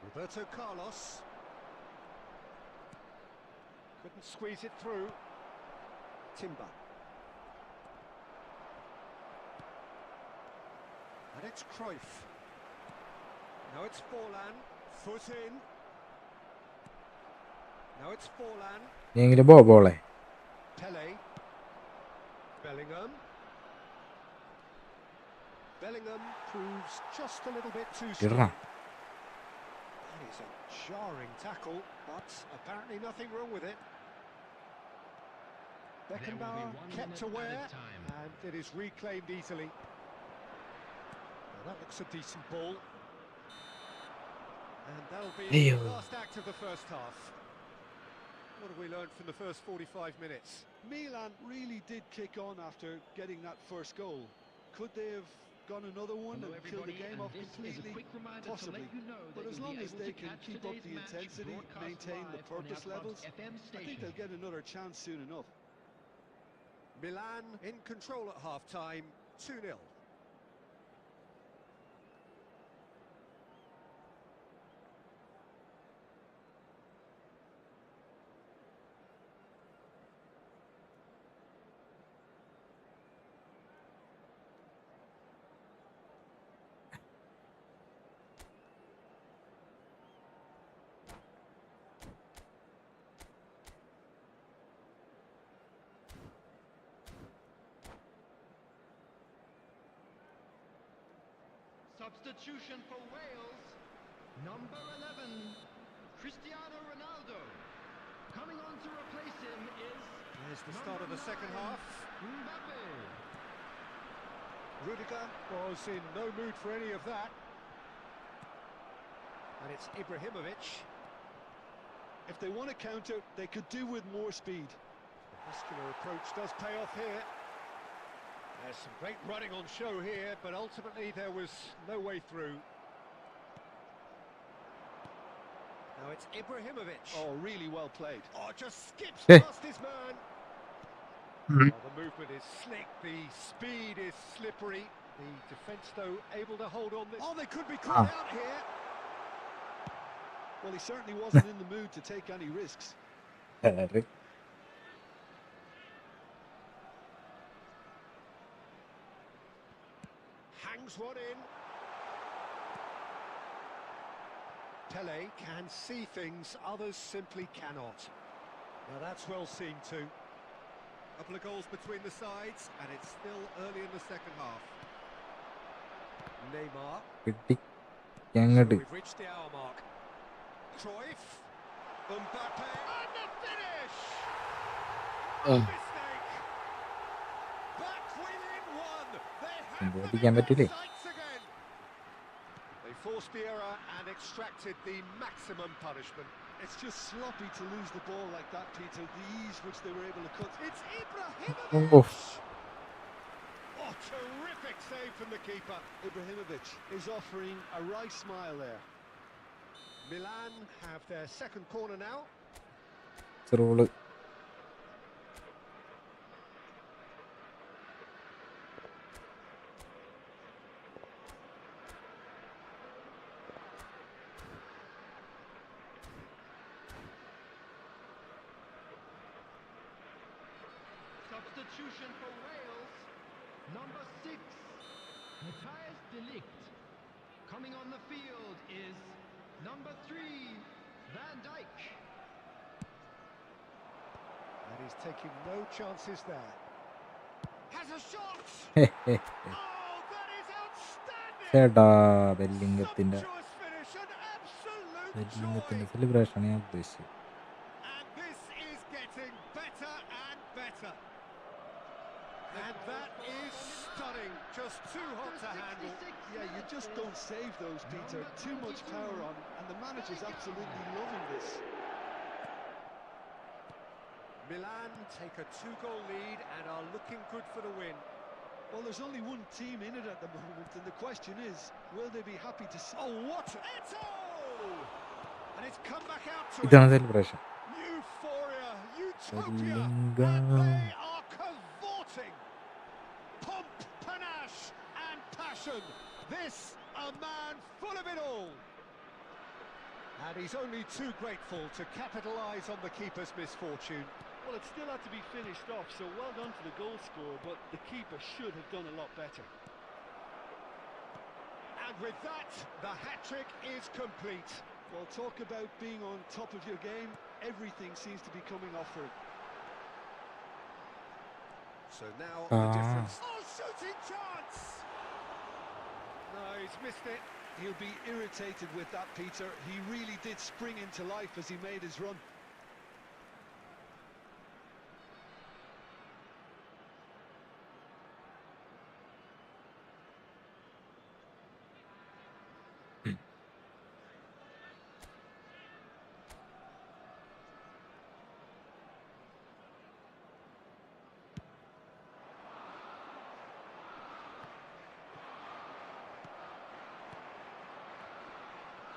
Roberto Carlos. Couldn't squeeze it through. Timber. And it's Cruyff. Now it's Forlan. Foot in. Now it's Forlan. എങ്കിലും ബോളെ Pele. Bellingham. Bellingham proves just a little bit too ഇടണം. strong. That is a jarring tackle, but apparently nothing wrong with it. Beckenbauer kept aware, and it is reclaimed easily. Well, that looks a decent ball. And that'll be Eyo. the last act of the first half. What have we learned from the first 45 minutes? Milan really did kick on after getting that first goal. Could they have gone another one Hello and killed the everybody, game and off this is a completely? quick reminder to Possibly. let you know that But as you'll long be as able they to can catch keep up today's the match intensity, broadcast maintain the live on purpose our levels, Club's FM I think station. they'll get another chance soon enough. Milan in control at half-time, 2-0. Substitution for Wales, number 11, Cristiano Ronaldo. Coming on to replace him is There's the start of the second half. Mbappe. Rudiger was in no mood for any of that. And it's Ibrahimovic. If they want to counter, they could do with more speed. The muscular approach does pay off here. There's some great running on show here, but ultimately there was no way through. Now it's Ibrahimovic. Oh, really well played. Oh, just skips Hey. past his man. Mhm. Oh, the movement is slick, the speed is slippery. The defence, though, able to hold on. Oh, they could be caught out here. Well, he certainly wasn't in the mood to take any risks. Hangs one in. Pele can see things others simply cannot. Now that's well seen too. Couple of goals between the sides, and it's still early in the second half. Neymar. കിട്ടി So അങ്ങോട്ട് we've reached the hour mark. Cruyff. Mbappe. And the finish! A mistake! Back within one. They have them സംഭവിക്കാൻ in their പറ്റൂലേ sights again. They forced the error and extracted the maximum punishment. It's just sloppy to lose the ball like that, Peter. The ease which they were able to cut. It's Oh. Ibrahimovic! Oh, terrific save from the keeper. Ibrahimovic is offering a wry smile there. Milan have their second corner now. റോള് Substitution for Wales, number 6, Matthias de Ligt. Coming on the field is number 3, Van Dijk. And he's taking no chances there. Has a shot! ഹെ, ഹെ, ഹെ. Oh, that is outstanding! ചേട്ടാ ബെല്ലിംഗത്തിന്റെ Sumptuous finish, an absolute ബെല്ലിംഗത്തിന്റെ joy! Celebration ഞാൻ ഉദ്ദേശിച്ചത്. And And that is stunning. Just too hot to handle. Yeah, you just don't save those, Peter. Too much power on, and the manager's absolutely loving this. Milan take a 2-goal lead and are looking good for the win. Well, there's only one team in it at the moment, and the question is, will they be happy to see? Oh, what? Eto! And it's come back out to ഇതാണ് him. Celebration. Euphoria, utopia, Selinga. and they are cavorting. Pomp, panache, and passion. This, a man full of it all. And he's only too grateful to capitalise on the keeper's misfortune. Well, it still had to be finished off, so well done to the goal scorer, but the keeper should have done a lot better. And with that, the hat-trick is complete. Well, talk about being on top of your game. Everything seems to be coming off for him. So now the difference. Oh, shooting chance! No, he's missed it. He'll be irritated with that, Peter. He really did spring into life as he made his run.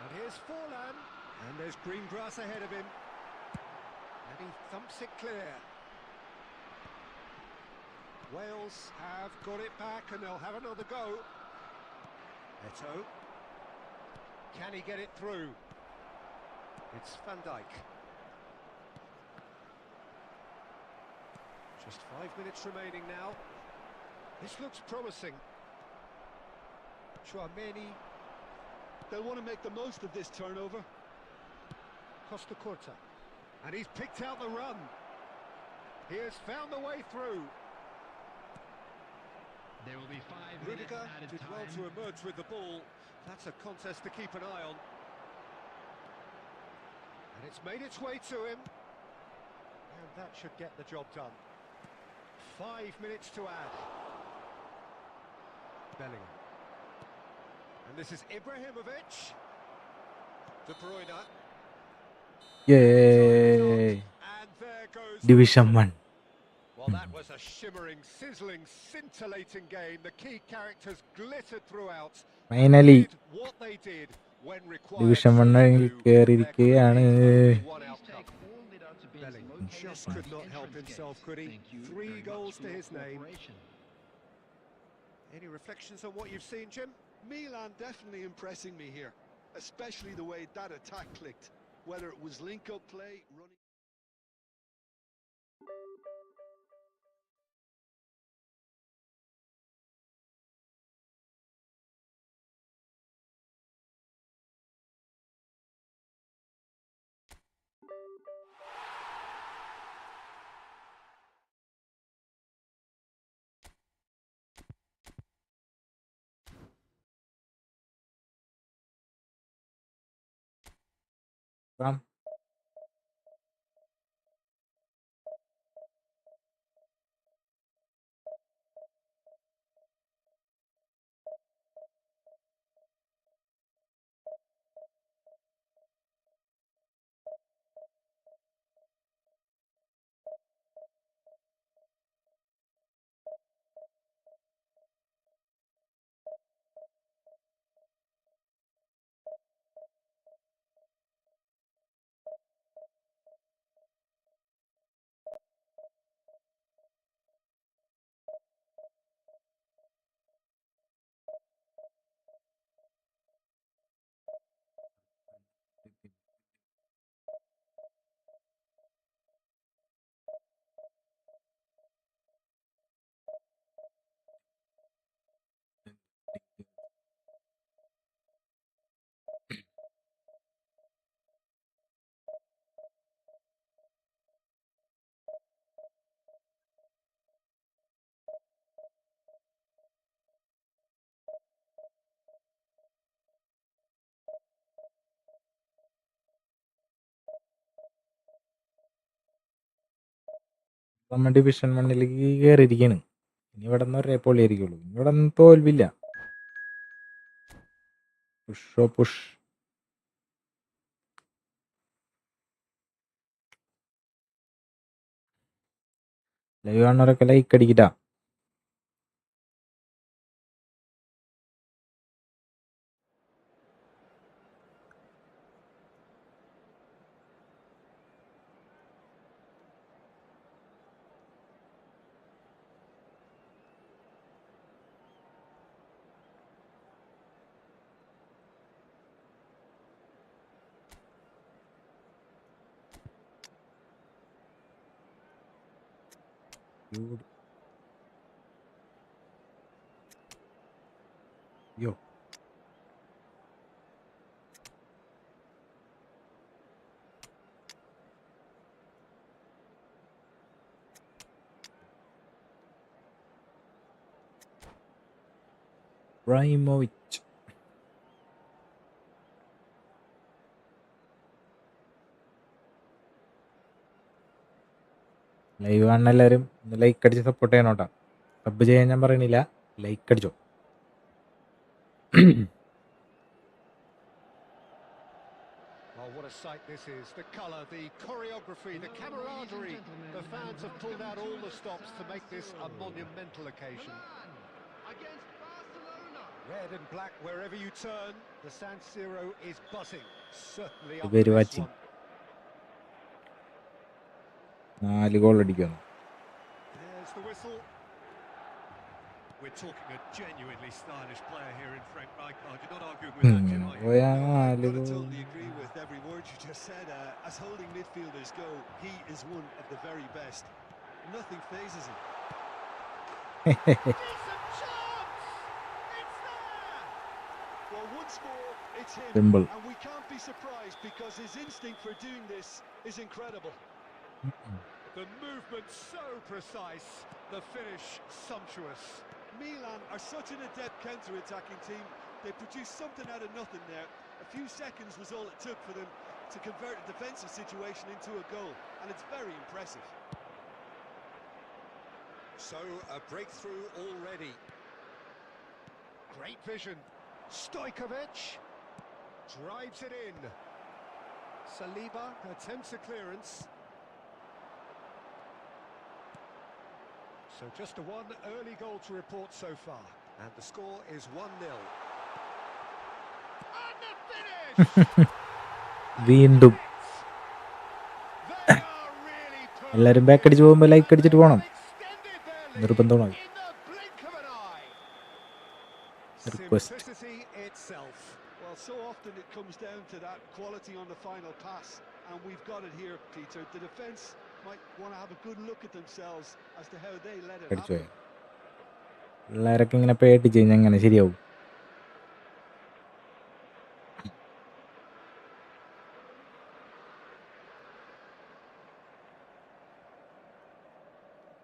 And here's Forlan, and there's green grass ahead of him. And he thumps it clear. Wales have got it back, and they'll have another go. Eto. Can he get it through? It's Van Dijk. Just 5 minutes remaining now. This looks promising. Chouameni. They'll want to make the most of this turnover. Costa Curta. And he's picked out the run. He has found the way through. There will be 5 minutes Rudiger added did well time. to emerge with the ball. That's a contest to keep an eye on. And it's made its way to him. And that should get the job done. 5 minutes to add. Bellingham. And this is Ibrahimovic. De Bruyne. Yay! And there goes Division 1. Well, that was a shimmering, sizzling, scintillating game. The key characters glittered throughout. Finally, Did what they did when required. Division to 1 do. കയറിയിരിക്കുകയാണ്. There could be only one Please outcome. take all lead out to Ben's Bellingham located just by could the not help entrance himself, gates. could he? Thank you 3 very goals much to for his your name. cooperation. Any reflections on what you've seen, Jim? Milan definitely impressing me here, especially the way that attack clicked. Whether it was link-up play, running... Come. നമ്മൾ division 1 കയറിയിരിക്കുകയാണ്. ഇനി ഇവിടെ നിന്ന് ഒരേ പൊളിയായിരിക്കുള്ളൂ. ഇവിടെ നിന്ന് തോൽവില്ല. പുഷോ പുഷ്. ലൈവ് കാണുന്നവരൊക്കെ ലൈക്ക് അടിക്കിട്ടാ. യോ റൈമോവിച്ച്. ലൈവ് കാണുന്ന എല്ലാവരും ലൈക്ക് അടിച്ച് സപ്പോർട്ട് ചെയ്യണോട്ടാ. സബ് ചെയ്യാൻ ഞാൻ പറയണില്ല, ലൈക്ക് അടിച്ചോ. Oh, what a sight this is. The colour, the choreography, the camaraderie. The fans have pulled out all the stops to make this a monumental occasion. Milan against Barcelona. Red and black wherever you turn, the San Siro is buzzing. Certainly up Very for this watching. one. 4 goal അടിക്കുന്നു. There's the whistle. We're talking a genuinely stylish player here in Frank Rijkaard. You're not arguing with that, ഇങ്ങനെ are you? പോയാ No, 4 I've got to goal. totally agree with every word you just said. As holding midfielders go, he is one of the very best. Nothing phases him. Decent chance! It's there! Well, once more, it's him. Simple. And we can't be surprised because his instinct for doing this is incredible. The movement so precise, the finish sumptuous. Milan are such an adept counter-attacking team. They produced something out of nothing there. A few seconds was all it took for them to convert a defensive situation into a goal, and it's very impressive. So, a breakthrough already. Great vision. Stojkovic drives it in. Saliba attempts a clearance. So just a one early goal to report so far. And the score is 1-0. And the finish! വീണ്ടും They are really എല്ലാരും back അടിച്ച് പോകുമ്പോൾ like അടിച്ചിട്ട് പോകണം. extended their lead നിർബന്ധമാണ്. in the blink of an eye. Request. Simplicity itself. Well, so often it comes down to that quality on the final pass, and we've got it here, Peter. The defence might want to have a good look at themselves as to how they let it അടിച്ചു happen. പോയാ പിള്ളേരൊക്കെ ഇങ്ങനെ പേടിച്ച് കഴിഞ്ഞാൽ എങ്ങനെ ശരിയാവും?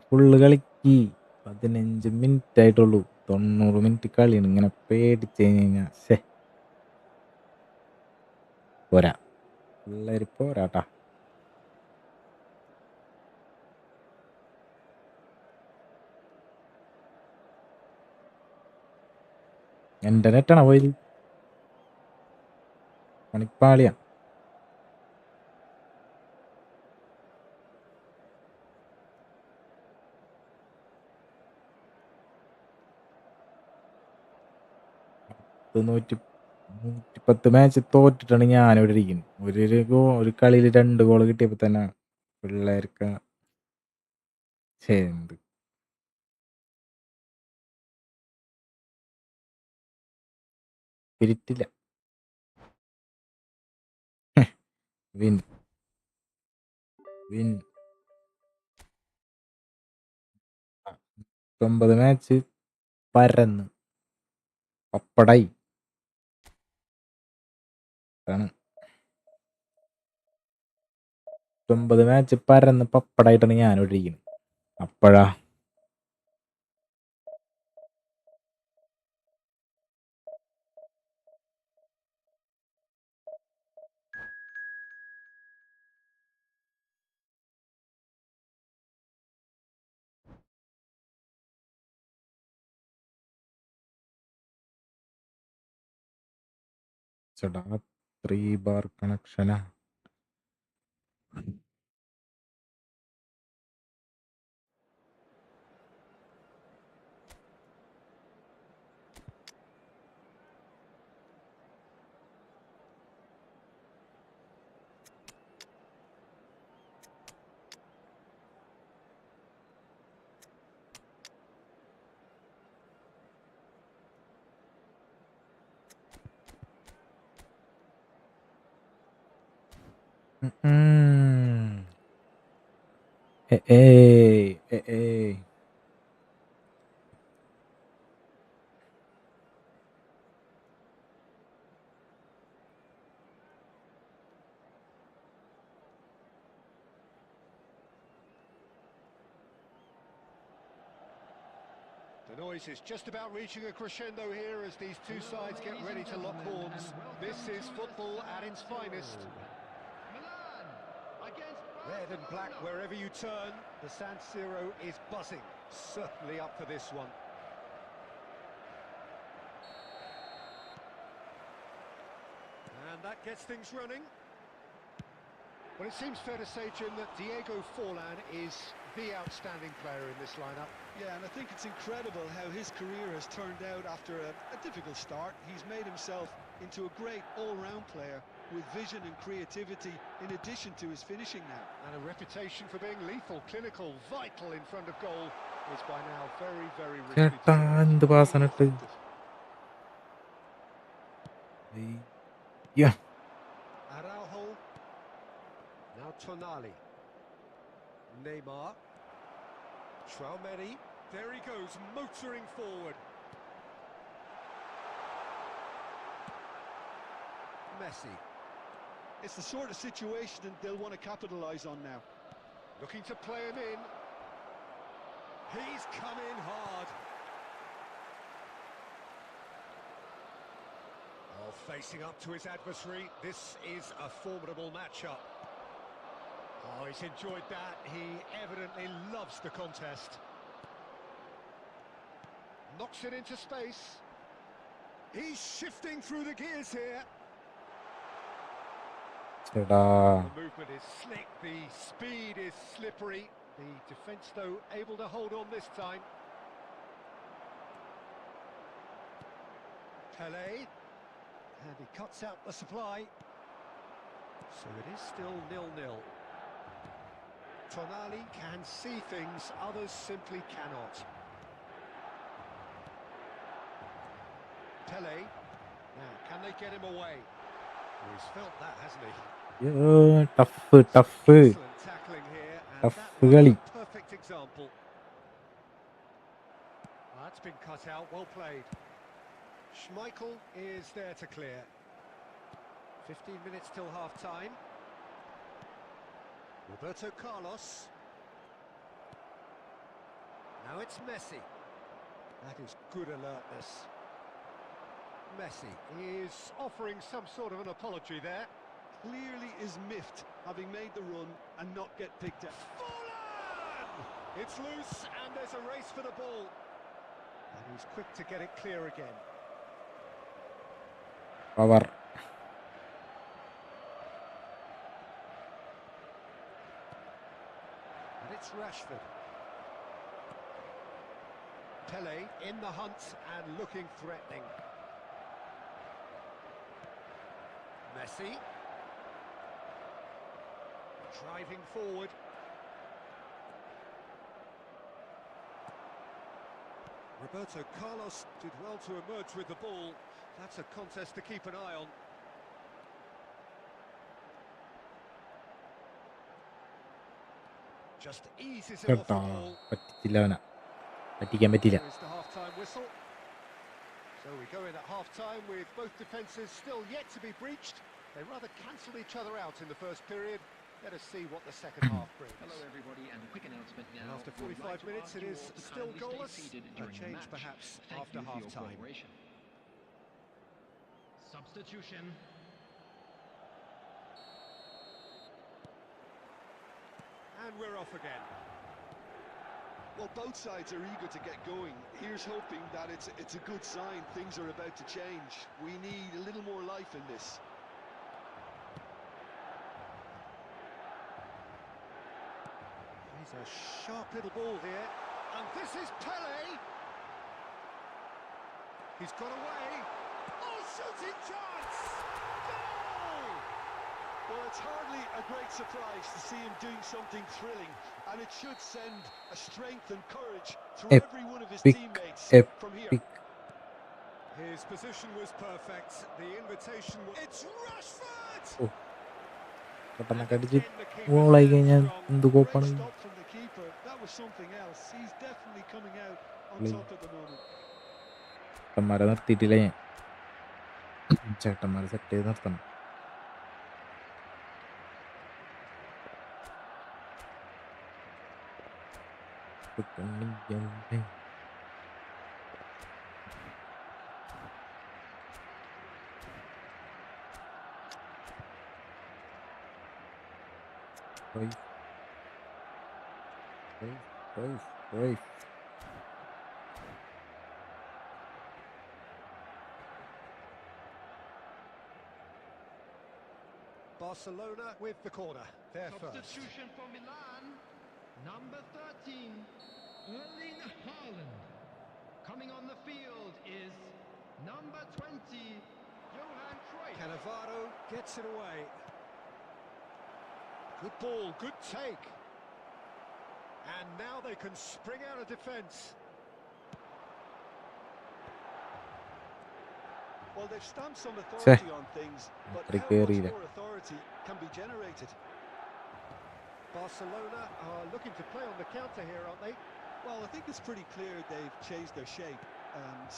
Full കളിക്ക് 15 minute ആയിട്ടുള്ളൂ. 90 മിനിറ്റ് കളിയാണ്. ഇങ്ങനെ പേടിച്ച് കഴിഞ്ഞാൽ പോരാ, പിള്ളേർ പോരാട്ടാ. എൻ്റെ നെറ്റാണോ പോയത്? പണിപ്പാളിയാ. നൂറ്റി 110 മാച്ച് തോറ്റിട്ടാണ് ഞാനിവിടെ ഇരിക്കുന്നത്. ഒരു കളിയിൽ 2 ഗോൾ കിട്ടിയപ്പോൾ തന്നെ പിള്ളേർക്ക് എന്ത് സ്പിരിറ്റില്ല. വിൻ വിൻ 9 മാച്ച് പരന്ന് പപ്പടായി ആണ്. 9 മാച്ച് പരന്ന് പപ്പടായിട്ടാണ് ഞാനിവിടെ ഇരിക്കുന്നത്. അപ്പോഴാ ചേട്ടാ 3 ബാർ കണക്ഷനാ. ഏയ്. The noise is just about reaching a crescendo here as these two sides get ready to lock horns. This is football at its finest. Milan against Red and black wherever you turn, the San Siro is buzzing. Certainly up for this one. And that gets things running. Well, it seems fair to say, Jim, that Diego Forlan is the outstanding player in this lineup. Yeah, and I think it's incredible how his career has turned out after a difficult start. He's made himself into a great all-round player with vision and creativity in addition to his finishing now. And a reputation for being lethal, clinical, vital in front of goal is by now very, very richly ചേട്ടാ deserved. എന്ത് പാസാനിട്ട്. Araujo. Now Tonali. Neymar. Traumeri. There he goes, motoring forward. Messi. It's the sort of situation that they'll want to capitalise on now. Looking to play him in. He's come in hard. Oh, facing up to his adversary. This is a formidable matchup. Oh, he's enjoyed that. He evidently loves the contest. Knocks it into space. He's shifting through the gears here. ചേട്ടാ The movement is slick, the speed is slippery. The defence, though, able to hold on this time. Pele. And he cuts out the supply. So it is still 0-0. Tonali can see things others simply cannot. Pele. Now, can they get him away? Well, he's felt that, hasn't he? Tough Excellent tackling here, and Tough that was കളി. a perfect example. That's been cut out, well played. Schmeichel is there to clear. 15 minutes till half-time. Roberto Carlos. Now it's Messi. That is good alertness. Messi is offering some sort of an apology there. Clearly is miffed, having made the run and not get picked up. Forlan! It's loose and there's a race for the ball. And he's quick to get it clear again. Power. And it's Rashford. Pele in the hunt and looking threatening. Messi. Driving forward. Roberto Carlos did well to emerge with the ball. That's a contest to keep an eye on. Just eases him off the ചേട്ടാ ball. പറ്റിച്ചില്ല അവനെ. പറ്റിക്കാൻ പറ്റില്ല. There is the half-time whistle. So we go in at half-time with both defences still yet to be breached. They rather cancelled each other out in the first period. Let us see what the second half brings. Hello everybody, and a quick announcement now. And after We would 45 like to minutes, ask it you is all to still kindly stay goalless. seated A during the change match. perhaps Thank after you for your half-time. cooperation. substitution. And we're off again. Well, both sides are eager to get going. Here's hoping that it's a good sign. Things are about to change. We need a little more life in this. He's a sharp little ball here. And this is Pele. He's got away. Oh, shooting chance! Goal! Well, it's hardly a great surprise to see him doing something thrilling, and it should send a strength and courage through every one of his teammates from here. His position was perfect. The invitation was... It's Rashford! പെട്ടെന്നൊക്കെ അടിച്ച് ഗോളായി കഴിഞ്ഞാൽ എന്ത് കോപ്പാണ്. Great stop from the keeper. That was something else. He's definitely coming out on top at the moment. ചേട്ടന്മാരെ നിർത്തിയിട്ടില്ല ഞാൻ. ചേട്ടന്മാരെ set ചെയ്ത് നിർത്തണം. Barcelona with the corner. There first. Substitution for Milan, number 13, Erling Haaland. Coming on the field is number 20, Johan Cruyff. Cannavaro gets it away. Good ball, good take. And now they can spring out of defence. Well, they've stamped some authority on things, but how much more authority can be generated? Barcelona are looking to play on the counter here, aren't they? Well, I think it's pretty clear they've changed their shape,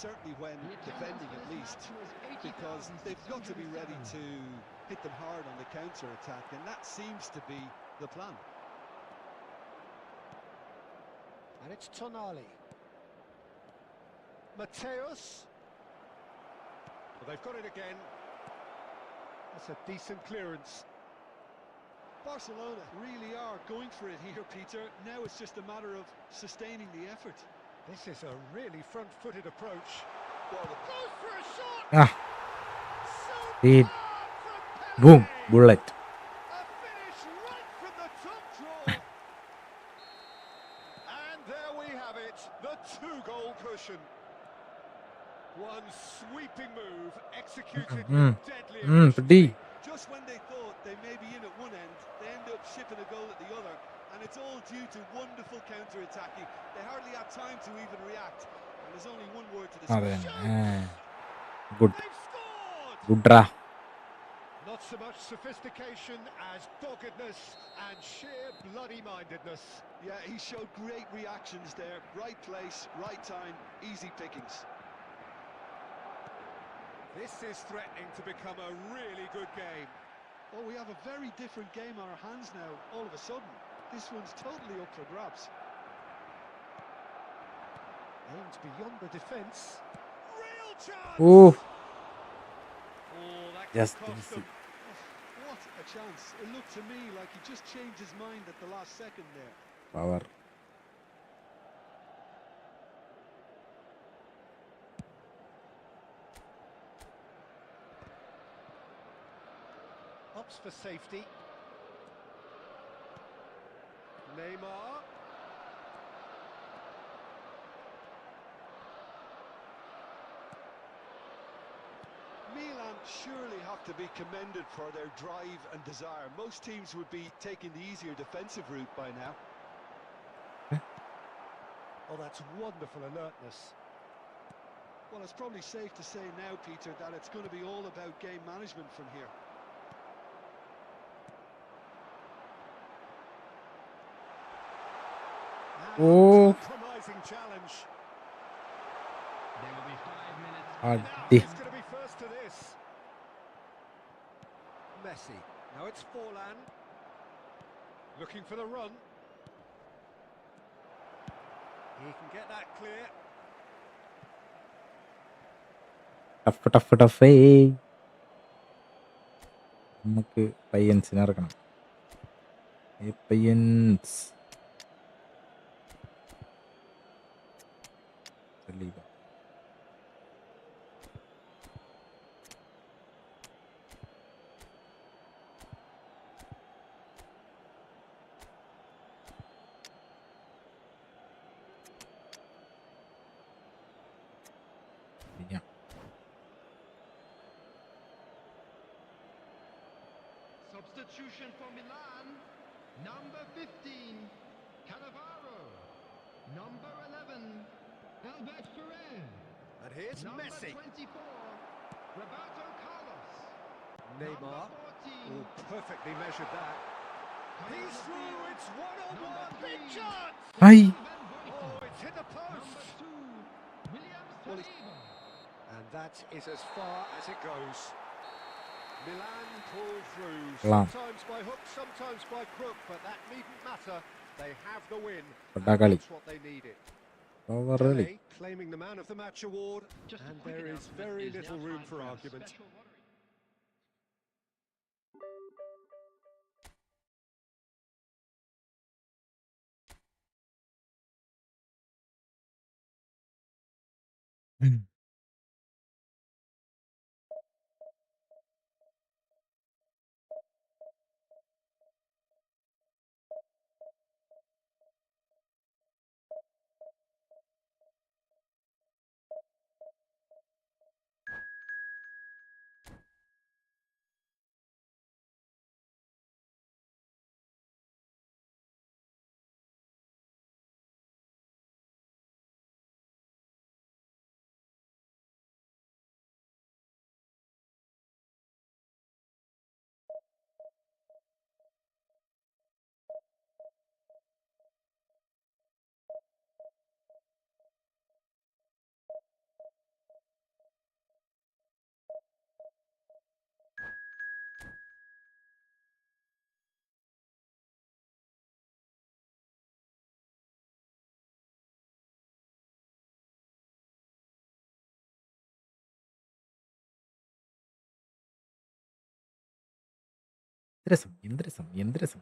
certainly when defending at least, because they've got to be ready to hit them hard on the counter-attack, and that seems to be the plan. And it's Tonali. Mateus. Well, they've got it again. That's a decent clearance. Barcelona really are going for it here, Peter. Now it's just a matter of sustaining the effort. This is a really front-footed approach. Well, Goes for a shot! Speed. Boom. Bullet. A finish right from the top draw. And there we have it, the two-goal cushion. One sweeping move, executed with deadly efficiency. Just when they thought they may be in at one end, they end up shipping a goal at the other, and it's all due to wonderful counter-attacking. They hardly had time to even react, and there's only one word to describe. Good. They've scored! Goodra. Not so much sophistication as doggedness and sheer bloody-mindedness. Yeah, he showed great reactions there. Right place, right time, easy pickings. This is threatening to become a really good game. Oh, we have a very different game on our hands now, all of a sudden. This one's totally up for grabs. Aimed beyond the defence. Real chance! Oh, that just could cost them. What a chance. It looked to me like he just changed his mind at the last second there. power. Ups for safety. Neymar. Milan surely have to be commended for their drive and desire. Most teams would be taking the easier defensive route by now. Oh, that's wonderful alertness. Well, it's probably safe to say now, Peter, that it's going to be all about game management from here. Oh. Compromising challenge. There will be 5 minutes. Who's going to be first to this? Messi. Now it's Forlan. Looking for the run. He can get that clear. Tough നമുക്ക് പയ്യൻസിനെ ഇറക്കണം. Payyans Liga. Yeah. Substitution for Milan. Number 15, Cannavaro. Number 11, Albert Ferrer. And here's Number Messi. 24, Roberto Carlos. Neymar. Number 14, Oh, perfectly measured that. coming He's on the through. field, It's one-on-one. number Big 3, chance. Ay. Stefan Van Boyten. Oh, it's hit the Number post. 2, William Well, he- Saliba. And that is as far as it goes. Milan pull through, Wow. sometimes by hook, sometimes by crook, but that needn't matter. They have the win, and Padakali. that's what they needed. Over really. Pele claiming the Man of the Match award, Just a and quick there is announcement very is now little room time for our argument. special lottery. എന്ത് രസം.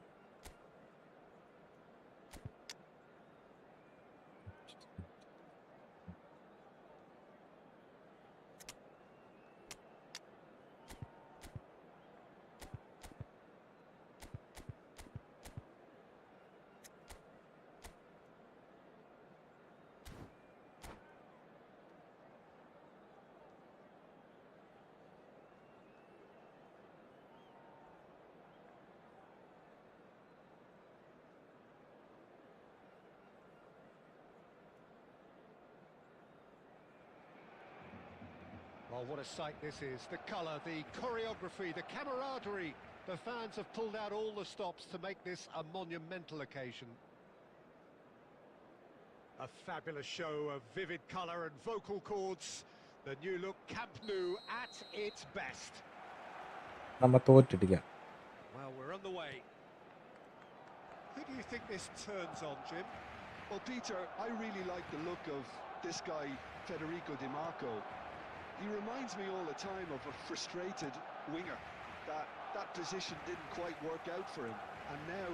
Oh, what a sight this is. The colour, the choreography, the camaraderie. The fans have pulled out all the stops to make this a monumental occasion. A fabulous show of vivid colour and vocal cords. The new look Camp Nou at its best. നമ്മ തോറ്റിട്ടില്ല. Well, we're on the way. Who do you think this turns on, Jim? Well, Peter, I really like the look of this guy, Federico Di Marco. He reminds me all the time of a frustrated winger. That position didn't quite work out for him. And now,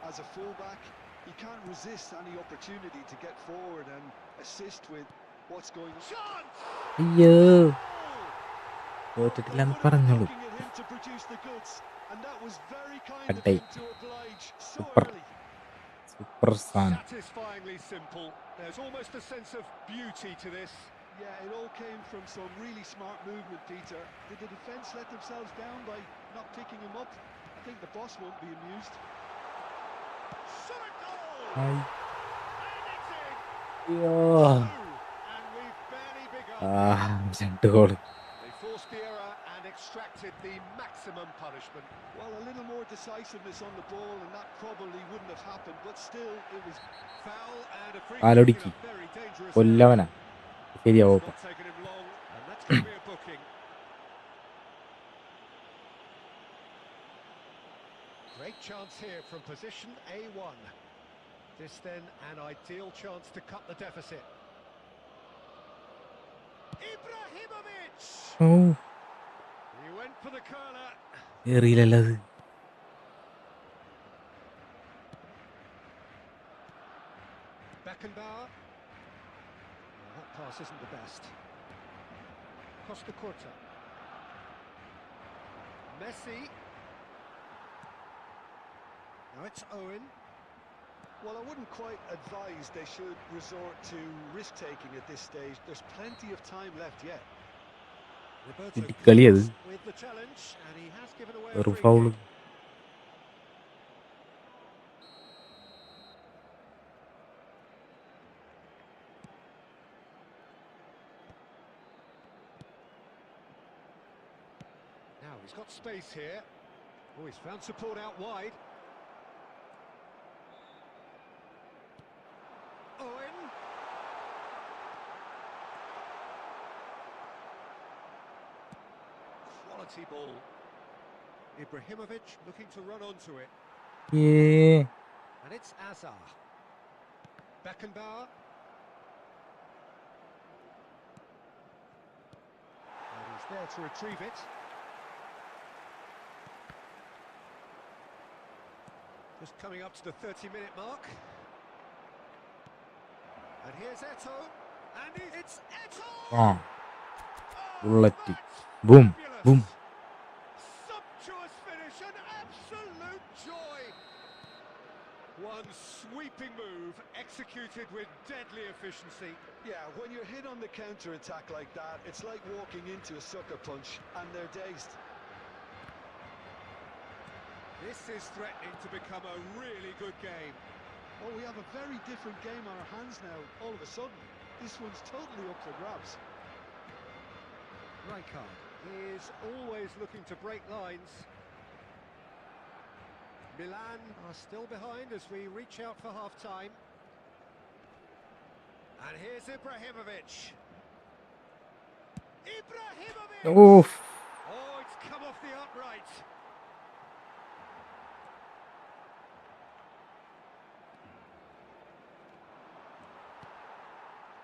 as a fullback, he can't resist any opportunity to get forward and assist with what's going on. Chance! അയ്യോ Oh! തോറ്റിട്ടില്ലെന്ന് പറഞ്ഞോളൂ. Looking at him to produce the goods, and that was very kind of Aday. him to oblige so Super. early. Super സാധനം. Satisfyingly simple. There's almost a sense of beauty to this. Yeah, it all came from some really smart movement, Peter. Did the defence let themselves down by not picking him up? I think the boss won't be amused. Shot a goal! Hi. And it's in! അയ്യോ. Two! And we've barely begun. 2 goal. They forced the error and extracted the maximum punishment. Well, a little more decisiveness on the ball, and that probably wouldn't have happened, but still, it was Foul and a free കാലൊടുക്കി. kick in a very dangerous area. കൊല്ലവനാ. ശരിയാവോ It's not taken him long, and that's going to be a booking. Great chance here from position A1. This then an ideal chance to cut the deficit. Ibrahimovic! Oh He went for the curler. ഏറിയില്ലല്ലോ അത്. Beckenbauer. That pass isn't the best. Costa Curta. Messi. Now it's Owen. Well, I wouldn't quite advise they should resort to risk-taking at this stage. There's plenty of time left yet. Roberto കളി അത് Carlos with the challenge, and he has given away a ഒരു free foul. kick. Now he's got space here. Oh, he's found support out wide. Owen. Quality ball. Ibrahimovic looking to run onto it. And it's Azar. Beckenbauer. And he's there to retrieve it. Just coming up to the 30-minute mark. And here's Eto. And it's Eto! ആ bullet boom boom. Sumptuous finish, an absolute joy. One sweeping move, executed with deadly efficiency. Yeah, when you're hit on the counter-attack like that, it's like walking into a sucker punch, and they're dazed. This is threatening to become a really good game. Oh, we have a very different game on our hands now, all of a sudden. This one's totally up for grabs. Rijkaard is always looking to break lines. Milan are still behind as we reach out for half-time. And here's Ibrahimovic. Ibrahimovic! Oof. Oh, it's come off the upright.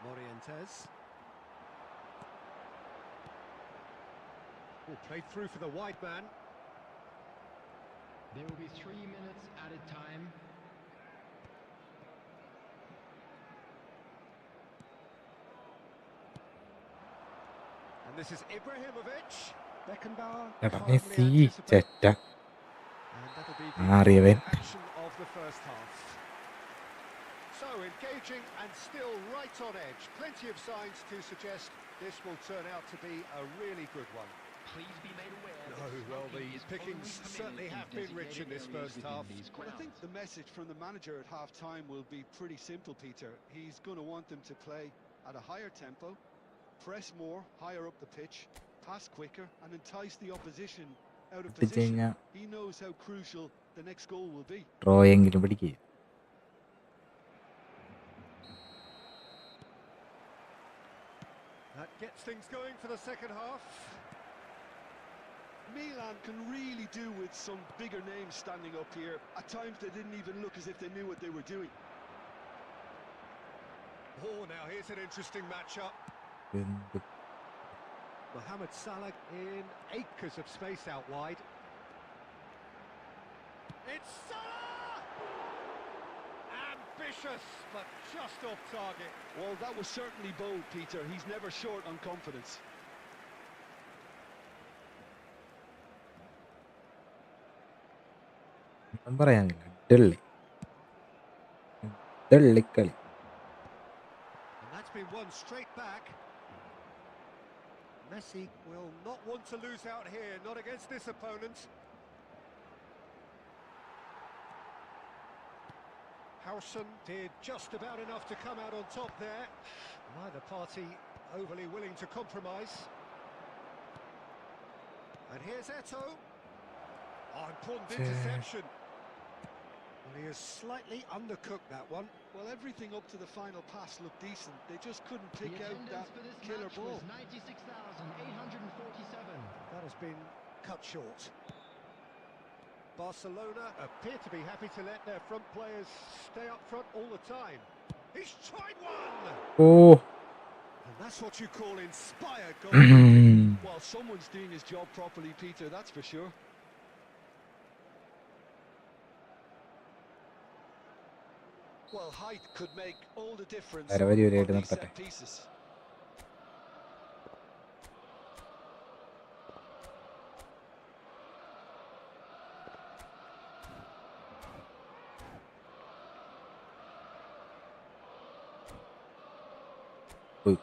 Morientes. Oh, played through for the wide man. There will be 3 minutes added time. And this is Ibrahimovic. Beckenbauer. എടാ calmly Messi anticipates. ചെറ്റ And that'll be മാറിയവൻ. the action of the first half. So engaging and still right on edge. Plenty of signs to suggest this will turn out to be a really good one. Please be made aware No, that well, the smoking is pickings only certainly permitted have in been rich in this designated first areas half. within these Well, I think grounds. the message from the manager at half-time will be pretty simple, Peter. He's going to want them to play at a higher tempo, press more, higher up the pitch, pass quicker, and entice the opposition out of ഇട്ടിച്ച് position. കഴിഞ്ഞാൽ He knows how crucial the next goal will be. ഡ്രോയെങ്കിലും പിടിക്കുക. That gets things going for the second half. Milan can really do with some bigger names standing up here. At times they didn't even look as if they knew what they were doing. Oh, now here's an interesting matchup. എന്ത് Mohamed Salah in acres of space out wide. It's Salah! Ambitious, but just off target. Well, that was certainly bold, Peter. He's never short on confidence. ഒന്നും പറയാനില്ല. ഡള്ളിക്കളി. And that's been won straight back. Messi will not want to lose out here, not against this opponent. Howson did just about enough to come out on top there. Neither party overly willing to compromise. And here's Eto. Oh, important interception. Well, he has slightly undercooked that one. Well, everything up to the final pass looked decent. They just couldn't The pick out that attendance for this killer match ball. was 96,847. That has been cut short. Barcelona appear to be happy to let their front players stay up front all the time. He's tried one! Oh And that's what you call inspired goalkeeping. Well, someone's doing his job properly, Peter, that's for sure. Well, height could make all the difference പരവധി on വരെയായിട്ട് these നിർത്തട്ടെ. set pieces. പോയി.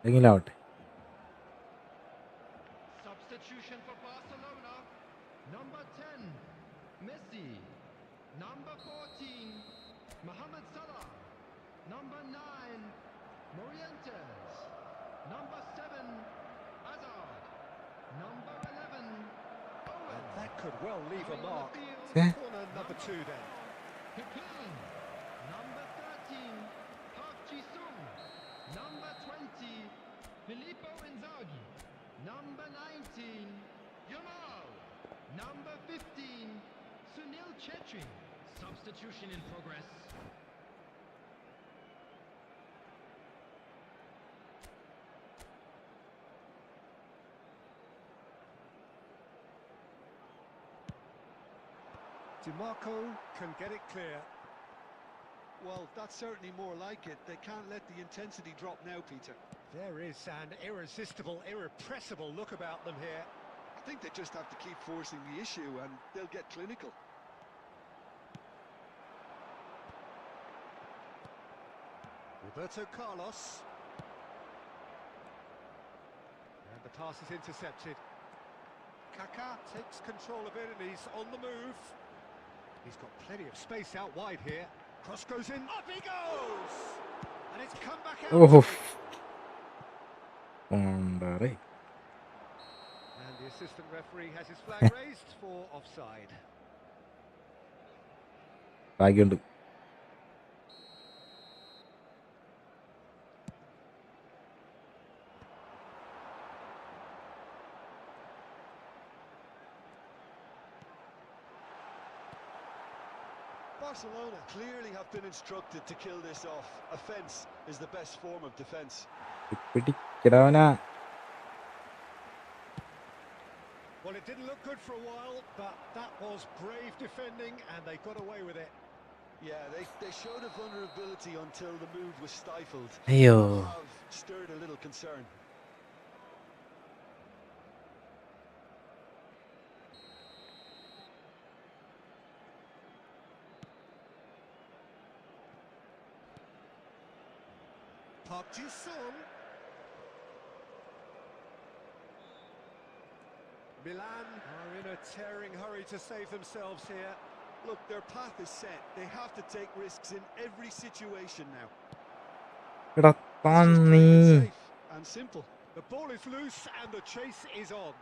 എങ്കിലാവട്ടെ. Substitution for Barcelona. Number 10, Messi. Number 14, Mohamed Salah. Number 9, Morientes. Number 7, Hazard. Number 11, Owen. That could well leave a mark. Yeah. Corner number 2 then. Pepin. Number 13, Park Ji-sung. Number 20, Filippo Inzaghi. Number 19, Yamal. Number 15, Sunil Chetri. Substitution in progress. DiMarco can get it clear. Well, that's certainly more like it. They can't let the intensity drop now, Peter. There is an irresistible, irrepressible look about them here. I think they just have to keep forcing the issue and they'll get clinical. Roberto Carlos. And the pass is intercepted. Kaká takes control of it and he's on the move. He's got plenty of space out wide here. Cross goes in. Up he goes! And it's come back out. ഓഹോ പോണ്ടറേ. And the assistant referee has his flag raised for offside. ഭാഗ്യമുണ്ട്. Barcelona clearly have been instructed to kill this off. Offence is the best form of defence. പിടിക്കടാവനാ. Well, it didn't look good for a while, but that was brave defending and they got away with it. Yeah, they showed a vulnerability until the move was stifled. അയ്യോ. Have stirred a little concern. Park Ji-sung. Milan are in a tearing hurry to save themselves here. Look, their path is set. They have to take risks in every situation now. എടാ It's just plain പന്നി. and safe and simple. The ball is loose and the chase is on.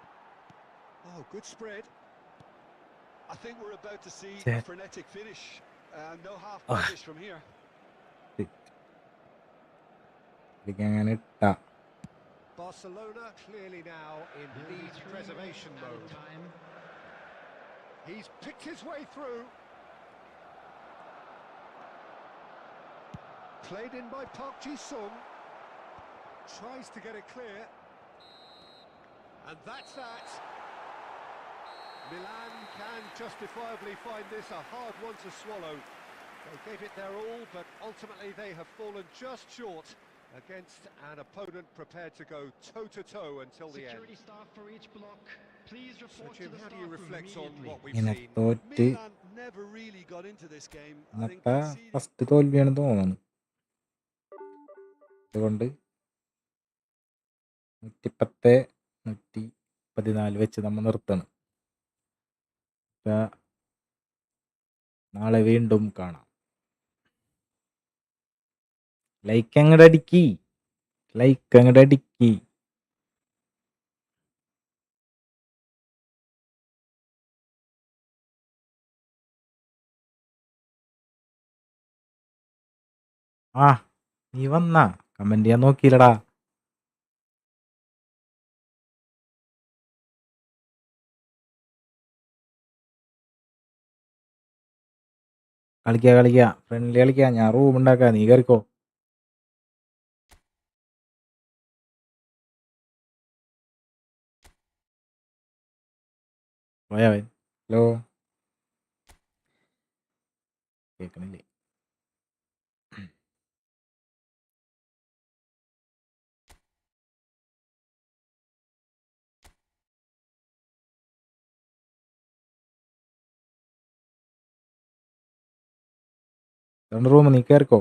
Oh, good spread. I think we're about to see a Set. frenetic finish. No half Ah. finish from here. അങ്ങനെ ഇട്ടാ. Barcelona clearly now in lead preservation mode. Time. He's picked his way through. Played in by Park Ji-sung. Tries to get it clear. And that's that. Milan can justifiably find this a hard one to swallow. They gave it their all, but ultimately they have fallen just short against an opponent prepared to go toe-to-toe until the end. Security staff for each block. Please So, report to Jim, the how do staff you room reflect on immediately. what we've ഇങ്ങനെ seen? തോറ്റ് Milan never really got into this game. I think ഇന്നത്തെ conceding first തോൽവിയാണ് തോന്നുന്നു. അതുകൊണ്ട് 110 114 വെച്ച് നമ്മൾ നിർത്തണം. നാളെ വീണ്ടും കാണാം. ലൈക്ക് അങ്ങോട്ട് അടിക്കി. ആ നീ വന്നാ കമന്റ് ചെയ്യാൻ നോക്കിയില്ലടാ. കളിക്കുക ഫ്രണ്ട്ലി കളിക്കുക. ഞാൻ റൂം ഉണ്ടാക്കാം, നീ കയറിക്കോ. പോയവൻ. ഹലോ, കേൾക്കണില്ലേ? അതുകൊണ്ട് റൂം നീ കയറിക്കോ.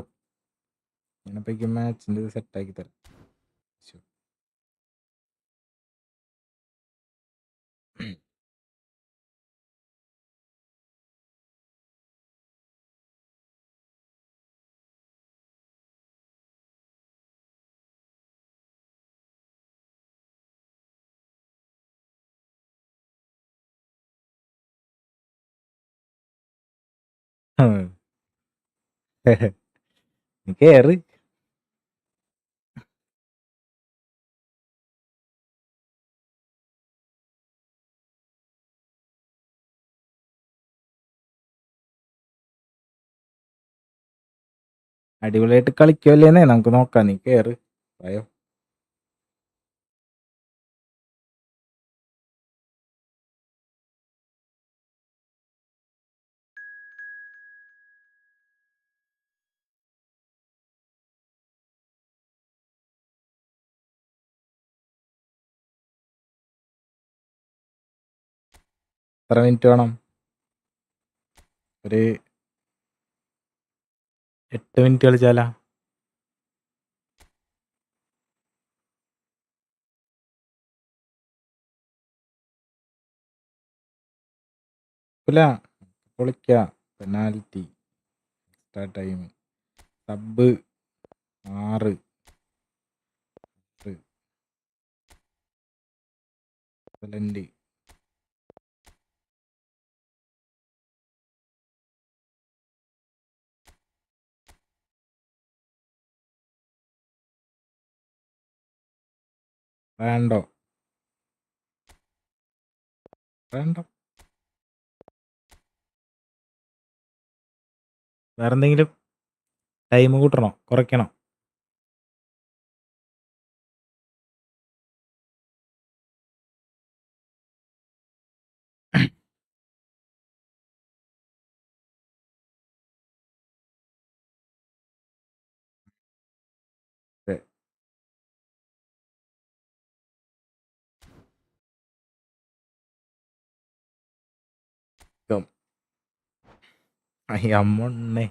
ഞാനപ്പോഴേക്കും മാച്ചിൻ്റെ സെറ്റാക്കി തരാം. ശോ. നീ കയറ്. അടിപൊളിയായിട്ട് കളിക്കുമല്ലേന്നേ നമുക്ക് നോക്കാം. നീ കയറ്. അയ്യോ, എത്ര മിനിറ്റ് വേണം? ഒരു 8 മിനിറ്റ് കളിച്ചാലാ? ഇല്ല, പൊളിക്കാം. Penalty, extra time, sub 6, excellent. വേണ്ട. വേറെന്തെങ്കിലും ടൈം കൂട്ടണോ കുറയ്ക്കണോ? അമ്മണ്ണേ,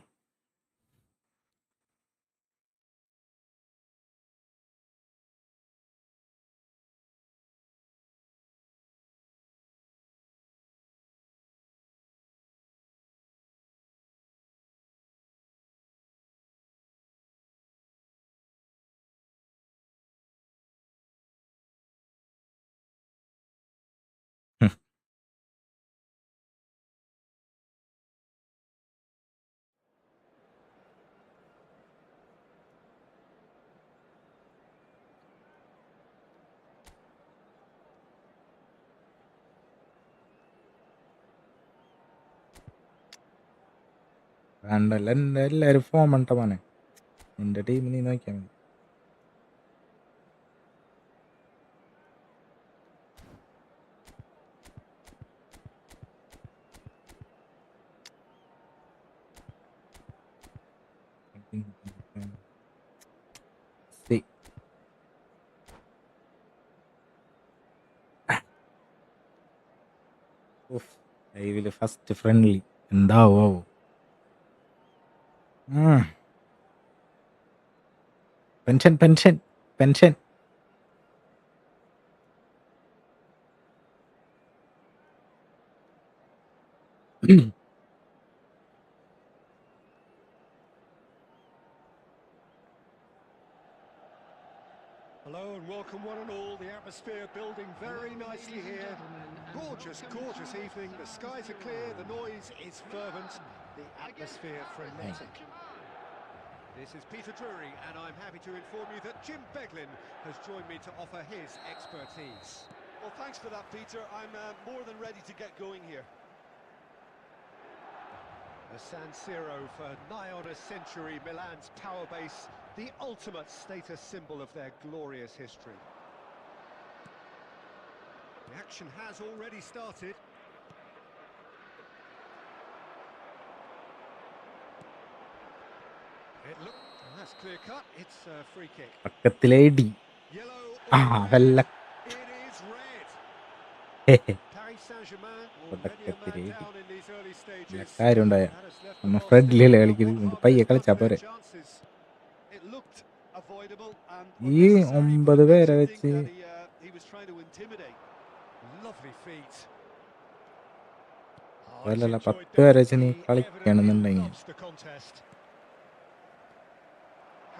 വേണ്ടല്ല. എല്ലാവരും ഫോം ഉണ്ട മോനെ. നിന്റെ ടീം നീ നോക്കിയാൽ മതി. ലൈവില് ഫസ്റ്റ് ഫ്രണ്ട്ലി എന്താവോ? Pension pension pension. Hello and welcome one and all. The atmosphere building very nicely here. Gorgeous, gorgeous evening. The skies are clear, the noise is fervent, the atmosphere frenetic. This is Peter Drury and I'm happy to inform you that Jim Beglin has joined me to offer his expertise. Well, thanks for that, Peter. I'm more than ready to get going here. A San Siro for nigh on a century, Milan's power base, the ultimate status symbol of their glorious history. The action has already started. That's clear cut. It's a free kick. പക്കത്തിലെ ഇടി. Yellow ആ or വെള്ള red? It is red. Paris Saint-Germain already a man പക്കത്തിലെ ഇടി. down in these early നല്ല stages. കാര്യം ഉണ്ടായ That has left the നമ്മ ball ഫ്രെഡിലല്ലേ still കളിക്കുന്നത്, not പയ്യെ half കളിച്ചാ their പോരെ. chances. It looked avoidable and ഈ unnecessary, but 9 it makes പേരെ you വെച്ച് think that he was trying to intimidate. Lovely feet. അതല്ല 10 പേരെ വെച്ച് നീ കളിക്കണമെന്നുണ്ടെങ്കിൽ Loves the contest.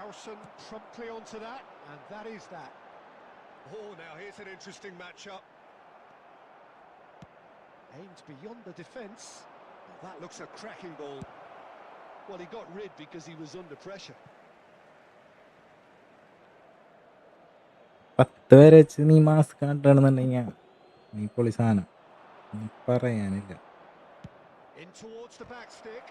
Harrison promptly onto that, and that is that. Oh, now here's an interesting matchup. Aimed beyond the defence. Well, that looks a cracking ball. Well, he got rid because he was under pressure. 10 പേരെ വെച്ച് നീ mass കാട്ടണമെന്നുണ്ടെങ്കിൽ നീ പൊളി സാധനം, പറയാനില്ല. In towards the back stick.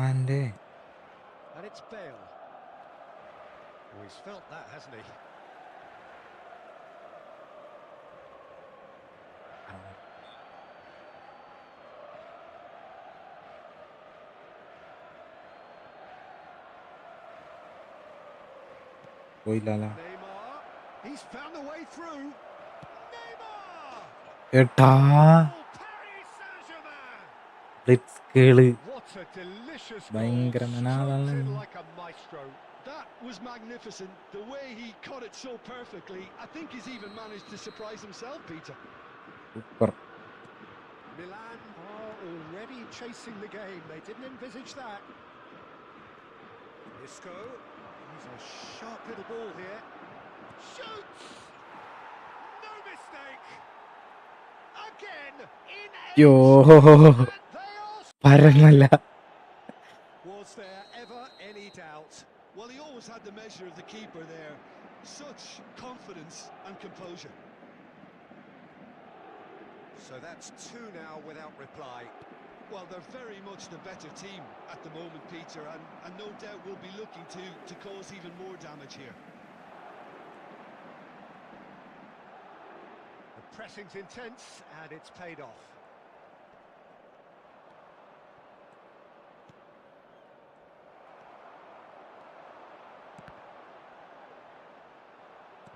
And it's Bale. Oh, he's felt that, hasn't he? പോയില്ലല്ലോ. Neymar. He's found the way through. Neymar! ഏട്ടാ Paris Saint-Germain! Blitz curl What a delicious ഭയങ്കര goal. മനാളാണ്. Stroked in like a maestro. That was magnificent. The way he caught it so perfectly. I think he's even managed to surprise himself, Peter. Super. Milan are already chasing the game. They didn't envisage that. Isco. He's a sharp little ball here. Shoots! No mistake! Again in യോ they are. പരമല്ല. Was there ever any doubt? Well, he always had the measure of the keeper there. Such confidence and composure. So that's 2 now without reply. Well, they're very much the better team at the moment, Peter, and no doubt will be looking to cause even more damage here. The pressing's intense, and it's paid off.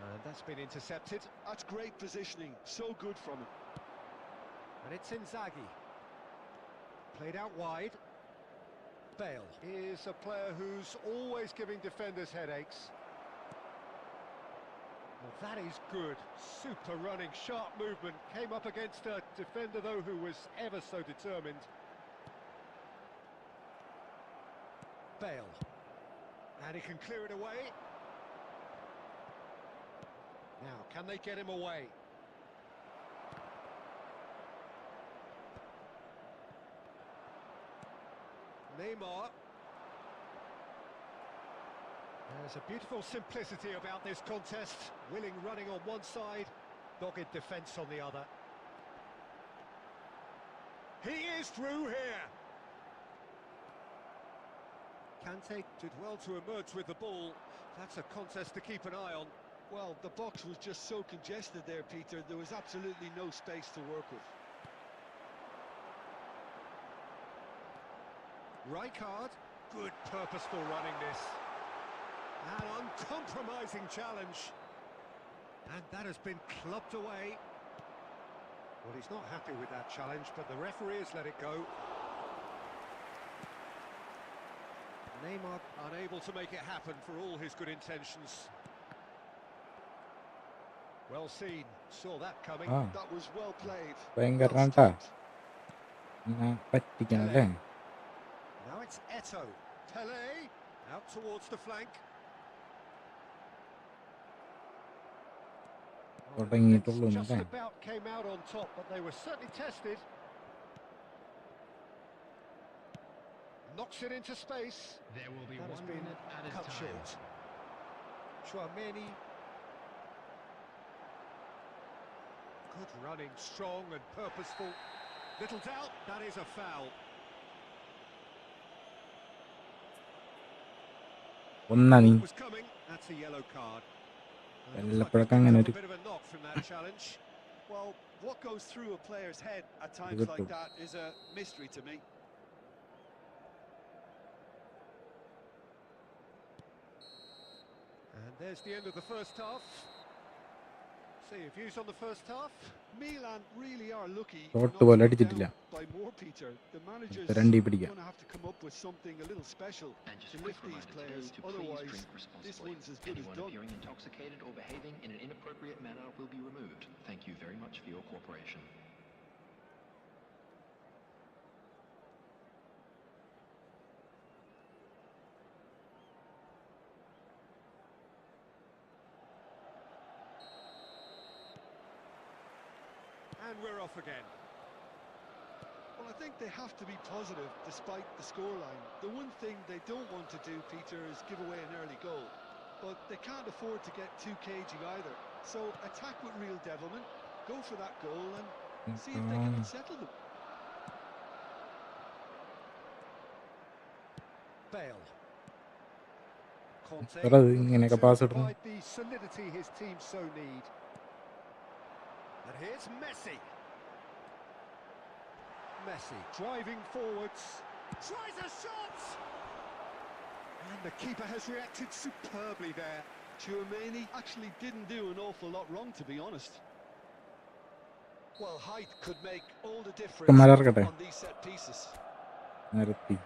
And that's been intercepted. That's great positioning, so good from him. And it's Inzaghi. Played out wide. Bale is a player who's always giving defenders headaches. Well, that is good. Super running, sharp movement. Came up against a defender, though, who was ever so determined. Bale. And he can clear it away. Now, can they get him away? Neymar. There's a beautiful simplicity about this contest. Willing running on one side, dogged defence on the other. He is through here. Kante did well to emerge with the ball. That's a contest to keep an eye on. Well, the box was just so congested there, Peter. There was absolutely no space to work with. Rijkaard, good purposeful running this. An uncompromising challenge. And that has been clubbed away. Well, he's not happy with that challenge, but the referee has let it go. Neymar unable to make it happen for all his good intentions. Well seen, saw that coming. That was well played. ഭയങ്കര പറ്റിക്കണല്ലേ. Now it's Eto. Pele out towards the flank. തുടങ്ങിയിട്ടുള്ളൂ Just അല്ലേ. about came out on top, but they were certainly tested. Knocks it into space. There will be That has 1 been minute added cut time. short. Chouameni. Good running, strong and purposeful. Little doubt, that is a foul. ഒന്നാ നീ Was coming, that's a yellow card. വല്ലപ്പോഴൊക്കെ അങ്ങനെ A ഒരു bit of a knock from that challenge. Well, what goes through a player's head at times good like too. that is a mystery to me. And there's the end of the first half. See your views on the first half. Milan really are lucky Short not to ball be അടിച്ചിട്ടില്ല. down by more, Peter. The manager's രണ്ടീ പിടിക്കാം. going to have to come up with something a little special And just to a quick lift these reminder players. today to please Otherwise, drink this responsibly. one's as good as Anyone done. appearing intoxicated or behaving in an inappropriate manner will be removed. Thank you very much for your cooperation. And we're off again. Well, I think they have to be positive despite the scoreline. The one thing they don't want to do, Peter, is give away an early goal. But they can't afford to get too cagey either. So attack with real devilment, go for that goal and see if they can unsettle them. Bale. Conte എടാ, ഇത് looking ഇങ്ങനെയൊക്കെ to pass ഇടണം. provide the solidity his team so need. And here's Messi. Messi driving forwards, tries a shot! And the keeper has reacted superbly there. Tchouaméni actually didn't do an awful lot wrong, to be honest. Well, height could make all the difference മലർക്കട്ടെ on these set pieces. നിർത്തി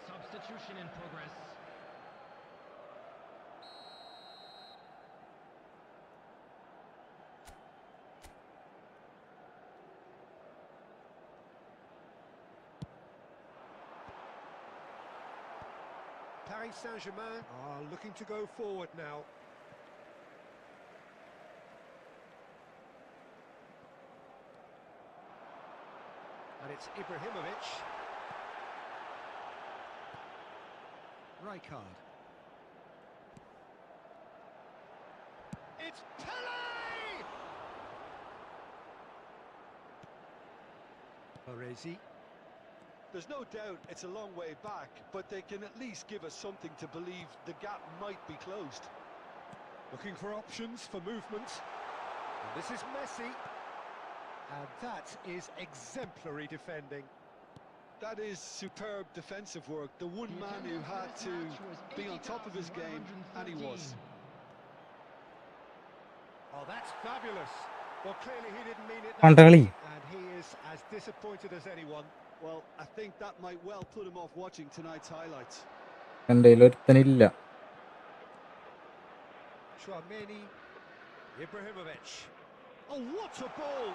Substitution in progress. Paris Saint-Germain are looking to go forward now. And it's Ibrahimovic. Rijkaard. It's Pele! Baresi. There's no doubt it's a long way back, but they can at least give us something to believe the gap might be closed. Looking for options for movement. And this is Messi. And that is exemplary defending. That is superb defensive work. The one The man who attendance for had this to match was be on top of his game, and he was. 80,113. Oh, that's fabulous. Well, clearly he didn't mean it that കണ്ടകളി way, and he is as disappointed as anyone. Well, I think that might well put him off watching tonight's highlights. എൻ്റെ ഒരുത്തനില്ല Tchouaméni, Ibrahimovic. Oh, what a ball!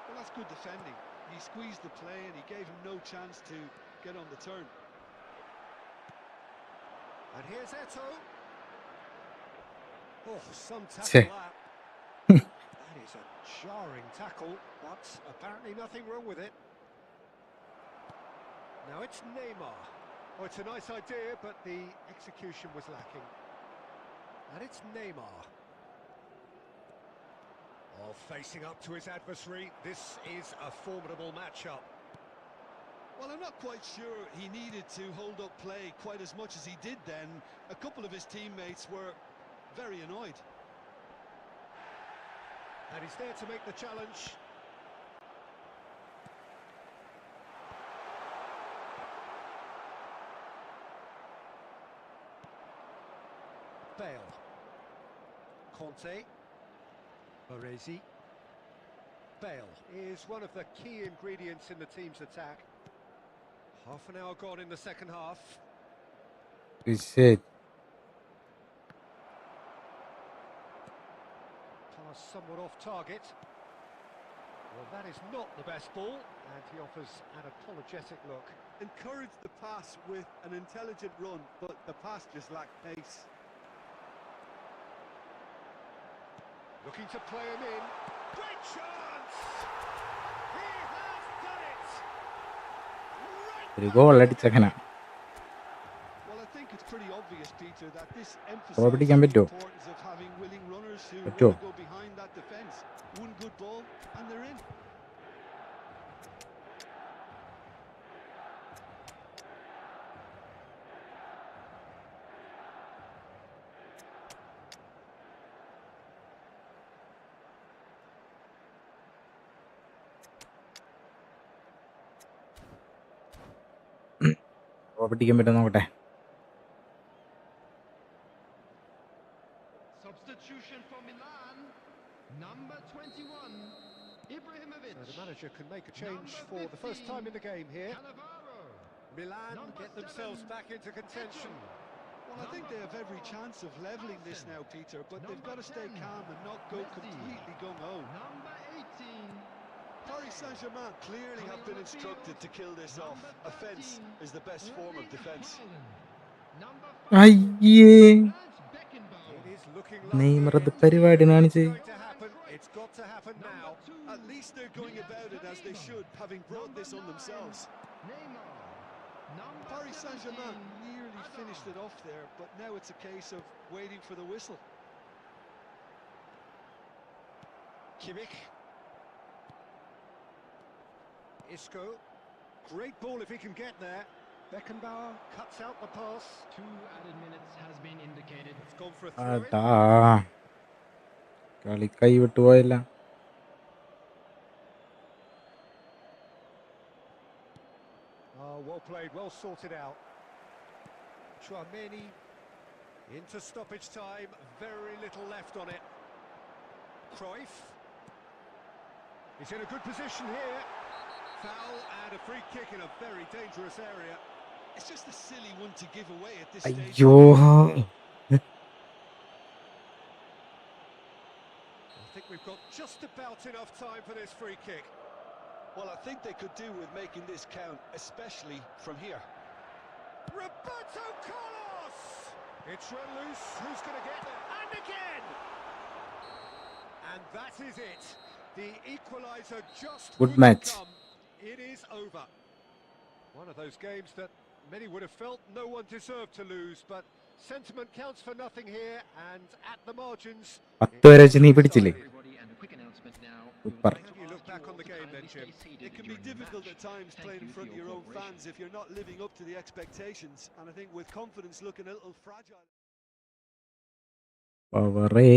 Well, that's good defending. He squeezed the play and he gave him no chance to get on the turn. And here's Eto'o. Oh, some Che. tackle that. That is a jarring tackle, but apparently nothing wrong with it. Now it's Neymar. Oh, it's a nice idea, but the execution was lacking. And it's Neymar. Oh, facing up to his adversary, this is a formidable matchup. Well, I'm not quite sure he needed to hold up play quite as much as he did then. A couple of his teammates were very annoyed. And he's there to make the challenge. Bale. Conte. Baresi. Bale is one of the key ingredients in the team's attack. Half an hour gone in the second half. Shit. Pass somewhat off target. Well, That is not the best ball, and he offers an apologetic look. Encourage the pass with an intelligent run, but the pass just lacked pace. Looking to play him in. Great chance! He has done it! ഒരു goal അടിച്ചങ്ങനെ Well, I think it's pretty obvious, Peter, that this goal പിടിക്കാൻ emphasizes the പറ്റുമോ importance of having willing runners who പറ്റുമോ want to go behind that defence. One good ball, and they're in. Goal പിടിക്കാൻ പറ്റുമോ നോക്കട്ടെ Substitution for Milan, number 21, Ibrahimovic. So the manager can make a change for the first time in the game here. Cannavaro. Milan Number get themselves 7, back into contention. Well, I think they have every chance of levelling this now, Peter, but they've got to stay calm and not go completely gung-ho. Number 18, Paris Saint-Germain clearly have been instructed to kill this off. Offence is the best form of defence. number 5, അയ്യേ Franz Beckenbauer. It is looking Neymar lovely. അത് പരിപാടി It's കാണിച്ച് going to happen. It's got to happen now. At least they're going about it as they should, having brought this on themselves. Neymar. Number Paris Saint-Germain 17, nearly finished it off there, but now it's a case of waiting for the whistle. Kimmich. Isco. Great ball if he can get there. Beckenbauer cuts out the pass. 2 added minutes has been indicated. It's gone for a throw in. ആടാ കളി കൈ വിട്ടുപോയല്ല Oh, well played, well sorted out. Chouameni into stoppage time. Very little left on it. Cruyff. He's in a good position here. Foul and a free kick in a very dangerous area. It's just a silly one to give away at this stage. അയ്യോ I think we've got just about enough time for this free kick. Well, I think they could do with making this count, especially from here. Roberto Carlos! It's run loose. Who's going to get there? And again! And that is it. The equaliser just Good wouldn't match. come. It is over. One of those games that many would have felt no one deserved to lose, but sentiment counts for nothing here, and at the margins... 10 വരെ വെച്ച് നീ പിടിച്ചില്ലേ Everybody, and a quick announcement now. Super. How do you look back on the game then, Jim? It can be difficult at times playing in front of your own fans if you're not living up to the expectations, and I think with confidence looking a little fragile. പവറേ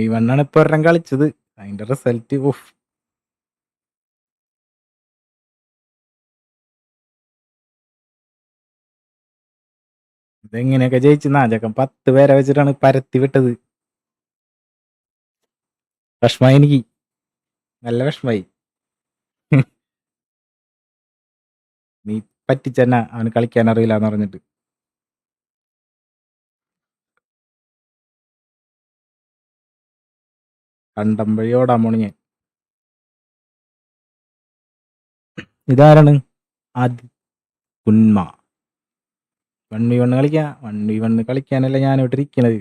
ഇവണ്ണാണ് ഇപ്പൊ ഒരെണ്ണം കളിച്ചത് അതിന്റെ result of ഇതെങ്ങനെയൊക്കെ ജയിച്ചു നാചക്കം 10 പേരെ വെച്ചിട്ടാണ് പരത്തി വിട്ടത് വിഷമായി എനിക്ക് നല്ല വിഷമായി നീ പറ്റിച്ചെന്നാ അവന് കളിക്കാൻ അറിയില്ല എന്ന് പറഞ്ഞിട്ട് കണ്ടം വഴി ഓടാൻ പോണു ഞാൻ ഇതാരാണ് ആദ്യ കുന്മ 1v1 കളിക്കാം 1v1 കളിക്കാനല്ല ഞാനിവിടെ ഇരിക്കണത്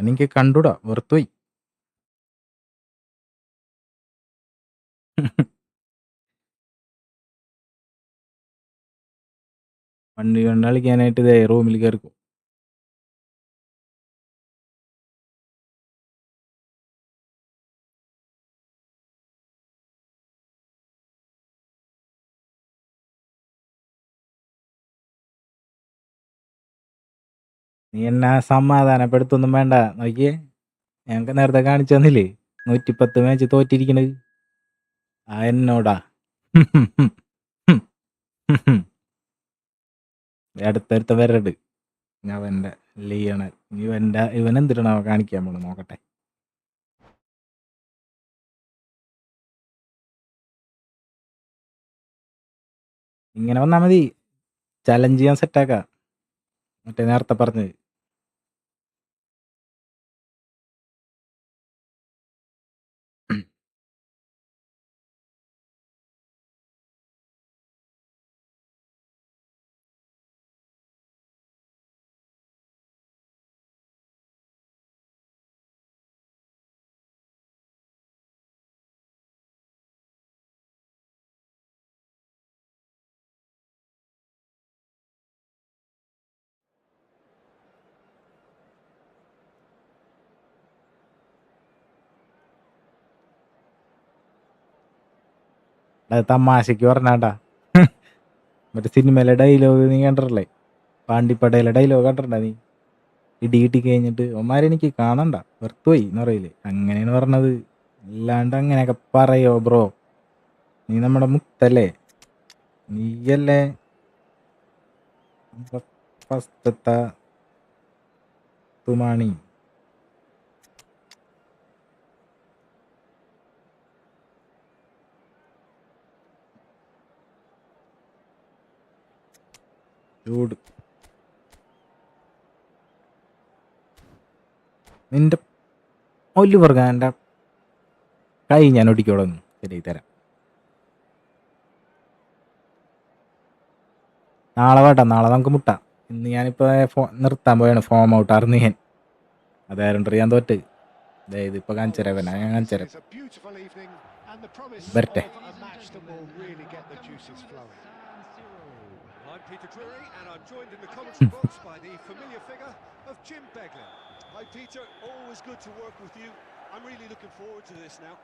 എനിക്ക് കണ്ടൂടാ വെറുത്തുപോയി വണ്ടി കളിക്കാനായിട്ട് ഇതേ റൂമിൽ കയറിക്കും നീ എന്നാ സമാധാനപ്പെടുത്തൊന്നും വേണ്ട നോക്കിയേ ഞങ്ങൾക്ക് നേരത്തെ കാണിച്ചു തന്നില്ലേ 110 മാച്ച് തോറ്റിരിക്കണത് ആ എന്നോടാ അടുത്തടുത്ത വരട് അവൻ്റെ ലിയണൽ ഇവൻ എന്തിട്ടാണ് കാണിക്കാൻ പോണു നോക്കട്ടെ. ഇങ്ങനെ വന്നാൽ മതി, ചലഞ്ച് ചെയ്യാൻ സെറ്റാക്കാം. മറ്റേ നേരത്തെ പറഞ്ഞത് അത് തമാശക്ക് പറഞ്ഞാട്ടാ. മറ്റേ സിനിമയിലെ ഡയലോഗ് നീ കണ്ടിട്ടില്ലേ? പാണ്ടിപ്പടയിലെ ഡയലോഗ് കണ്ടിട്ടുണ്ടാ നീ? ഇടി കിട്ടി കഴിഞ്ഞിട്ട് ഒമാരെനിക്ക് കാണണ്ട വെറുത്തുപോയി എന്ന് പറയില്ലേ, അങ്ങനെയാണ് പറഞ്ഞത്. അല്ലാണ്ട് അങ്ങനെയൊക്കെ പറയോ ബ്രോ? നീ നമ്മുടെ മുത്തല്ലേ, നീയല്ലേ ഫസ്റ്റത്തെ തുമാണി. ചൂട് നിന്റെ ഒല്ലു എൻ്റെ കൈ ഞാൻ ഒടിക്കോളൊന്നു ശരി തരാം. നാളെ വേട്ടാ, നാളെ നമുക്ക് മുട്ടാം. ഇന്ന് ഞാനിപ്പോൾ നിർത്താൻ പോയാണ്, ഫോം ഔട്ട് ആർന്ന് ഞാൻ. അതായത് ഞാൻ തോറ്റ്. അതായത് ഇപ്പോൾ കാണിച്ചരവനാ, ഞാൻ കാണിച്ചരാം. This is a beautiful evening and the promise Verte. of a match that will really get the juices flowing. I'm Peter Drury and I'm joined in the commentary box by the familiar figure of Jim Beglin. Hi Peter, always good to work with you. I'm really looking forward to this now.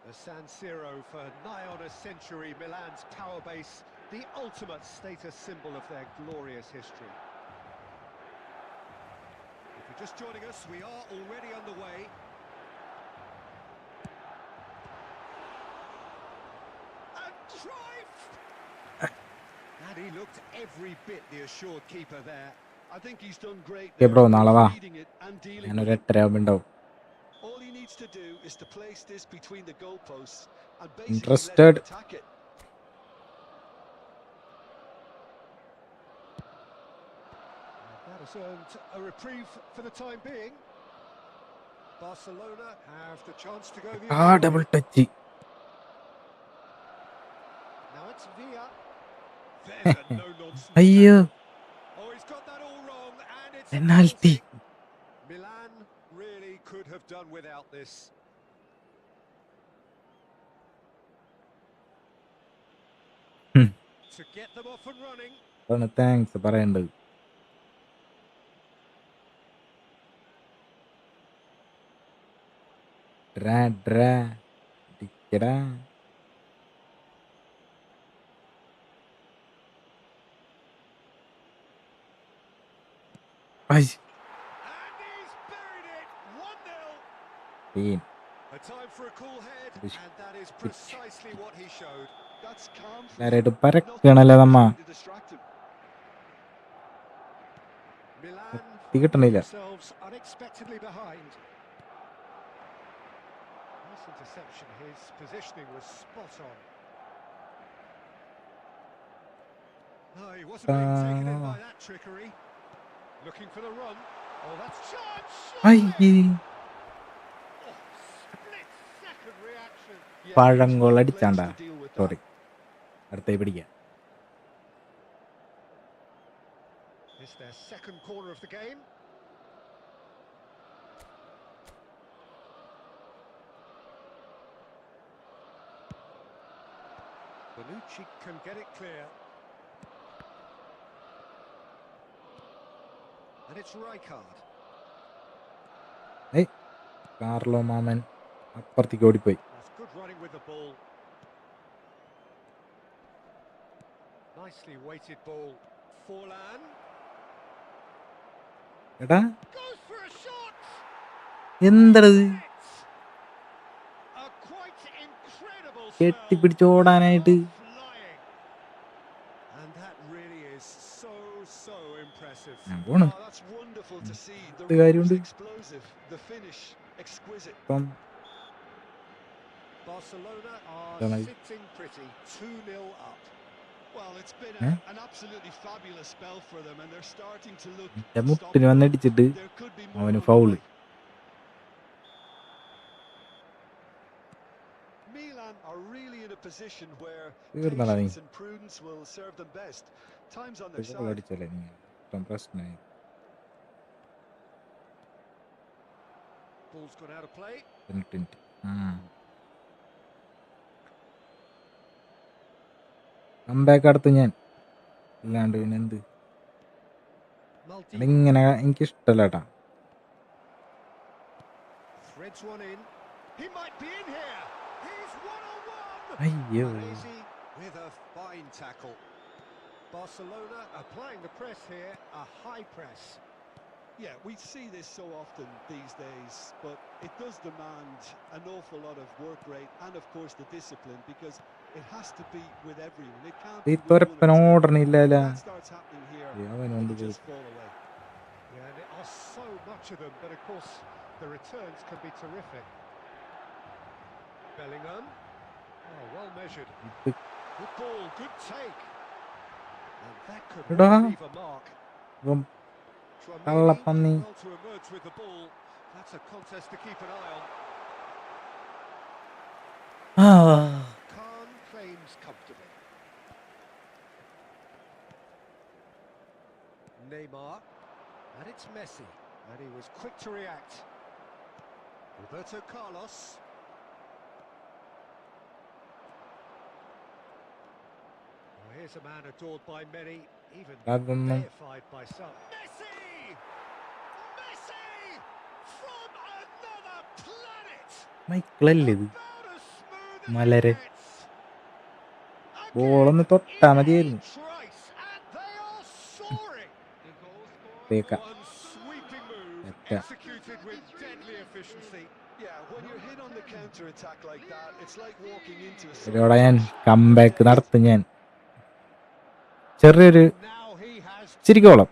The San Siro for nigh on a century, Milan's power base, the ultimate status symbol of their glorious history. If you're just joining us, we are already underway. And drive! And he looked every bit the assured keeper there. I think he's done great Okay, bro, there, നാളെ വാ. reading it and dealing ഞാനൊരു with it. 8:30 ഉണ്ടാവും. All he needs to do is to place this between the goalposts and basically let Interested. him attack it. That has earned a reprieve for the time being. Barcelona have the chance to go the ആ other double way. Touch. Now it's Villa. There's a no-nonsense അയ്യോ, tackle. Oh, he's got that all wrong, and it's a penalty. penalty. Milan really could have done without this. To get them off and running. അതാണ് thanks പറയേണ്ടത്. ഡ്രാ ഡ്രാ ടിക്കടാ. ഐ, And he's buried it. 1-0. Team. A time for a cool head, This- and that is precisely what he showed. That's calm from എല്ലാരായിട്ട് him. പരക്കണല്ലേ നമ്മ. Nothing to distract him. Milan എത്തി കിട്ടണില്ല. themselves unexpectedly behind. Nice interception. His positioning was spot on. No, he wasn't being taken in by that trickery. Looking for the run. Oh, that's chance. അയ്യേ, Oh, split second reaction. പഴങ്കോൾ Yeah, അടിച്ചാണ്ടാ. to deal with that. Sorry, അടുത്തേ പിടിക്കാം. It's their second corner of the game. Bonucci can get it clear. And it's Rijkaard. Carlo മാമൻ അപ്പുറത്തേക്ക് ഓടിപ്പോയി. That's good running with the ball. Nicely weighted ball. Forlan എടാ goes for a shot. എന്തത്? A quite incredible real smell കെട്ടിപ്പിടിച്ചോടാനായിട്ട് of flying. And that really is so impressive. ഞാൻ പോണ്. Oh, that's wonderful to see. The ഇത് run was കാര്യമുണ്ട്. explosive, the finish exquisite. ഇപ്പം Barcelona are ഇതാണ്. sitting pretty, 2-0 up. Well, it's been an absolutely fabulous spell for them, and they're starting to look എൻ്റെ മുട്ടിന് unstoppable. വന്നടിച്ചിട്ട് There could be more അവന് on the foul. way. Milan are really in a position where തീർന്നടാ നീ. patience and prudence will serve them best. Time's on their goal side. അടിച്ചല്ലേ നീ. ഇപ്പം പ്രശ്നമായി. Ball's gone out of play. Minute. Comeback അടുത്ത് ഞാൻ ഇല്ലാണ്ട് പിന്നെ എന്ത് Maldini ഇങ്ങനെ എനിക്കിഷ്ടല്ല കേട്ടാ. threads one in. He might be in here. He's one-on-one. അയ്യോ Easy with a fine tackle. Barcelona applying the press here, a high press. Yeah, we see this so often these days, but it does demand an awful lot of work rate and, of course, the discipline, because it has to be with everyone. It can't ഈ be with one Thurappan or two. ഓടണില്ലല്ല. That starts happening here. അവനോണ്ട് They just fall away. Yeah, there are so much of them, but of course the returns can be terrific. Bellingham. Oh, well measured. Good ball, good take. And that could എടാ really leave a mark. ഇപ്പം Tchouaméni കള്ളപ്പന്നി. well to emerge with the ball. That's a contest to keep an eye on. Khan claims comfortably. Neymar. And it's Messi. And he was quick to react. Roberto Carlos. Well, here's a man adored by many, even അതൊന്നും deified by some. Messi! Messi! From another planet! മൈക്കിളല്ലേ ഇത്. About as smooth as Malar. it gets. ബോളൊന്ന് Again, തൊട്ടാ in മതിയായിരുന്നു. a trice, and they are soaring. The goal scored. തേക്ക One sweeping move, തെറ്റ. executed with deadly efficiency. Yeah, when you're hit on the counter-attack like that, it's like walking into a ഇതോടെ ഞാൻ sunken comeback test. നടത്തും ഞാൻ. ചെറിയൊരു Now he has ചിരിക്കോളം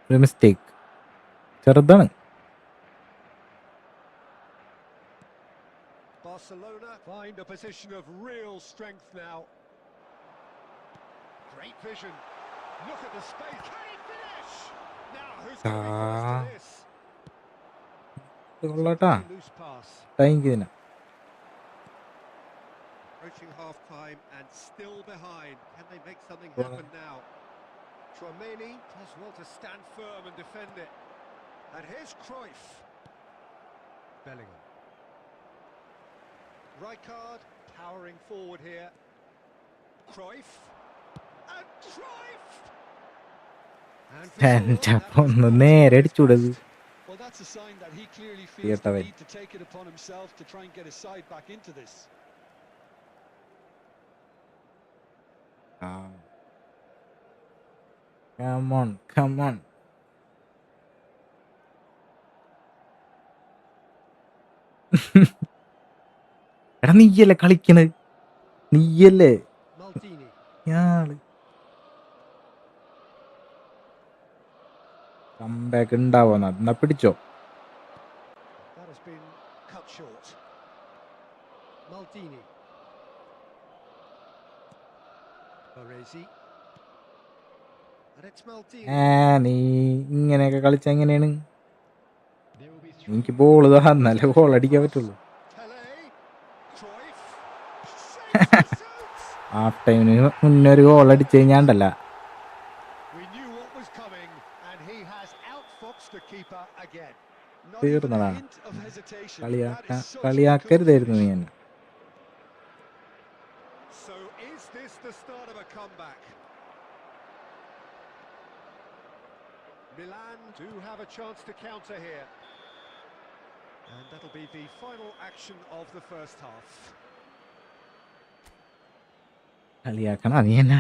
ഒരു mistake ചെറുതാണ്. Barcelona find a position of real strength now. Great vision. Look at the space. Can he finish? Now who's going to be first to this? കൊള്ളാട്ടാ Very loose pass. Thank you. Approaching half time and still behind. Can they make something Well, happen now? Tchouaméni does well to stand firm and defend it. And here's Cruyff. Bellingham. Rijkaard powering forward here. Cruyff. And Cruyff! And for sure, എൻ്റെ that അപ്പം was ഒന്ന് not നേരെ his അടിച്ചുവിടത്. best. Well, that's a sign that he clearly feels the തീർത്തവൻ. need to take it upon himself to try and get his side back into this. Come on, come on. എടാ നീയല്ലേ കളിക്കണത്, നീയല്ലേ Maldini. ഞാള്. Comeback ഉണ്ടാവുന്ന എന്നാ പിടിച്ചോ. That has been cut short. Maldini. Baresi. And it's Maldini. നീ ഇങ്ങനെയൊക്കെ കളിച്ച എങ്ങനെയാണ്? They will be എനിക്ക് ബോൾ തന്നാലേ ഗോൾ അടിക്കാൻ പറ്റുള്ളൂ. Pele. Cruyff. Shapes and shoots. Half ടൈമിന് മുന്നേ ഒരു ഗോൾ അടിച്ച് കഴിഞ്ഞാണ്ടല്ല. We knew what was coming, and he has outfoxed the keeper again. Not even a തീർന്നതാണ്. hint of hesitation. That കളിയാക്ക is such a cool കളിയാക്കരുതായിരുന്നു നീ finish. എന്നെ. So is this the start of a comeback? Milan do have a chance to counter here. And that'll be the final action of the first half. കളിയാക്കണ നീ എന്നാ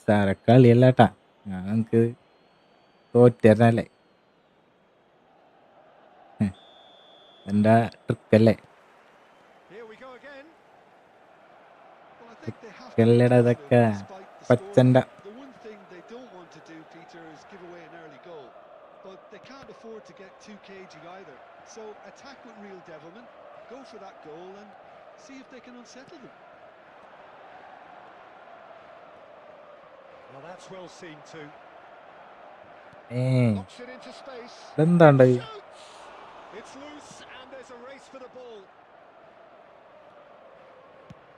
സാറെ കളിയല്ലാട്ടാ, ഞങ്ങൾക്ക് തോറ്റല്ലേ എൻ്റെ ട്രിക്കല്ലേ. Here we go again. Well, I think they have to be Kelleda positive ഇതൊക്കെ despite the പച്ചണ്ട. scoreline. The one thing they don't want to do, Peter, is give away an early goal. But they can't afford to get too cagey either. So attack with real devilment, go for that goal and see if they can unsettle them. Well, that's well seen too. Knocks it into space. ഇതെന്താണ്ട് Shoots! It's loose and there's a race for the ball.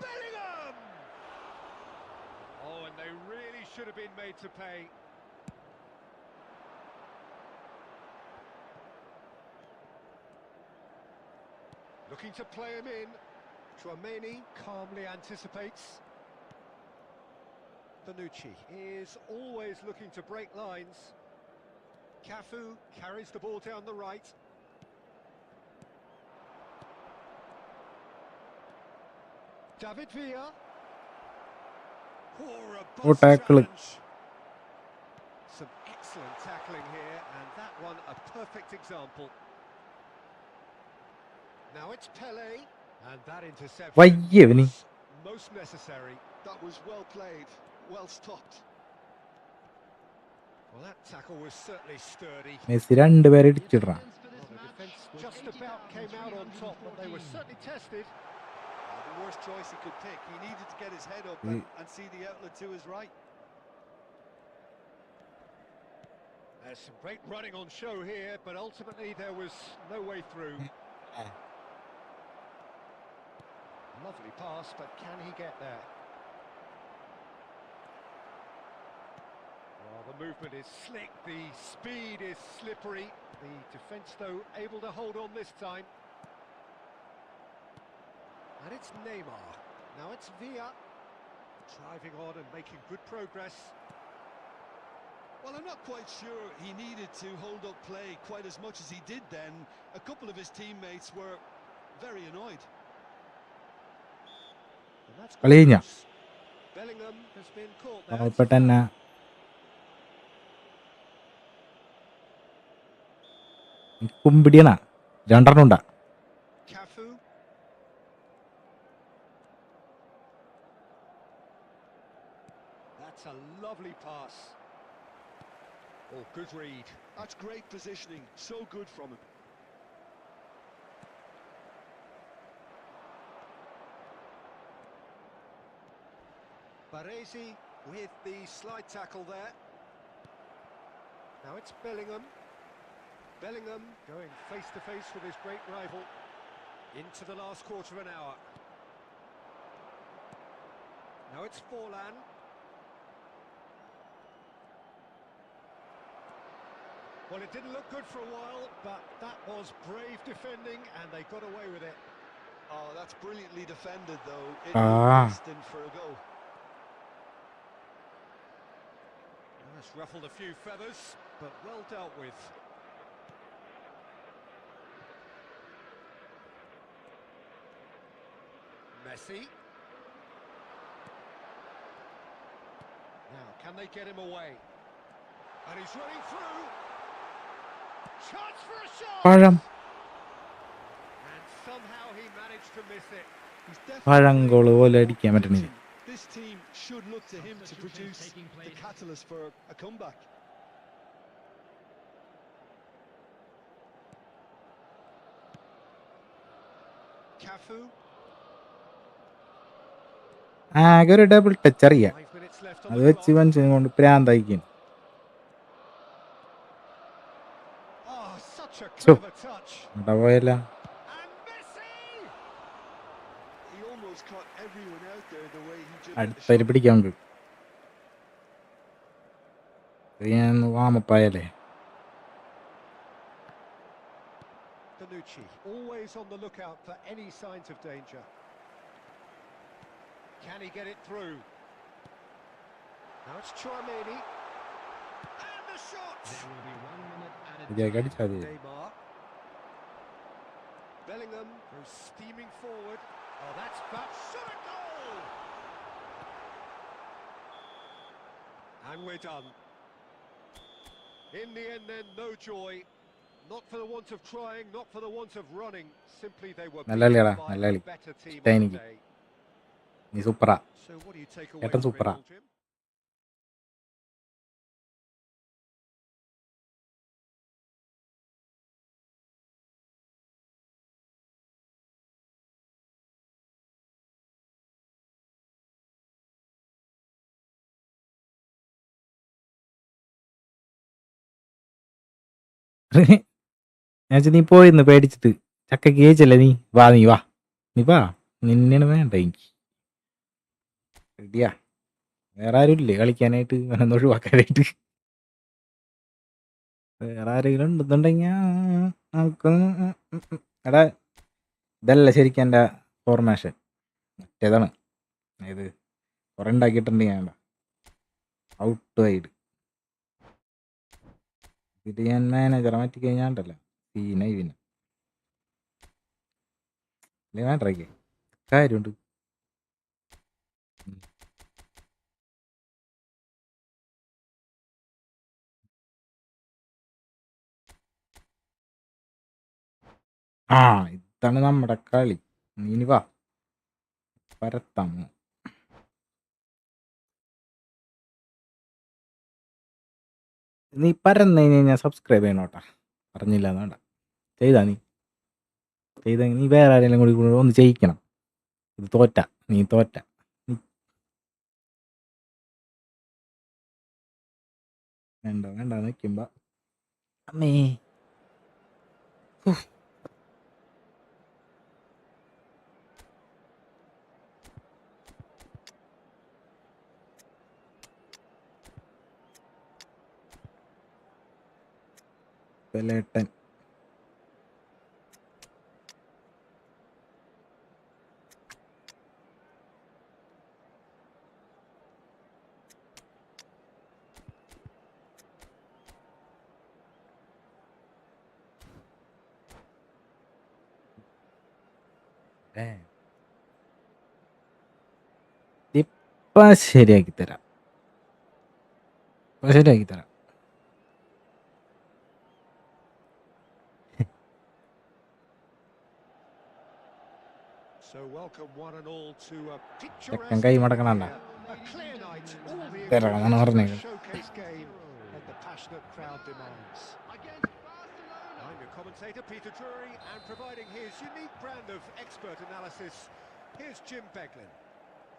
Bellingham! Oh, and they really should have been made to pay. Looking to play him in. Tchouaméni calmly anticipates. Bonucci is always looking to break lines. Cafu carries the ball down the right. David Villa. Oh, robust tackle. challenge. Some excellent tackling here, and that one a perfect example. Now it's Pele, and that interception വയ്യവന്. was most necessary. That was well played, well stopped. Well, that tackle was certainly sturdy. Messi രണ്ടുപേരെ ഇടിച്ചിടറാ. Well, the defence just about came out on top, but they were certainly tested. The worst choice he could pick. He needed to get his head up and see the outlet to his right. There's some great running on show here, but ultimately there was no way through. Lovely pass, but can he get there? Well, the movement is slick, the speed is slippery. The defence, though, able to hold on this time. And it's Neymar. Now it's Villa. Driving on and making good progress. Well, I'm not quite sure he needed to hold up play quite as much as he did then. A couple of his teammates were very annoyed. And that's കളി കഴിഞ്ഞ good. Bellingham has been caught there. ഇപ്പൊ തന്നെ കുമ്പിടിയണ 2 ഉണ്ടാ. Cafu. That's a lovely pass. Oh, good read. That's great positioning. So good from him. Baresi with the slide tackle there. Now it's Bellingham. Bellingham going face to face with his great rival into the last quarter of an hour. Now it's Forlan. Well, it didn't look good for a while, but that was brave defending and they got away with it. Oh, that's brilliantly defended, though. It Ah. looked destined for a goal. Well, that's ruffled a few feathers, but well dealt with. Messi. Now, can they get him away? And he's running through. Chance for a shot! പഴം And somehow he managed to miss it. He's പഴം definitely goal പോലെ അടിക്കാൻ പറ്റണില്ല. This team should look to him to produce the catalyst for a comeback. Cafu. ആകെ ഒരു double touch അറിയാം. 5 minutes left on അത് the വെച്ച് clock. മനുഷ്യനെ കൊണ്ട് പ്രാന്തായിക്കും. Oh, such a So. clever touch. അവിടെ പോയല്ല. And Messi! He almost caught everyone out there the way he just അടുത്തതിൽ പിടിക്കാം നമുക്ക്. ഞാൻ വാമപ്പായല്ലേ. Bonucci, always on the lookout for any signs of danger. Can he get it through? Now it's Tchouaméni. And the shot! There will be 1 minute added. Vijay അടിച്ചാൽ മതി. Neymar. Bellingham goes steaming forward. Oh, that's shot a goal! And we're done. In the end then, no joy. Not for the want of trying, not for the want of running. Simply they were നല്ല കളിയാടാ, beaten by നല്ല കളി. a better team ഇഷ്ടായി on the എനിക്ക്. day. നീ സൂപ്പറാ. So what do you take away ചേട്ടൻ from it സൂപ്പറാ. all, Jim? ഞാൻ വെച്ചാ നീ പോയിന്ന് പേടിച്ചിട്ട്. ചക്കക്ക് ജയിച്ചല്ലേ നീ. വാ നീ വാ. നീ വാ. നിന്നെയാണ് വേണ്ട എനിക്ക്. റെഡിയാ. വേറെ ആരും ഇല്ലേ കളിക്കാനായിട്ട് അവനൊന്ന് ഒഴിവാക്കാനായിട്ട്? വേറെ ആരെങ്കിലും ഉണ്ടെന്നുണ്ടെങ്കിൽ നമുക്ക് എടാ ഇതല്ല ശരിക്കും എൻ്റെ ഫോർമേഷൻ. മറ്റേതാണ്. ഇത് കുറെ ഉണ്ടാക്കിയിട്ടുണ്ട് ഞാൻ. ഔട്ട് വൈഡ് ഇത് ഞാൻ മാനേജറെ മാറ്റി കഴിഞ്ഞാണ്ടല്ലോ സീനായി പിന്നെ അല്ലേ വേണ്ടേ കാര്യമുണ്ട്. ആ ഇതാണ് നമ്മുടെ കളി. നീ വാ പരത്താം. നീ പരന്നു കഴിഞ്ഞാൽ സബ്സ്ക്രൈബ് ചെയ്യണോട്ടാ. പറഞ്ഞില്ല വേണ്ട. ചെയ്താ നീ നീ വേറെ ആരെങ്കിലും കൂടി ഒന്ന് ചെയ്യിക്കണം. ഇത് തോറ്റ നീ തോറ്റ. വേണ്ട വേണ്ട നിൽക്കുമ്പോ അമ്മേ പെലേട്ടൻ. ഇപ്പൊ ശരിയാക്കി തരാം. ശരിയാക്കി തരാം. So welcome one and all to a ചെക്കൻ കൈ picturesque മടക്കണണ്ട. a clear night, all the തരാമെന്നാണ് ingredients of a പറഞ്ഞത്. showcase game that the passionate crowd demands. I'm your commentator Peter Drury, and providing his unique brand of expert analysis, here's Jim Beglin.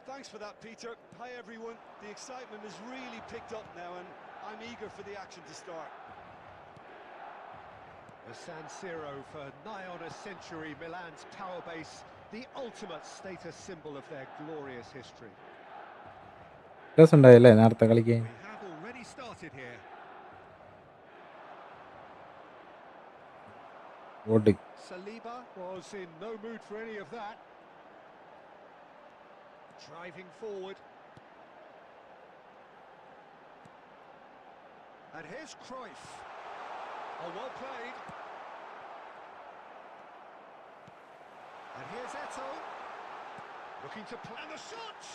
Thanks for that, Peter. Hi, everyone. The excitement has really picked up now, and I'm eager for the action to start. The San Siro for nigh on a century, Milan's power base, the ultimate status symbol of their glorious history. രസമുണ്ടായല്ലേ നേരത്തെ കളിക്കാൻ? We have already started here. ഓടി. Saliba was in no mood for any of that. Driving forward. And here's Cruyff. Oh, well played. And here's Eto. Looking to plan the shots.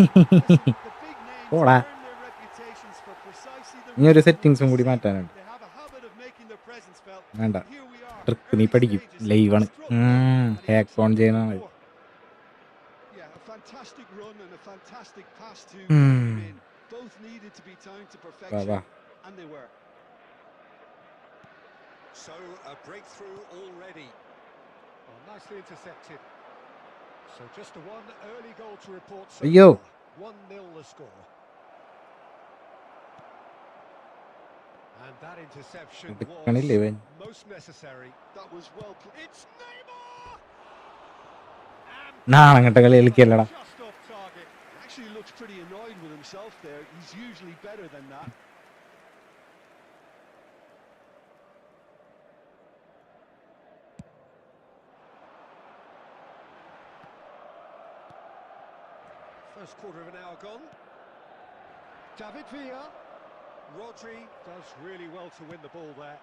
The big names Hola. earn their reputations for precisely the ഇനി ഒരു reason സെറ്റിങ്സും we കൂടി see. മാറ്റാനുണ്ട്. They have a habit of making their presence felt. വേണ്ട. Here we are. Trick നീ Early പഠിക്കും. stages. ലൈവാണ്. Struck well, and he hack looks on like ചെയ്യുന്ന he'll മതി. score. Yeah, a fantastic run and a fantastic pass to get him in. Both needed to be timed to perfection, വാ. and they were. So a breakthrough already. Oh, nicely intercepted. So just a one early goal to report so Ayyo. far. 1-0 the score. And that interception എടുക്കണില്ലേ ഇവൻ? was most necessary. That was well played. It's Neymar! നാളങ്ങട്ട കളി കളിക്കല്ലടാ. Just off target. Actually looks pretty annoyed with himself there. He's usually better than that. First quarter of an hour gone. David Villa. Rodri does really well to win the ball there.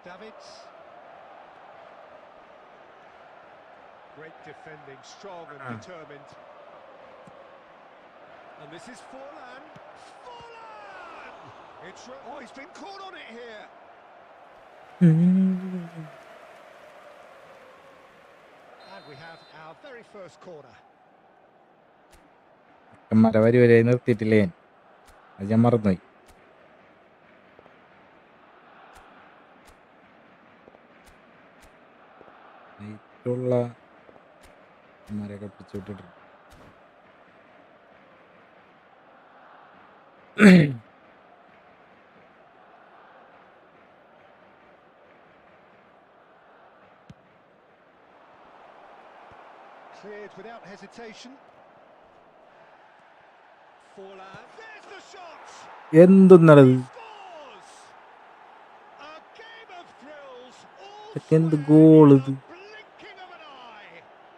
Davids. Great defending, strong and determined. And this is Forlan. Forlan! Oh, he's been caught on it here. And we have our very first corner. മരവരി വരെ നിർത്തിയിട്ടില്ലേ ഞാൻ, അത് ഞാൻ മറന്നുപോയി. ുള്ള മരൊക്കെ പിടിച്ചു വിട്ടിട്ടുണ്ട്. Cleared without hesitation. Forlan. There's the shot. എന്തൊന്നടത് Scores. A game of thrills. All ഇതൊക്കെ എന്ത് square goal in ഇത്? the blinking of an eye.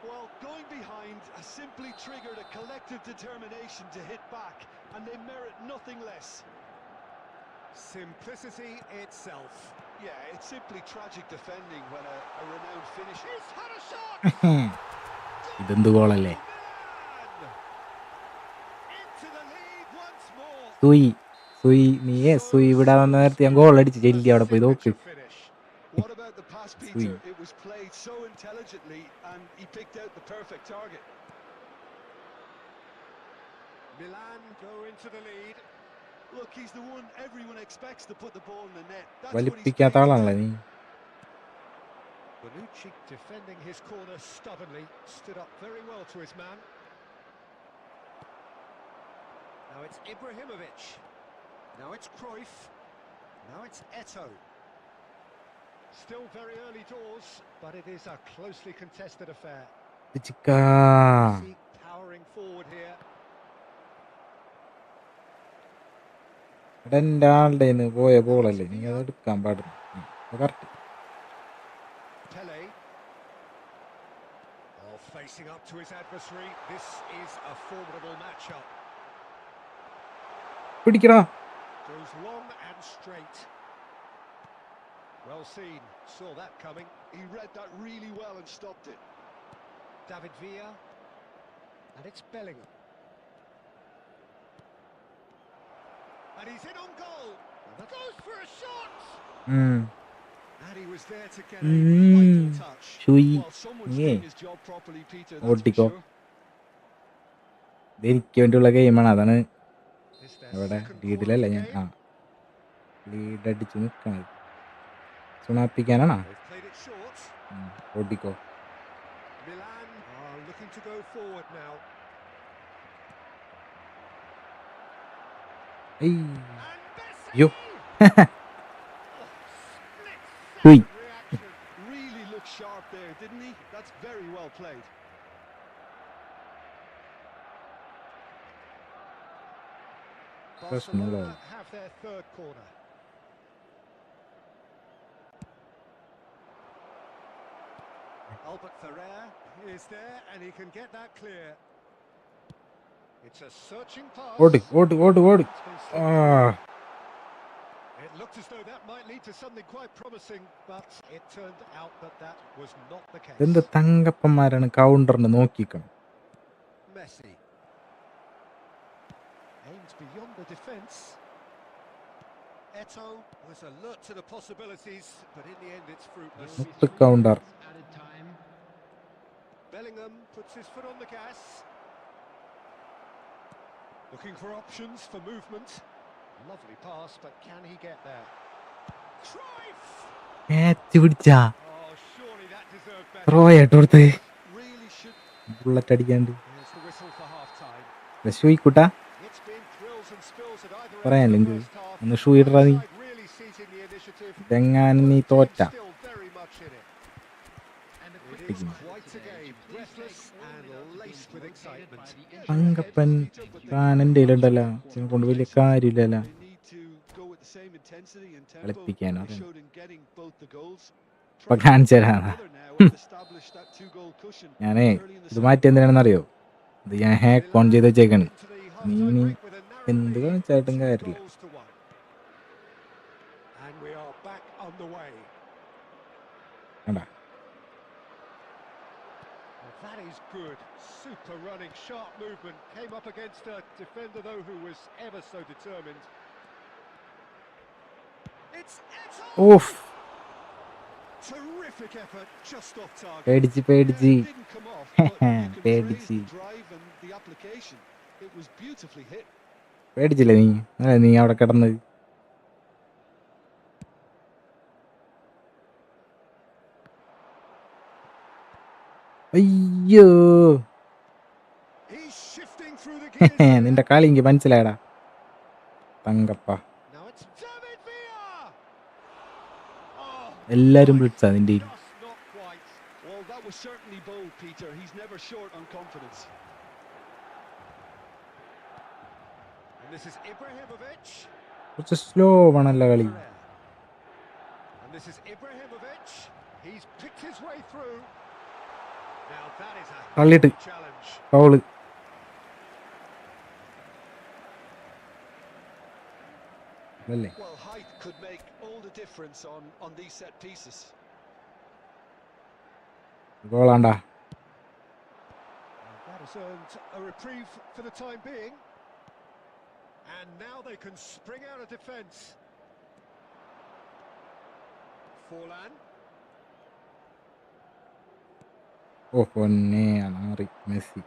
Well, going behind has simply triggered a collective determination to hit back, and they merit nothing less. Simplicity itself. Yeah, it's simply tragic defending when a renowned finish. He's had a shot. ഇതെന്ത് ഗോളല്ലേ? Milan. Into the lead once more. സുയി നീയെ സുയി വിടാൻ നേരത്തെ ഞാൻ goal അടിച്ച് jelly അവിടെ പോയി നോക്ക്. What about the pass, Peter? Sweet. It was played so intelligently and he picked out the perfect target. Milan go into the lead. Look, he's the one everyone expects to put the ball in the net. That's what he's വലിപ്പിക്കാത്ത trained ആളാണല്ലേ to നീ? do. Bonucci defending his corner stubbornly, stood up very well to his man. Now it's Ibrahimovic. Now it's Cruyff. Now it's Eto'o. Still very early doors, but it is a closely contested affair. ചിക്കാ Messi powering forward here. എൻ്റെ ആളുടെ പോയ ബോളല്ലേ, നീ അത് എടുക്കാൻ പാടില്ല. Correct. Pele. Oh, facing up to his adversary. This is a formidable matchup. പിടിക്കടാ. Goes long and straight. Well seen. Saw that coming. He read that really well and stopped it. David Villa. And it's Bellingham. And he's in on goal. Goes for a shot. And he was there to get a vital touch. Shui. Well, someone's doing his job properly, Peter. That's for ഓട്ടിക്കോ. sure. ഇതെനിക്ക് വേണ്ടിയുള്ള ഗെയിമാണ്, അതാണ് It's their ഇവിടെ second ലീഡിലല്ല corner ഞാൻ. of the ആ game. Lead അടിച്ച് നിൽക്കണത് സുണാപ്പിക്കാനാണോ? They've played it short. ഓട്ടിക്കോ. Milan are looking to go forward now. ഏയ് And Messi! യോ. Split Hui. second reaction. Really looked sharp there, didn't he? That's very well played. Barcelona have their third corner. Albert Ferrer is there and he can get that clear. It's a searching pass. ഓട്. It's been ആ slipped. It looked as though that might lead to something quite promising, but it turned out that was not the case. എന്ത് തങ്കപ്പന്മാരാണ് കൗണ്ടറിന് നോക്കിക്കണം. Messi aims beyond the defence. Eto'o was alert to the possibilities, but in the end it's fruitless. മുത്ത് counter. Added time. Bellingham puts his foot on the gas. Looking for options for movement. Lovely pass, but can he get there? Cruyff! ഏത്തി പിടിച്ചാ Oh, surely that deserved better. Throw ആയിട്ട് കൊടുത്ത് Really should. Bullet അടിക്കാണ്ട്. There's the whistle for half-time. ഷൂയിക്കൂട്ടാ It's been thrills and spills at either end പറയാനില്ല. of the first half. ഒന്ന് shoe ഇടറാ നീ. Side really seizing the initiative. ഇതെങ്ങാനും നീ Both തോറ്റ. teams still very much in it. And a quick It is reminder quite a today, game, please breathless take all and without laced being with located excitement. by the Thankappan താൻ എൻ്റെ കയ്യിലുണ്ടല്ലോ, ഇതിനെ കൊണ്ട് വലിയ കാര്യമില്ലല്ലോ. They need to go with the same intensity and tempo കളിപ്പിക്കാനോ they showed in getting both the goals. ഇപ്പൊ കാണിച്ചു തരാനാ. Another now and establish that two-goal cushion ഞാനേ early in the ഇത് second മാറ്റി എന്തിനാണെന്നറിയോ? ഇത് ഞാൻ ഹാക്ക് ഓൺ ചെയ്ത് വെച്ചേക്കാണ്. into the നീ half-time ഇനി break with a narrow എന്ത് lead, കാണിച്ചായിട്ടും 2 കാര്യമില്ല. goals to 1. And we are back on the way. കണ്ടാ Well, that is good. Super running, sharp movement. Came up against a defender, though, who was ever so determined. It's Eto'o! Of Terrific effort, just off target. പേടിച്ച് Yeah, പേടിച്ച് it didn't come off, but you can praise പേടിച്ച് the drive and the application. It was beautifully hit. പേടിച്ചില്ലേ നീ അല്ല നീ അവിടെ കിടന്ന് അയ്യോ He's shifting through the gears here. നിന്റെ കളി എനിക്ക് മനസ്സിലായടാ Thankappa Now it's David Villa. Oh, എല്ലാരും വിളിച്ചാ നിന്റെ just not quite. Well, that was certainly bold, Peter. He's never short on confidence. And this is Ibrahimovic. കുറച്ച് സ്ലോ ആണല്ലോ കളി And this is Ibrahimovic. He's picked his way through. Now that is a തള്ളിട്ട് challenge. Foul അല്ലേ Well, height could make all the difference on these set pieces. ഗോളാണ്ടാ That has earned a reprieve for the time being. And now they can spring out of defence. Forlan. ഓ പൊന്നെ അനാറി Messi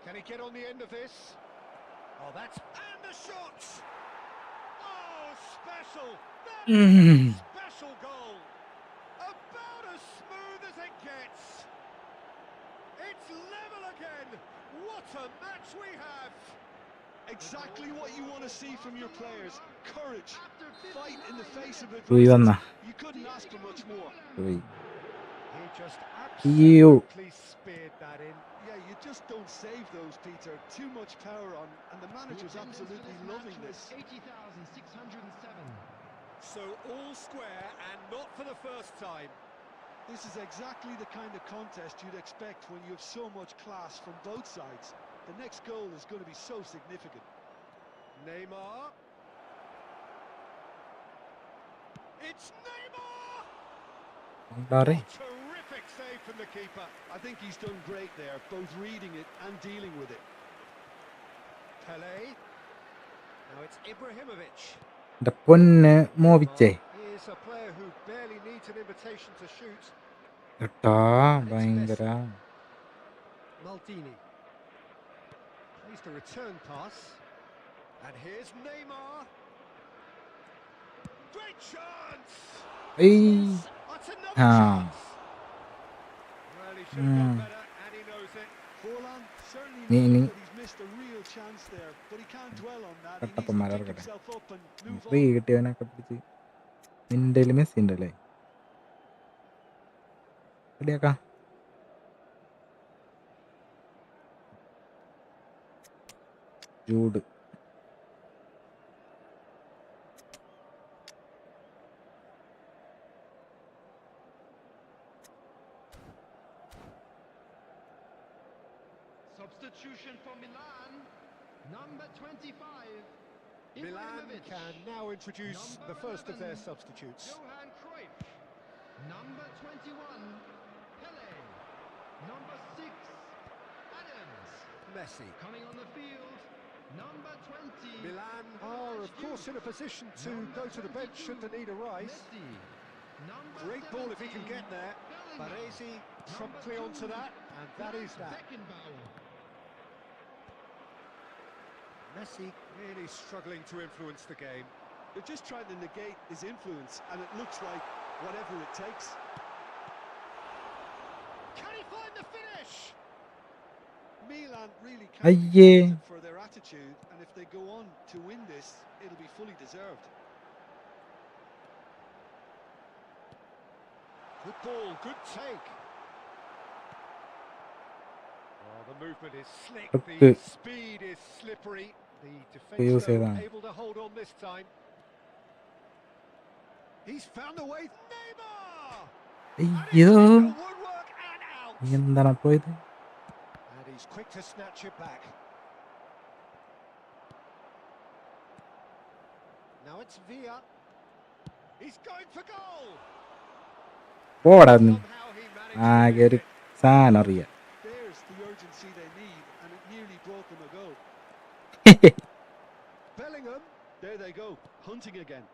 Can he get on the end of this? Oh, that's... And the shots! Oh, special! That is a special goal! About as smooth as it gets! It's level again! What a match we have! Exactly what you want to see from your players. Courage, fight in the face of പോയി വന്ന adversity. You couldn't ask for much more. പോയി He just അയ്യോ absolutely speared that in. Yeah, you just don't save those, Peter. Too much power on, and the manager's absolutely loving this. 80,607. So all square, and not for the first time. This is exactly the kind of contest you'd expect when you have so much class from both sides. The next goal is going to be so significant. Neymar. It's Neymar! ഉണ്ടാറേ Terrific save from the keeper. I think he's done great there, both reading it and dealing with it. Pele. Now it's Ibrahimovic. എന്റെ പൊന്ന് മോവിച്ചേ He is a player who barely needs an invitation to shoot. എട്ടാ ഭയങ്കര Maldini. Plays the return pass. And here's Neymar. Great chance! ഏയ് That's another Ah. chance! Well, he should have done better, and he knows it. Forlan certainly Ni- knows ni- that he's missed a real chance there, but he can't dwell on that. He needs കട്ടപ്പന്മാർ to pick ഇറക്കട്ടെ himself up and move free on. കിട്ടിയവനൊക്കെ പിടിച്ച് നിന്റെ Messi ഉണ്ടല്ലേ റെഡിയാക്കാം ചൂട് Substitution for Milan. Number 25. Milan Ibrahimovic. can now introduce Number the first of their 11, substitutes. Johan Cruyff. Number 21. Pele. Number 6. Adams. Messi. Coming on the field. Number 20. Milan are, of course, in a position to go to the bench should the need arise. Messi. Number Great ball if he can 17, get there. Bellingham. Baresi promptly Number onto 2, that, and that is that. Beckenbauer. Messi really struggling to influence the game. They're just trying to negate his influence, and it looks like whatever it takes. Can he find the finish? Milan really can't be Aye. faulted for their attitude, and if they go on to win this, it'll be fully deserved. Good ball, good take. Oh, the movement is slick, the Okay. speed is slippery. The Okay, you defence say though, that. able to hold on this time. He's found a way. Neymar! And അയ്യോ it's into woodwork and out. നീ എന്താണ് പോയത് And he's quick to snatch it back. Now it's Villa. He's going for goal. പോടാ നീ Somehow he managed ആകെ to ഒരു miss it. സാധനം അറിയാം There's the urgency they need, and it nearly brought them a goal. Bellingham, there they go, hunting again.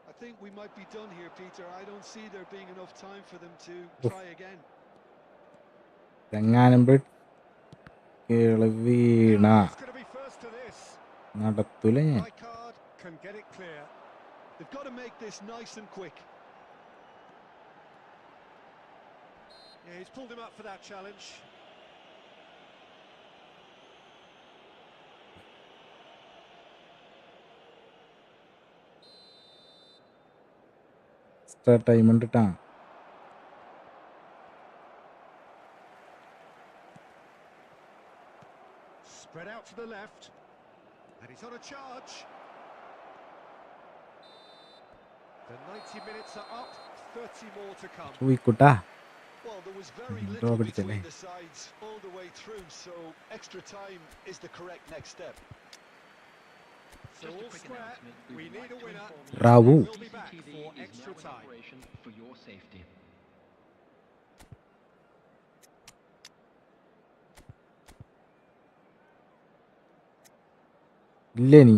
I think we might be done here, Peter. I don't see there being enough time for them to try again. എങ്ങാനും വീണ Now, who's going to be first to this? നടത്തൂല ഞാൻ. My card can get it clear. They've got to make this nice and quick. Yeah, he's pulled him up for that challenge. Extra time ഉണ്ട് ട്ടാ. Spread out to the left. And he's on a charge. The 90 minutes are up, 30 more to come. പോയിക്കോട്ടാ. Well, there was very Draw little പിടിച്ചല്ലേ. between the sides all the way through, so extra time is the correct next step. So Just a all quick square, announcement. we would need like a to winner. inform you Ravu. that We'll be back CCTV for is extra now in time. operation for your safety. ഇല്ലേ നീ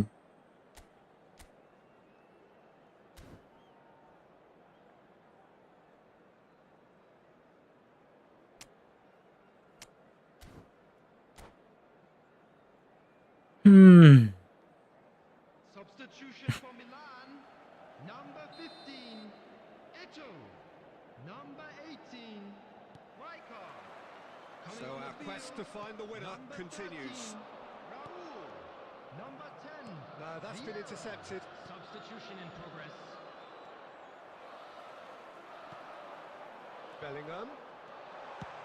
Substitution for Milan. Number 15, Eto. Number 18, Rijkaard. Coming So on our the quest to field, find the winner number continues. 13, Raul. Number 10. No, that's been Vieira. intercepted. Substitution in progress. Bellingham.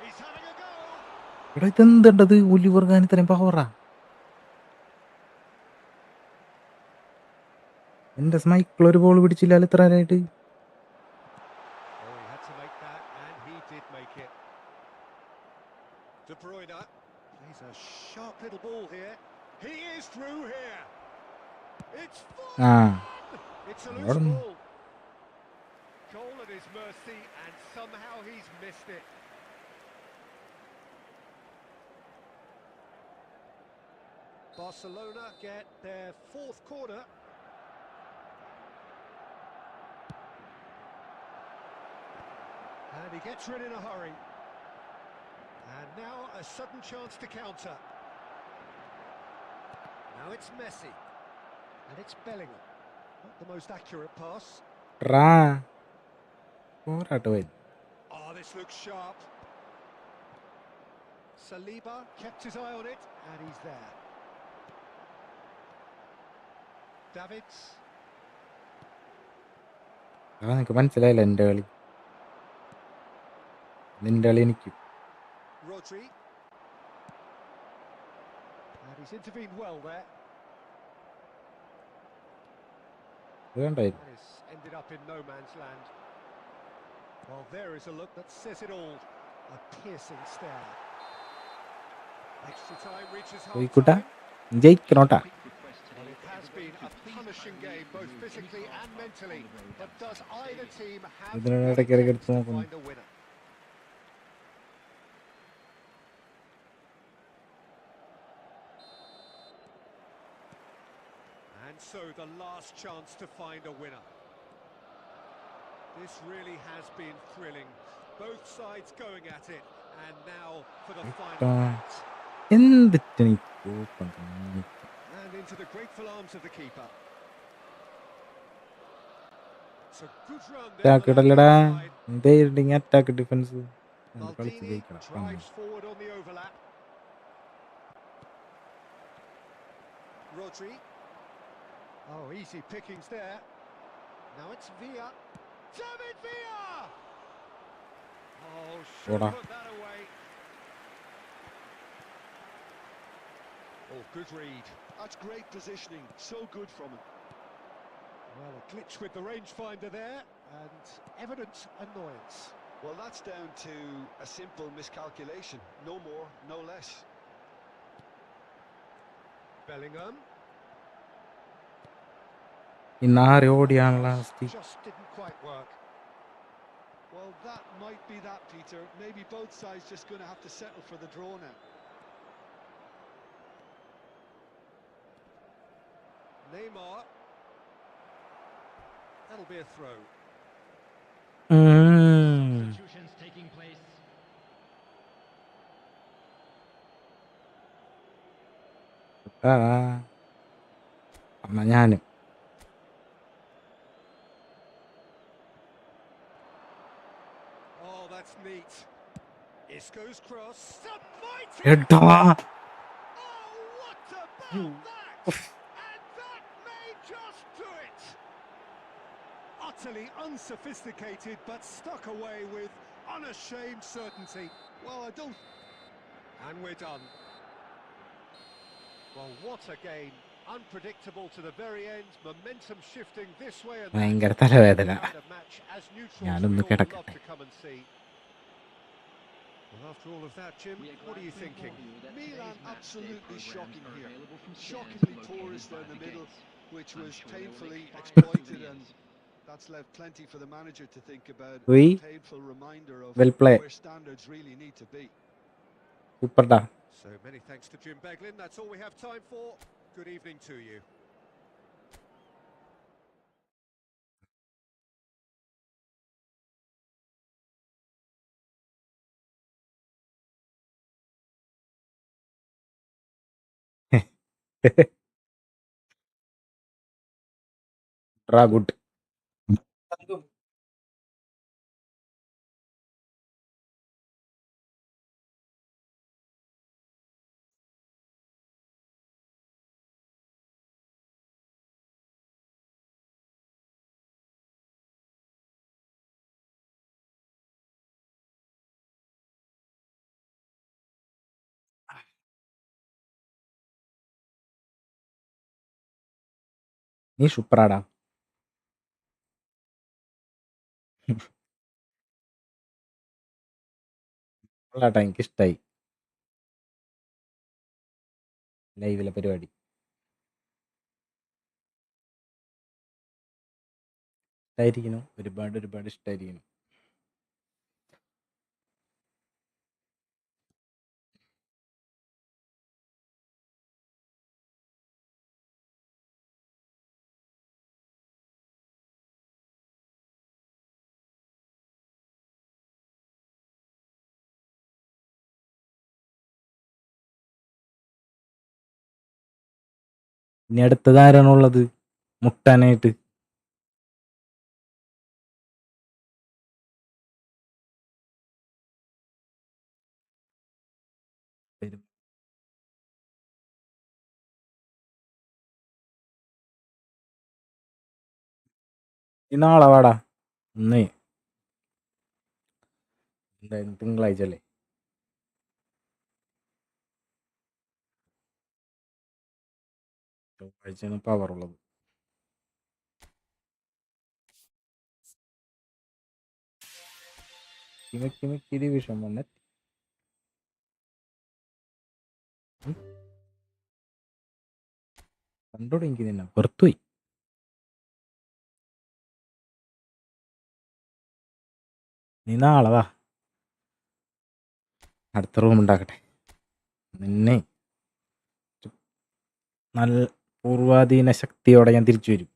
He's having a go. എടാ ഇതെന്തണ്ടത് Oliver Khan ഇത്രയും പവറാ. എന്റെ സ്മൈക്കിൾ ഒരു ball പിടിച്ചില്ല ഇത്ര നേരമായിട്ട്. Oh, he had to make that, and he did make it. De Bruyne plays a sharp little ball here. He is through here. It's ആ fun. It's a loose അവിടെ ball. Goal at his mercy, and somehow he's missed it. Barcelona get their fourth corner. And he gets rid in a hurry. And now a sudden chance to counter. Now it's Messi. And it's Bellingham. Not the most accurate pass. ട്രാ പോരാട്ടോ പോയി. Oh, this looks sharp. Saliba kept his eye on it, and he's there. Davids. നിനക്ക് മനസ്സിലായില്ല എൻ്റെ കളി. നിന്റെ കളി എനിക്ക്. Rodri. And he's intervened well there. ഇത് കണ്ടായിരുന്നു. And it's ended up in no man's land. Well, there is a look that says it all. A piercing stare. Extra time reaches half പോയിക്കോട്ടാ time. ജയിക്കണോട്ടാ. Quick request today Well, it for has been everybody a to please punishing kindly game, both remove physically any and car mentally. on the road But does outside the either stadium. team have ഇതിനിടെ what it ഇടയ്ക്കിടയ്ക്ക് takes എടുത്ത് to നോക്കുന്നു. find a winner? And so the last chance to find a winner. This really has been thrilling. Both sides going at it, and now for the final act. എന്തിട്ട് നീ And into the grateful arms of the keeper. It's a good run there. Attack the ഇടല്ലടാ. left-hand side. എന്തേരിട്ടിങ് attack defence കളിച്ച് Maldini ജയിക്കണം. drives forward on the overlap. Rodri. Oh, easy pickings there. Now it's Villa. David Villa! Oh, should Ora. have put that away. Oh, good read. That's great positioning, so good from him. Well, a glitch with the rangefinder there, and evident annoyance. Well, that's down to a simple miscalculation, no more, no less. Bellingham ഇന്നാരെ ഓടിയാണ് last. just didn't quite work. Well, that might be that, Peter. Maybe both sides just going to have to settle for the draw now. Neymar. That'll be a throw. Substitutions taking place. എന്നാ ഞാനും Oh, that's neat. Isco's cross. Some mighty എടാ effort. Oh, what about that? And that may just do it. Utterly unsophisticated, but stuck away with unashamed certainty. Well, I don't... And we're done. Well, what a game. Unpredictable to the very end. Momentum shifting this way and that. ഭയങ്കര തലവേദന. Kind of match as neutrals ഞാനൊന്ന് we all would love കിടക്കട്ടെ. to come and see. Well, after all of that, Jim, what are you thinking? Milan absolutely shocking here. Shockingly porous down the middle, which was painfully exploited, and that's left plenty for the manager to think about. Oui. A painful reminder of Well played. where standards really need to be. സൂപ്പർടാ. So many thanks to Jim Beglin. That's all we have time for. Good evening to you. Good. നീ സൂപ്പറാടാ. കൊള്ളാട്ടാ, എനിക്കിഷ്ടായി ലൈവിലെ പരിപാടി. ഇഷ്ടായിരിക്കുന്നു, ഒരുപാട് ഇഷ്ടായിരിക്കുന്നു. ഇനി അടുത്തത് ആരാണുള്ളത് മുട്ടാനായിട്ട്? ഈ നാളെ വാടാ. ഇന്ന് എന്തായാലും തിങ്കളാഴ്ച അല്ലേ? ചൊവ്വാഴ്ചയാണ് പവറുള്ളത്. കിമി ഡിവിഷൻ വന്നെ കണ്ടോടെ എനിക്ക് തന്നെ പുറത്തുപോയി. നീ നാളെ വാ, അടുത്ത റൂം ഉണ്ടാക്കട്ടെ. നിന്നെ നല്ല പൂർവാധീന ശക്തിയോടെ ഞാൻ തിരിച്ചു വരും.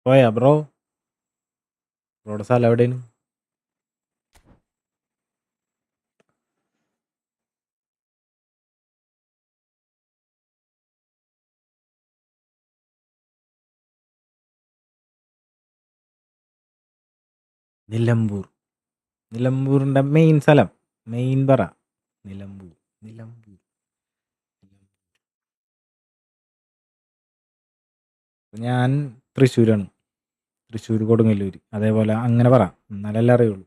പോയാ ബ്രോ? ബ്രോയുടെ സ്ഥലം എവിടെയാണ്? നിലമ്പൂരിന്റെ മെയിൻ സ്ഥലം, മെയിൻ പറ. നിലമ്പൂർ. ഞാൻ തൃശ്ശൂരാണ്. തൃശ്ശൂർ കൊടുങ്ങല്ലൂർ, അതേപോലെ അങ്ങനെ പറ, എന്നാലല്ലേ അറിയുള്ളൂ.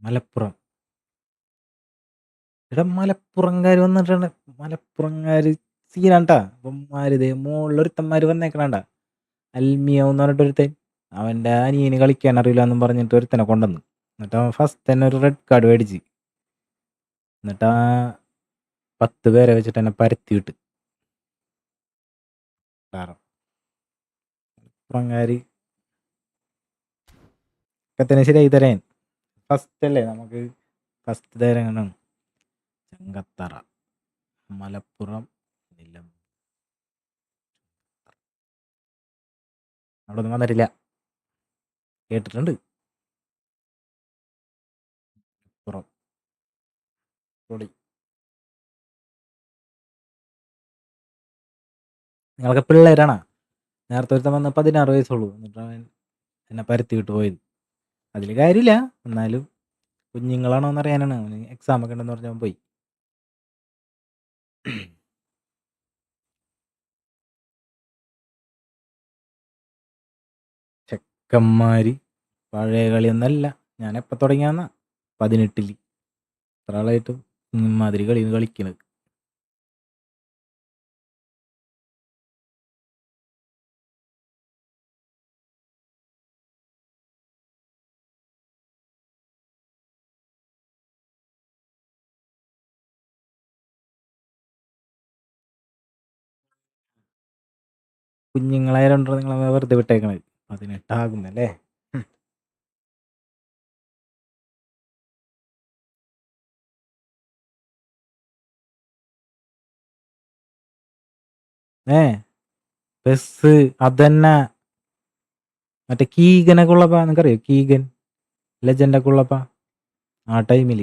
മലപ്പുറം. ഇവിടെ മലപ്പുറംകാർ വന്നിട്ടാണ്. മലപ്പുറംകാര് സീനാണ്ടാ. ഇപ്പന്മാരിതേ മുകളിലൊരുത്തന്മാര് വന്നേക്കണണ്ട, അൽമിയ എന്ന് പറഞ്ഞിട്ടൊരുത്തൻ. അവൻ്റെ അനിയന് കളിക്കാൻ അറിയില്ല എന്നും പറഞ്ഞിട്ട് ഒരുത്തനെ കൊണ്ടുവന്നു. എന്നിട്ട് അവൻ ഫസ്റ്റ് തന്നെ ഒരു റെഡ് കാർഡ് മേടിച്ച്. എന്നിട്ട് ആ 10 പേരെ വെച്ചിട്ട് എന്നെ പരത്തി വിട്ട്. പ്രങ്ങാരി ഒക്കെ ശരിയായി തരാൻ ഫസ്റ്റ് അല്ലേ നമുക്ക് ഫസ്റ്റ് തരാനാണ്. ചെങ്കത്തറ, മലപ്പുറം, നിലം അവിടെ ഒന്നും വന്നിട്ടില്ല, കേട്ടിട്ടുണ്ട്. പുറം പൊടി. നിങ്ങളൊക്കെ പിള്ളേരാണോ? നേരത്തെ ഒരുത്തൻ വന്ന് 16 വയസ്സുള്ളൂ, എന്നിട്ട് അവൻ എന്നെ പരത്തി വിട്ട് പോയത്. അതിൽ കാര്യമില്ല, എന്നാലും കുഞ്ഞുങ്ങളാണോ എന്ന് അറിയാനാണ്. അവന് എക്സാം ഒക്കെ ഉണ്ടെന്ന് പറഞ്ഞവൻ പോയി. ചെക്കന്മാര് പഴയ കളിയൊന്നല്ല. ഞാൻ എപ്പോൾ തുടങ്ങിയാന്നാ 18 ഇത്ര ആളായിട്ടും ഇമ്മാതിരി കളിയാണ് കളിക്കണത്. കുഞ്ഞുങ്ങളായതുകൊണ്ടോ നിങ്ങളെ വെറുതെ വിട്ടേക്കണത്? 18 ആകുന്നല്ലേ. ബസ് അതന്നെ. മറ്റേ കീഗനൊക്കെ ഉള്ളപ്പാ, നിനക്കറിയോ കീഗൻ ലെജൻഡൊക്കെ ഉള്ളപ്പാ? ആ ടൈമിൽ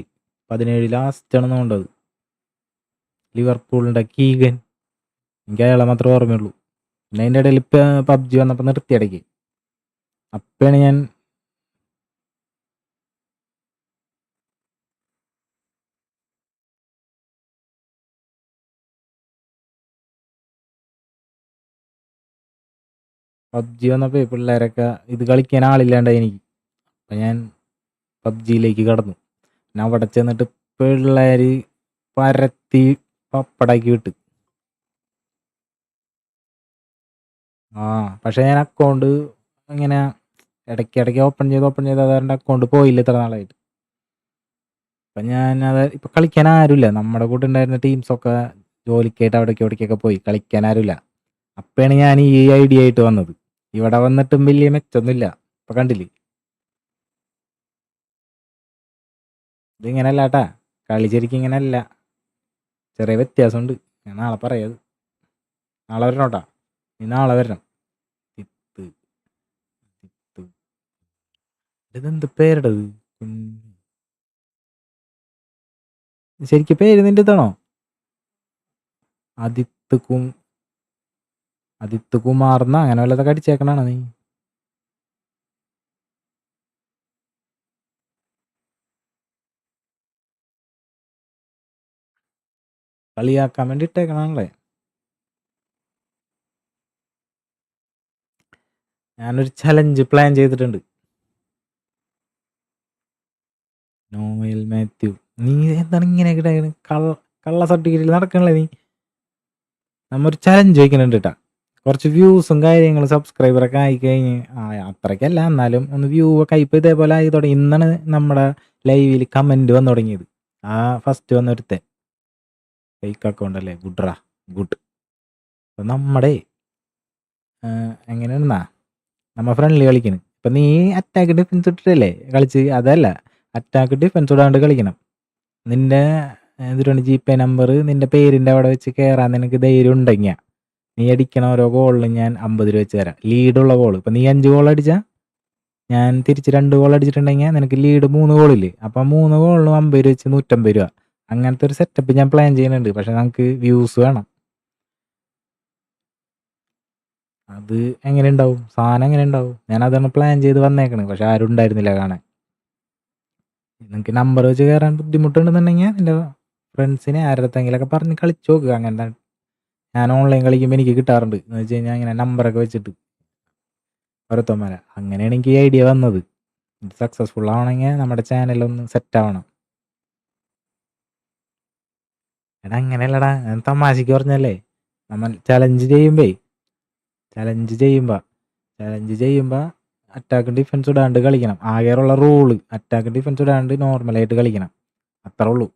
17 ലാസ്റ്റാണെന്ന് കൊണ്ടത്. ലിവർപൂളിൻ്റെ കീഗൻ, എനിക്ക് അയാളെ മാത്രമേ ഓർമ്മയുള്ളൂ. പിന്നെ അതിൻ്റെ ഇടയിൽ പബ്ജി വന്നപ്പോൾ നിർത്തി ഇടയ്ക്ക്. അപ്പോഴാണ് ഞാൻ പബ്ജി വന്നപ്പോൾ പിള്ളേരൊക്കെ ഇത് കളിക്കാൻ ആളില്ലാണ്ടായി എനിക്ക്. അപ്പം ഞാൻ പബ്ജിയിലേക്ക് കടന്നു. പിന്നെ അവിടെ ചെന്നിട്ട് പിള്ളേർ പരത്തി പപ്പടാക്കി വിട്ട്. പക്ഷേ ഞാൻ അക്കൗണ്ട് ഇങ്ങനെ ഇടയ്ക്കിടയ്ക്ക് ഓപ്പൺ ചെയ്ത് അതാണ്ട് അക്കൗണ്ട് പോയില്ല ഇത്ര നാളായിട്ട്. അപ്പം ഞാനത് ഇപ്പം കളിക്കാൻ ആരുമില്ല. നമ്മുടെ കൂടെ ഉണ്ടായിരുന്ന ടീംസൊക്കെ ജോലിക്കായിട്ട് ഇവിടേക്കൊക്കെ പോയി, കളിക്കാൻ ആരുമില്ല. അപ്പോഴാണ് ഞാൻ ഈ ഐഡിയ ആയിട്ട് വന്നത്. ഇവിടെ വന്നിട്ടും വലിയ മെച്ചൊന്നുമില്ല. ഇപ്പം കണ്ടില്ലേ, ഇതിങ്ങനല്ല കേട്ടാ, കളി ശരിക്കും ഇങ്ങനെയല്ല, ചെറിയ വ്യത്യാസമുണ്ട്. ഞാൻ നാളെ പറയാത്. നാളെ വരണം കേട്ടാ, നീ നാളെ വരണം. ഇതെന്ത് പേരിടത്? ശരിക്കും പേര് നിന്റെ ഇതാണോ? ആദിത്യ കുമാർന്ന അങ്ങനെ വല്ലതൊക്കെ അടിച്ചേക്കണാണ് നീ? കളിയാക്കാൻ വേണ്ടി ഇട്ടേക്കണാണല്ലേ? ഞാനൊരു ചലഞ്ച് പ്ലാൻ ചെയ്തിട്ടുണ്ട്. നോയൽ മാത്യു, നീ എന്താണ് ഇങ്ങനെയൊക്കെ കള്ള സർട്ടിഫിക്കറ്റിൽ നടക്കണല്ലേ നീ? നമ്മൊരു ചലഞ്ച് വയ്ക്കുന്നുണ്ട് കേട്ടാ. കുറച്ച് വ്യൂസും കാര്യങ്ങളും സബ്സ്ക്രൈബറൊക്കെ ആയിക്കഴിഞ്ഞ്, അത്രയ്ക്കല്ല എന്നാലും ഒന്ന് വ്യൂ ഒക്കെ ഇപ്പം ഇതേപോലെ ആയി തുടങ്ങി. ഇന്നാണ് നമ്മുടെ ലൈവിൽ കമൻറ്റ് വന്നു തുടങ്ങിയത്. ഫസ്റ്റ് വന്നൊരുത്തെ ഫേക്ക് അക്കൗണ്ട് അല്ലേ, ഗുഡ്രാ ഗുഡ്. അപ്പം നമ്മുടെ എങ്ങനെയാണെന്നാ നമ്മ ഫ്രണ്ട്ലി കളിക്കണം. ഇപ്പം നീ അറ്റാക്ക് ഡിഫൻസ് ഇട്ടിട്ടല്ലേ കളിച്ച്? അതല്ല, അറ്റാക്ക് ഡിഫൻസ് ഇടാണ്ട് കളിക്കണം. നിന്റെ എന്തിട്ടുണ്ട് GPay നമ്പർ നിന്റെ പേരിൻ്റെ അവിടെ വെച്ച് കയറാൻ നിനക്ക് ധൈര്യം ഉണ്ടെങ്കിൽ നീ അടിക്കണ ഓരോ ഗോളിലും ഞാൻ 50 രൂപ വെച്ച് തരാം. ലീഡുള്ള ഗോൾ, ഇപ്പം നീ 5 ഗോൾ അടിച്ചാൽ ഞാൻ തിരിച്ച് 2 ഗോൾ അടിച്ചിട്ടുണ്ടെങ്കിൽ നിനക്ക് ലീഡ് 3 ഗോളില്ലേ, അപ്പം 3 ഗോളിനും 50 രൂപ വെച്ച് 150 രൂപ. അങ്ങനത്തെ ഒരു സെറ്റപ്പ് ഞാൻ പ്ലാൻ ചെയ്യുന്നുണ്ട്. പക്ഷെ നമുക്ക് വ്യൂസ് വേണം. അത് എങ്ങനെ ഉണ്ടാവും, സാധനം എങ്ങനെ ഉണ്ടാവും? ഞാൻ അതാണ് പ്ലാൻ ചെയ്ത് വന്നേക്കണത്. പക്ഷെ ആരും ഉണ്ടായിരുന്നില്ല കാണാൻ. നിങ്ങൾക്ക് നമ്പർ വെച്ച് കയറാൻ ബുദ്ധിമുട്ടുണ്ടെന്നുണ്ടെങ്കിൽ നിൻ്റെ ഫ്രണ്ട്സിനെ ആരുടെത്തെങ്കിലൊക്കെ പറഞ്ഞ് കളിച്ചു നോക്കുക. അങ്ങനെ ഞാൻ ഓൺലൈൻ കളിക്കുമ്പോൾ എനിക്ക് കിട്ടാറുണ്ട് എന്ന് വെച്ച് കഴിഞ്ഞാൽ ഇങ്ങനെ നമ്പറൊക്കെ വെച്ചിട്ട് ഓരോരുത്തന്മാരെ. അങ്ങനെയാണ് എനിക്ക് ഈ ഐഡിയ വന്നത്. ഇത് സക്സസ്ഫുൾ ആവണമെങ്കിൽ നമ്മുടെ ചാനലൊന്ന് സെറ്റ് ആവണം. എടാ അങ്ങനെയല്ലടാ, ഞാൻ തമാശക്ക് പറഞ്ഞല്ലേ. നമ്മൾ ചലഞ്ച് ചെയ്യുമ്പോൾ അറ്റാക്കും ഡിഫൻസ് ഇടാണ്ട് കളിക്കണം. ആകെയുള്ള റൂള് അറ്റാക്കും ഡിഫൻസ് ഇടാണ്ട് നോർമലായിട്ട് കളിക്കണം. അത്രേ ഉള്ളൂ.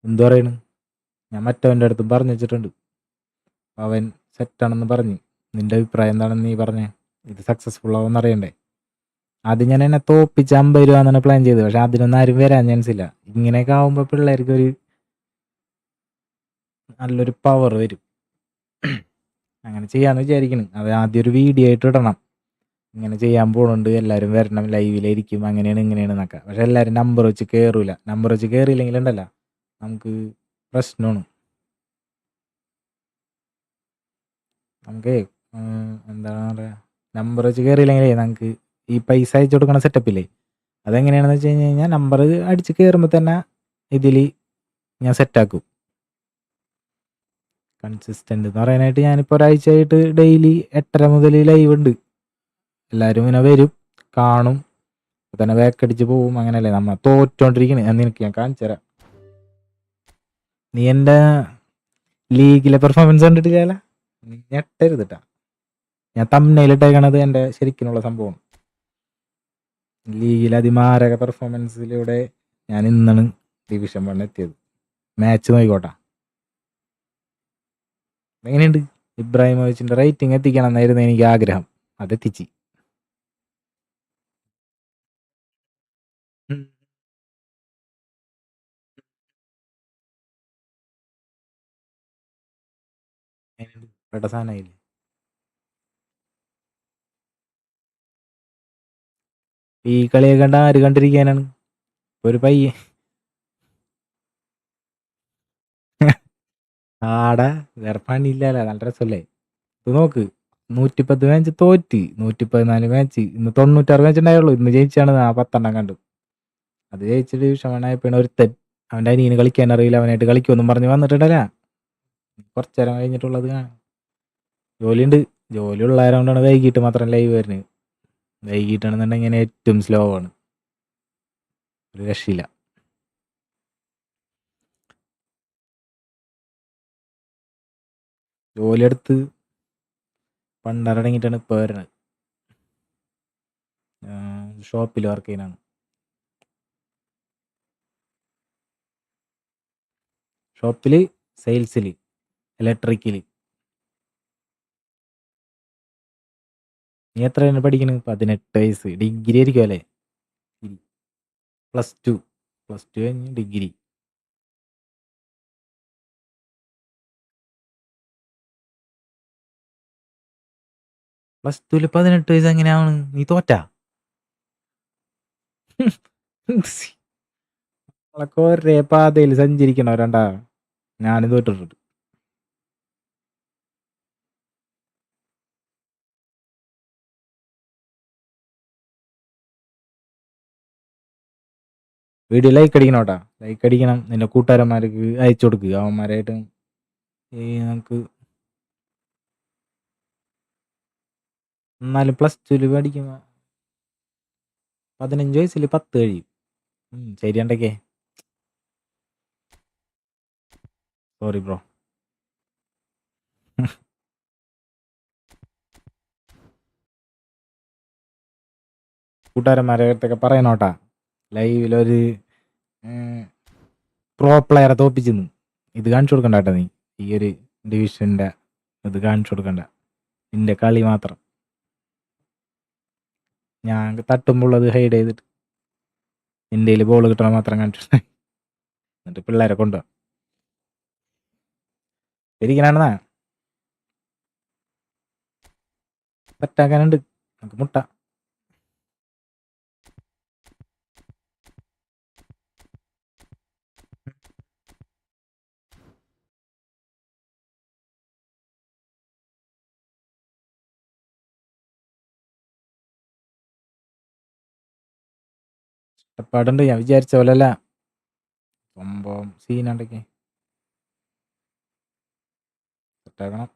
എന്തു പറയണ്? ഞാൻ മറ്റവൻ്റെ അടുത്തും പറഞ്ഞു വെച്ചിട്ടുണ്ട്. അവൻ സെറ്റാണെന്ന് പറഞ്ഞ്. നിന്റെ അഭിപ്രായം എന്താണെന്ന് നീ പറഞ്ഞേ. ഇത് സക്സസ്ഫുൾ ആവുമെന്ന് അറിയണ്ടേ. ആദ്യം ഞാൻ എന്നെ തോപ്പിച്ച് 50 രൂപ എന്നാണ് പ്ലാൻ ചെയ്തത്. പക്ഷെ അതിനൊന്നും ആരും വരാൻ ചാൻസ് ഇല്ല. ഇങ്ങനെയൊക്കെ ആവുമ്പോൾ പിള്ളേർക്ക് ഒരു നല്ലൊരു പവർ വരും. അങ്ങനെ ചെയ്യാന്ന് വിചാരിക്കണ്. അത് ആദ്യം ഒരു വീഡിയോ ആയിട്ട് ഇടണം. ഇങ്ങനെ ചെയ്യാൻ പോകുന്നുണ്ട്, എല്ലാവരും വരണം, ലൈവിലായിരിക്കും, അങ്ങനെയാണ് ഇങ്ങനെയാണ് എന്നൊക്കെ. പക്ഷെ എല്ലാവരും നമ്പർ വെച്ച് കയറൂല. നമ്പർ വെച്ച് കയറിയില്ലെങ്കിൽ ഉണ്ടല്ല നമുക്ക് പ്രശ്നമാണ്. നമുക്ക് എന്താണ് പറയുക, നമ്പർ വെച്ച് കയറിയില്ലെങ്കിലേ നമുക്ക് ഈ പൈസ അയച്ചു കൊടുക്കണ സെറ്റപ്പില്ലേ, അതെങ്ങനെയാണെന്ന് വെച്ച് കഴിഞ്ഞ് കഴിഞ്ഞാൽ നമ്പർ അടിച്ച് കയറുമ്പോൾ തന്നെ ഇതിൽ ഞാൻ സെറ്റാക്കും. കൺസിസ്റ്റൻ്റ് എന്ന് പറയാനായിട്ട് ഞാനിപ്പോൾ ഒരാഴ്ചയായിട്ട് ഡെയിലി 8:30 മുതൽ ലൈവ് ഉണ്ട്. എല്ലാവരും ഇങ്ങനെ വരും, കാണും, തന്നെ ബാക്കടിച്ച് പോവും. അങ്ങനെയല്ലേ നമ്മൾ തോറ്റോണ്ടിരിക്കണേ. നിനക്ക് ഞാൻ കാണിച്ചു തരാം. നീ എൻ്റെ ലീഗിലെ പെർഫോമൻസ് കണ്ടിട്ടില്ല? നീ ഞെട്ടരുത് കേട്ടാ. ഞാൻ തമ്മിലിട്ടേക്കണത് എൻ്റെ ശരിക്കുള്ള സംഭവം. ലീഗിൽ അതിമാരക പെർഫോമൻസിലൂടെ ഞാൻ ഇന്നാണ് ഡിവിഷൻ 1 എത്തിയത്. മാച്ച് നോക്കിക്കോട്ടെ. എങ്ങനെയുണ്ട്? ഇബ്രാഹിമോവിച്ചിൻ്റെ റേറ്റിംഗ് എത്തിക്കണം എന്നായിരുന്നു എനിക്ക് ആഗ്രഹം. അതെത്തിച്ച്. പെട്ട സാധനമായില്ലേ? ഈ കളിയൊക്കെ കണ്ട ആര് കണ്ടിരിക്കാനാണ്? ഒരു പയ്യെ ആടാ വേറെ പണിയില്ലല്ലോ, നല്ല രസമല്ലേ? ഇത് നോക്ക്, 110 മാച്ച് തോറ്റ്, 114 മാച്ച്, ഇന്ന് 96 മാച്ച് ഉണ്ടായുള്ളൂ. ഇന്ന് ജയിച്ചാണ് 10 കണ്ടു. അത് ജയിച്ചിട്ട് ഡിവിഷൻ 1 ആയപ്പോഴാണ് ഒരുത്തൻ അവൻ്റെ അനിയന് കളിക്കാൻ അറിയില്ല, അവനായിട്ട് കളിക്കുമെന്നും പറഞ്ഞ് വന്നിട്ടുണ്ടല്ല. കുറച്ചു നേരം കഴിഞ്ഞിട്ടുള്ളത് കാണാം. ജോലിയുണ്ട്. ജോലി ഉള്ളതുകൊണ്ടാണ് വൈകിട്ട് മാത്രം ലൈവ് വരുന്നത്. വൈകിട്ടാണെന്നുണ്ടെങ്കിൽ ഏറ്റവും സ്ലോ ആണ്, ഒരു രക്ഷയില്ല. ജോലിയെടുത്ത് പണ്ടറടങ്ങിയിട്ടാണ് ഇപ്പോൾ വരുന്നത്. ഷോപ്പിൽ വർക്ക് ചെയ്യാനാണ്. ഷോപ്പിൽ സെയിൽസിൽ, ഇലക്ട്രിക്കൽ. നീ എത്രയാണ് പഠിക്കുന്നത്? 18 വയസ്സ്. ഡിഗ്രി ആയിരിക്കും അല്ലേ? +2 കഴിഞ്ഞ് ഡിഗ്രി. +2 18 വയസ്സ് എങ്ങനെയാണ്? നീ തോറ്റാ? നമ്മളൊക്കെ ഒരേ പാതയിൽ സഞ്ചരിക്കണവരണ്ടാ. ഞാനും തോറ്റിട്ടുണ്ട്. വീഡിയോ ലൈക്ക് അടിക്കണോട്ടാ. ലൈക്ക് അടിക്കണം. നിന്റെ കൂട്ടുകാരന്മാർക്ക് അയച്ചു കൊടുക്കുക. അവന്മാരായിട്ട് നമുക്ക് എന്നാലും +2 പഠിക്കുമ്പോൾ 15 വയസ്സിൽ 10 കഴിയും. ശരിയുണ്ടൊക്കെ. Sorry bro. കൂട്ടുകാരന്മാരെ അടുത്തൊക്കെ പറയണോട്ടാ, ലൈവിലൊരു പ്രോ പ്ലെയറെ തോപ്പിച്ചെന്ന് ഇത് കാണിച്ചു കൊടുക്കണ്ട കേട്ടോ. നീ ഈ ഒരു ഡിവിഷൻ്റെ ഇത് കാണിച്ചു കൊടുക്കണ്ട. നിന്റെ കളി മാത്രം ഞാൻ തട്ടുമ്പോൾ അത് ഹൈഡ് ചെയ്തിട്ട് എൻ്റെ കയ്യിൽ ബോൾ കിട്ടണ മാത്രം കാണിച്ചു എന്നിട്ട് പിള്ളേരെ കൊണ്ടുപോകാം. ശരിക്കനാണെന്നാ സെറ്റാക്കാനുണ്ട്. നമുക്ക് മുട്ട. ഇഷ്ടപ്പാടുണ്ട്. ഞാൻ വിചാരിച്ച പോലെയല്ല സംഭവം. സീനുണ്ടൊക്കെ സെറ്റാക്കണം.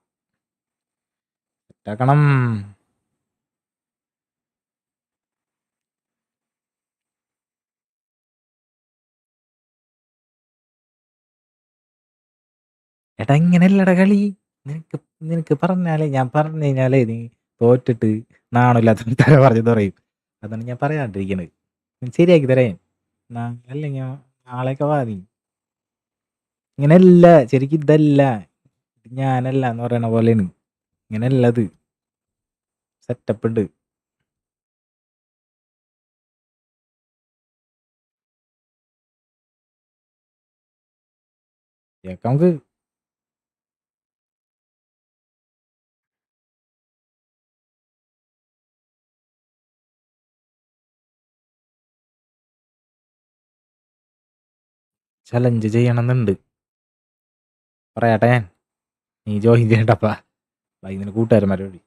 എടാ ഇങ്ങനെയല്ലടാ കളി. നിനക്ക് നിനക്ക് പറഞ്ഞാലേ, ഞാൻ പറഞ്ഞു കഴിഞ്ഞാലേ നീ തോറ്റിട്ട് നാണമില്ലാത്ത തര പറഞ്ഞു പറയും. അതാണ് ഞാൻ പറയാണ്ടിരിക്കണത്. ശരിയാക്കി തരാം. അല്ലെങ്കിൽ നാളെയൊക്കെ വാ നീ. ഇങ്ങനെയല്ല, ശരിക്കും ഇതല്ല, ഞാനല്ല എന്ന് പറയണ പോലെയാണ്. ഇങ്ങനെയല്ല, അത് സെറ്റപ്പ് ഉണ്ട്. നമുക്ക് ചലഞ്ച് ചെയ്യണമെന്നുണ്ട്. പറയാട്ടെ ഞാൻ, നീ ജോയിൻ ചെയ്യണ്ടപ്പാ. വൈകുന്നേരം കൂട്ടുകാരന്മാരോട്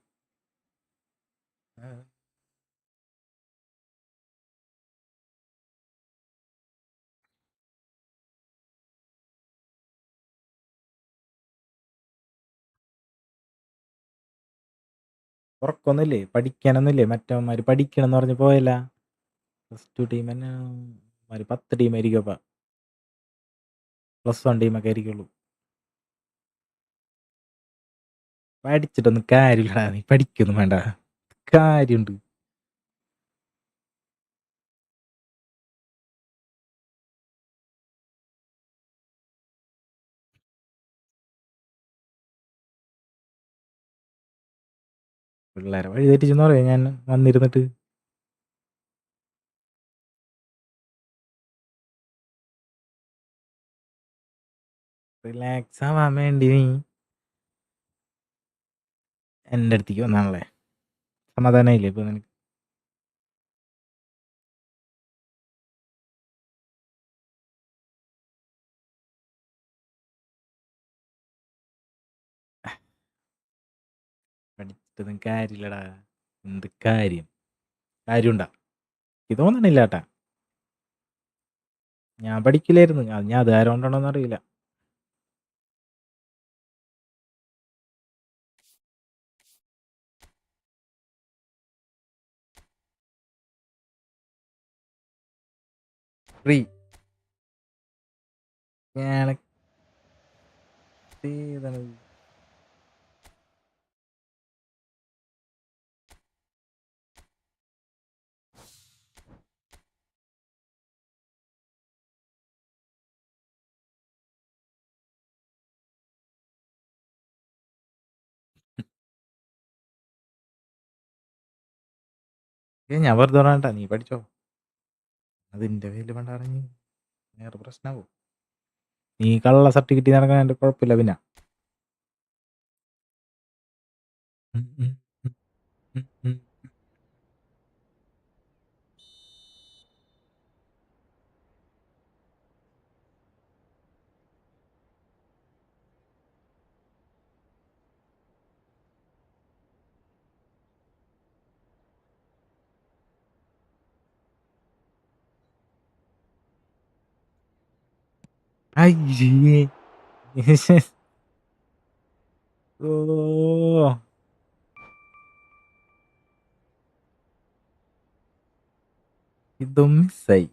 ഉറക്കൊന്നുമില്ലേ, പഠിക്കാനൊന്നുമില്ലേ? മറ്റവന്മാർ പഠിക്കണം എന്ന് പറഞ്ഞ് പോയല്ല. +2 ടീം തന്നെ 10 ടീമായിരിക്കും. അപ്പം +1 ടീമൊക്കെ ആയിരിക്കുള്ളൂ. പഠിച്ചിട്ടൊന്നും കാര്യമില്ലടാ, നീ പഠിക്കൊന്നും വേണ്ട. കാര്യമുണ്ട്. പിള്ളേരെ വഴി തെറ്റിച്ചെന്ന് പറയാം ഞാൻ വന്നിരുന്നിട്ട്. റിലാക്സ് ആവാൻ വേണ്ടി നീ എൻ്റെ അടുത്തേക്ക് വന്നാണല്ലേ. സമാധാനമായില്ലേ ഇപ്പൊ നിനക്ക്? പഠിച്ചിട്ടൊന്നും കാര്യമില്ലടാ. എന്ത് കാര്യമുണ്ടാ? ഇത് തോന്നണില്ല കേട്ടാ. ഞാൻ പഠിക്കില്ലായിരുന്നു. അത് ഞാൻ അത് ആരോണ്ടാണോന്ന് അറിയില്ല. ഫ്രീ ഏതാണ്? ഞാൻ വെറുതെ പറഞ്ഞാ, നീ പഠിച്ചോ. അതിന്റെ പേരിൽ വേണ്ട പറഞ്ഞ് വേറെ പ്രശ്നമാവും. നീ കള്ള സർട്ടിഫിക്കറ്റ് നടക്കാൻ എൻ്റെ കുഴപ്പമില്ല. പിന്നെ ഉം, ഉം, ഉം, ഉം, ഉം. അയ്യേ. ഓ, ഇതും മിസ്സായി.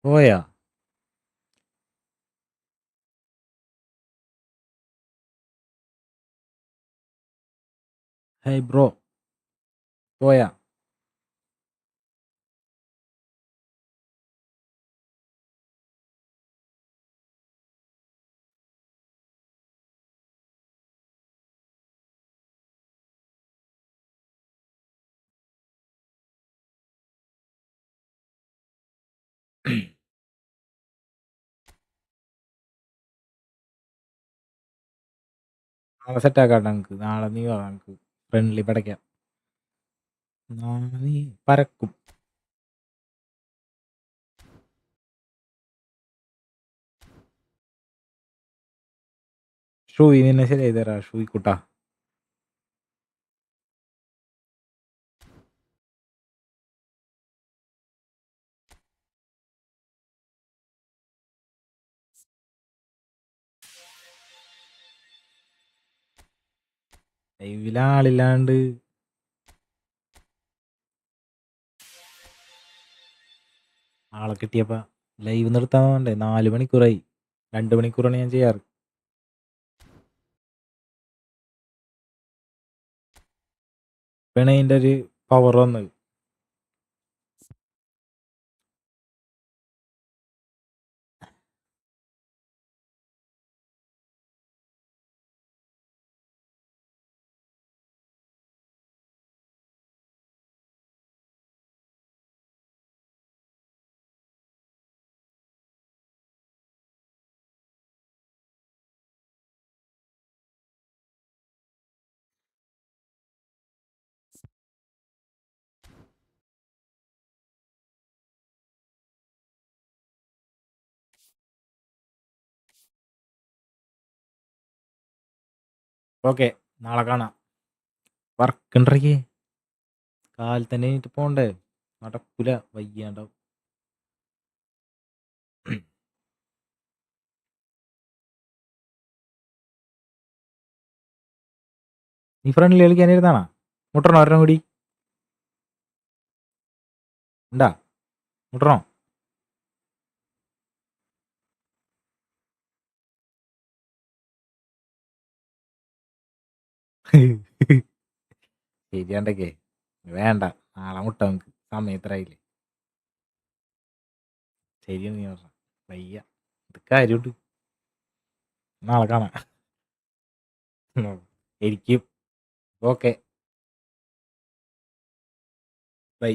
പോയാ? ഹേ ബ്രോ, പോയാ? നാളെ സെറ്റാക്കാം നമുക്ക്. നാളെ നീ വാ, നമുക്ക് ഫ്രണ്ട്ലി പടയ്ക്കാം. നാളെ നീ പരക്കും. ഷൂയി നിന്നെ ശരിയായി തരാ, ഷൂയി കുട്ടാ. ലൈവിലാളില്ലാണ്ട് ആളെ കിട്ടിയപ്പോ ലൈവ് നിർത്താൻ വേണ്ടേ? 4 മണിക്കൂറായി. 2 മണിക്കൂറാണ് ഞാൻ ചെയ്യാറ്. ഇപ്പാണ് അതിൻ്റെ ഒരു പവർ വന്നത്. ഓക്കെ, നാളെ കാണാം. വർക്കുണ്ടേ കാലത്ത് തന്നെ എണീറ്റ് പോണ്ടേ? നടക്കൂല, വയ്യാണ്ടാവും. നീ ഫ്രണ്ടിൽ കളിക്കാനിരുന്നാണോ? മുട്ടണോ ഒരെണ്ണം കൂടി? ഉണ്ടാ മുട്ടണോ? ശരിയാണ്ടൊക്കെ വേണ്ട, നാളെ മുട്ട നമുക്ക്. സമയത്രായില്ലേ? ശരിയാണ് നീ പറഞ്ഞ. വയ്യ, ഇത് കാര്യമുണ്ട്. നാളെ കാണാം. എനിക്കും. Okay, bye.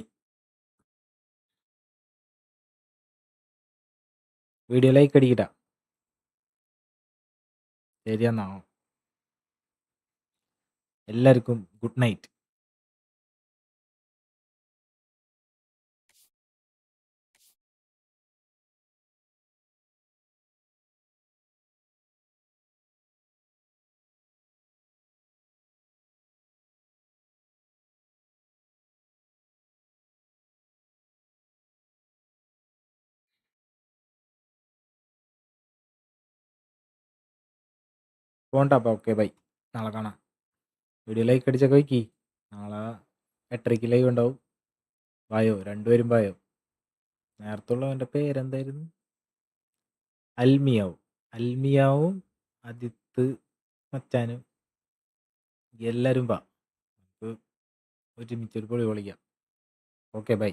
വീഡിയോ ലൈക്ക് അടിക്കട്ടാ. ശരിയെന്നാ. എല്ലാവർക്കും ഗുഡ് നൈറ്റ്. പോണ്ടാ. Okay, bye. നാളെ കാണാം. വീഡിയോ ലൈക്ക് അടിച്ചൊക്കെ വയ്ക്കി. നാളെ 8:30 ലൈവ് ഉണ്ടാവും. വായോ, രണ്ടുപേരും വായോ. നേരത്തുള്ളവൻ്റെ പേരെന്തായിരുന്നു? അൽമിയാവും അജിത്ത് മച്ചാനും എല്ലാവരും വാ. നമുക്ക് ഒരുമിച്ചൊരു പൊളി പൊളിക്കാം. Okay, by.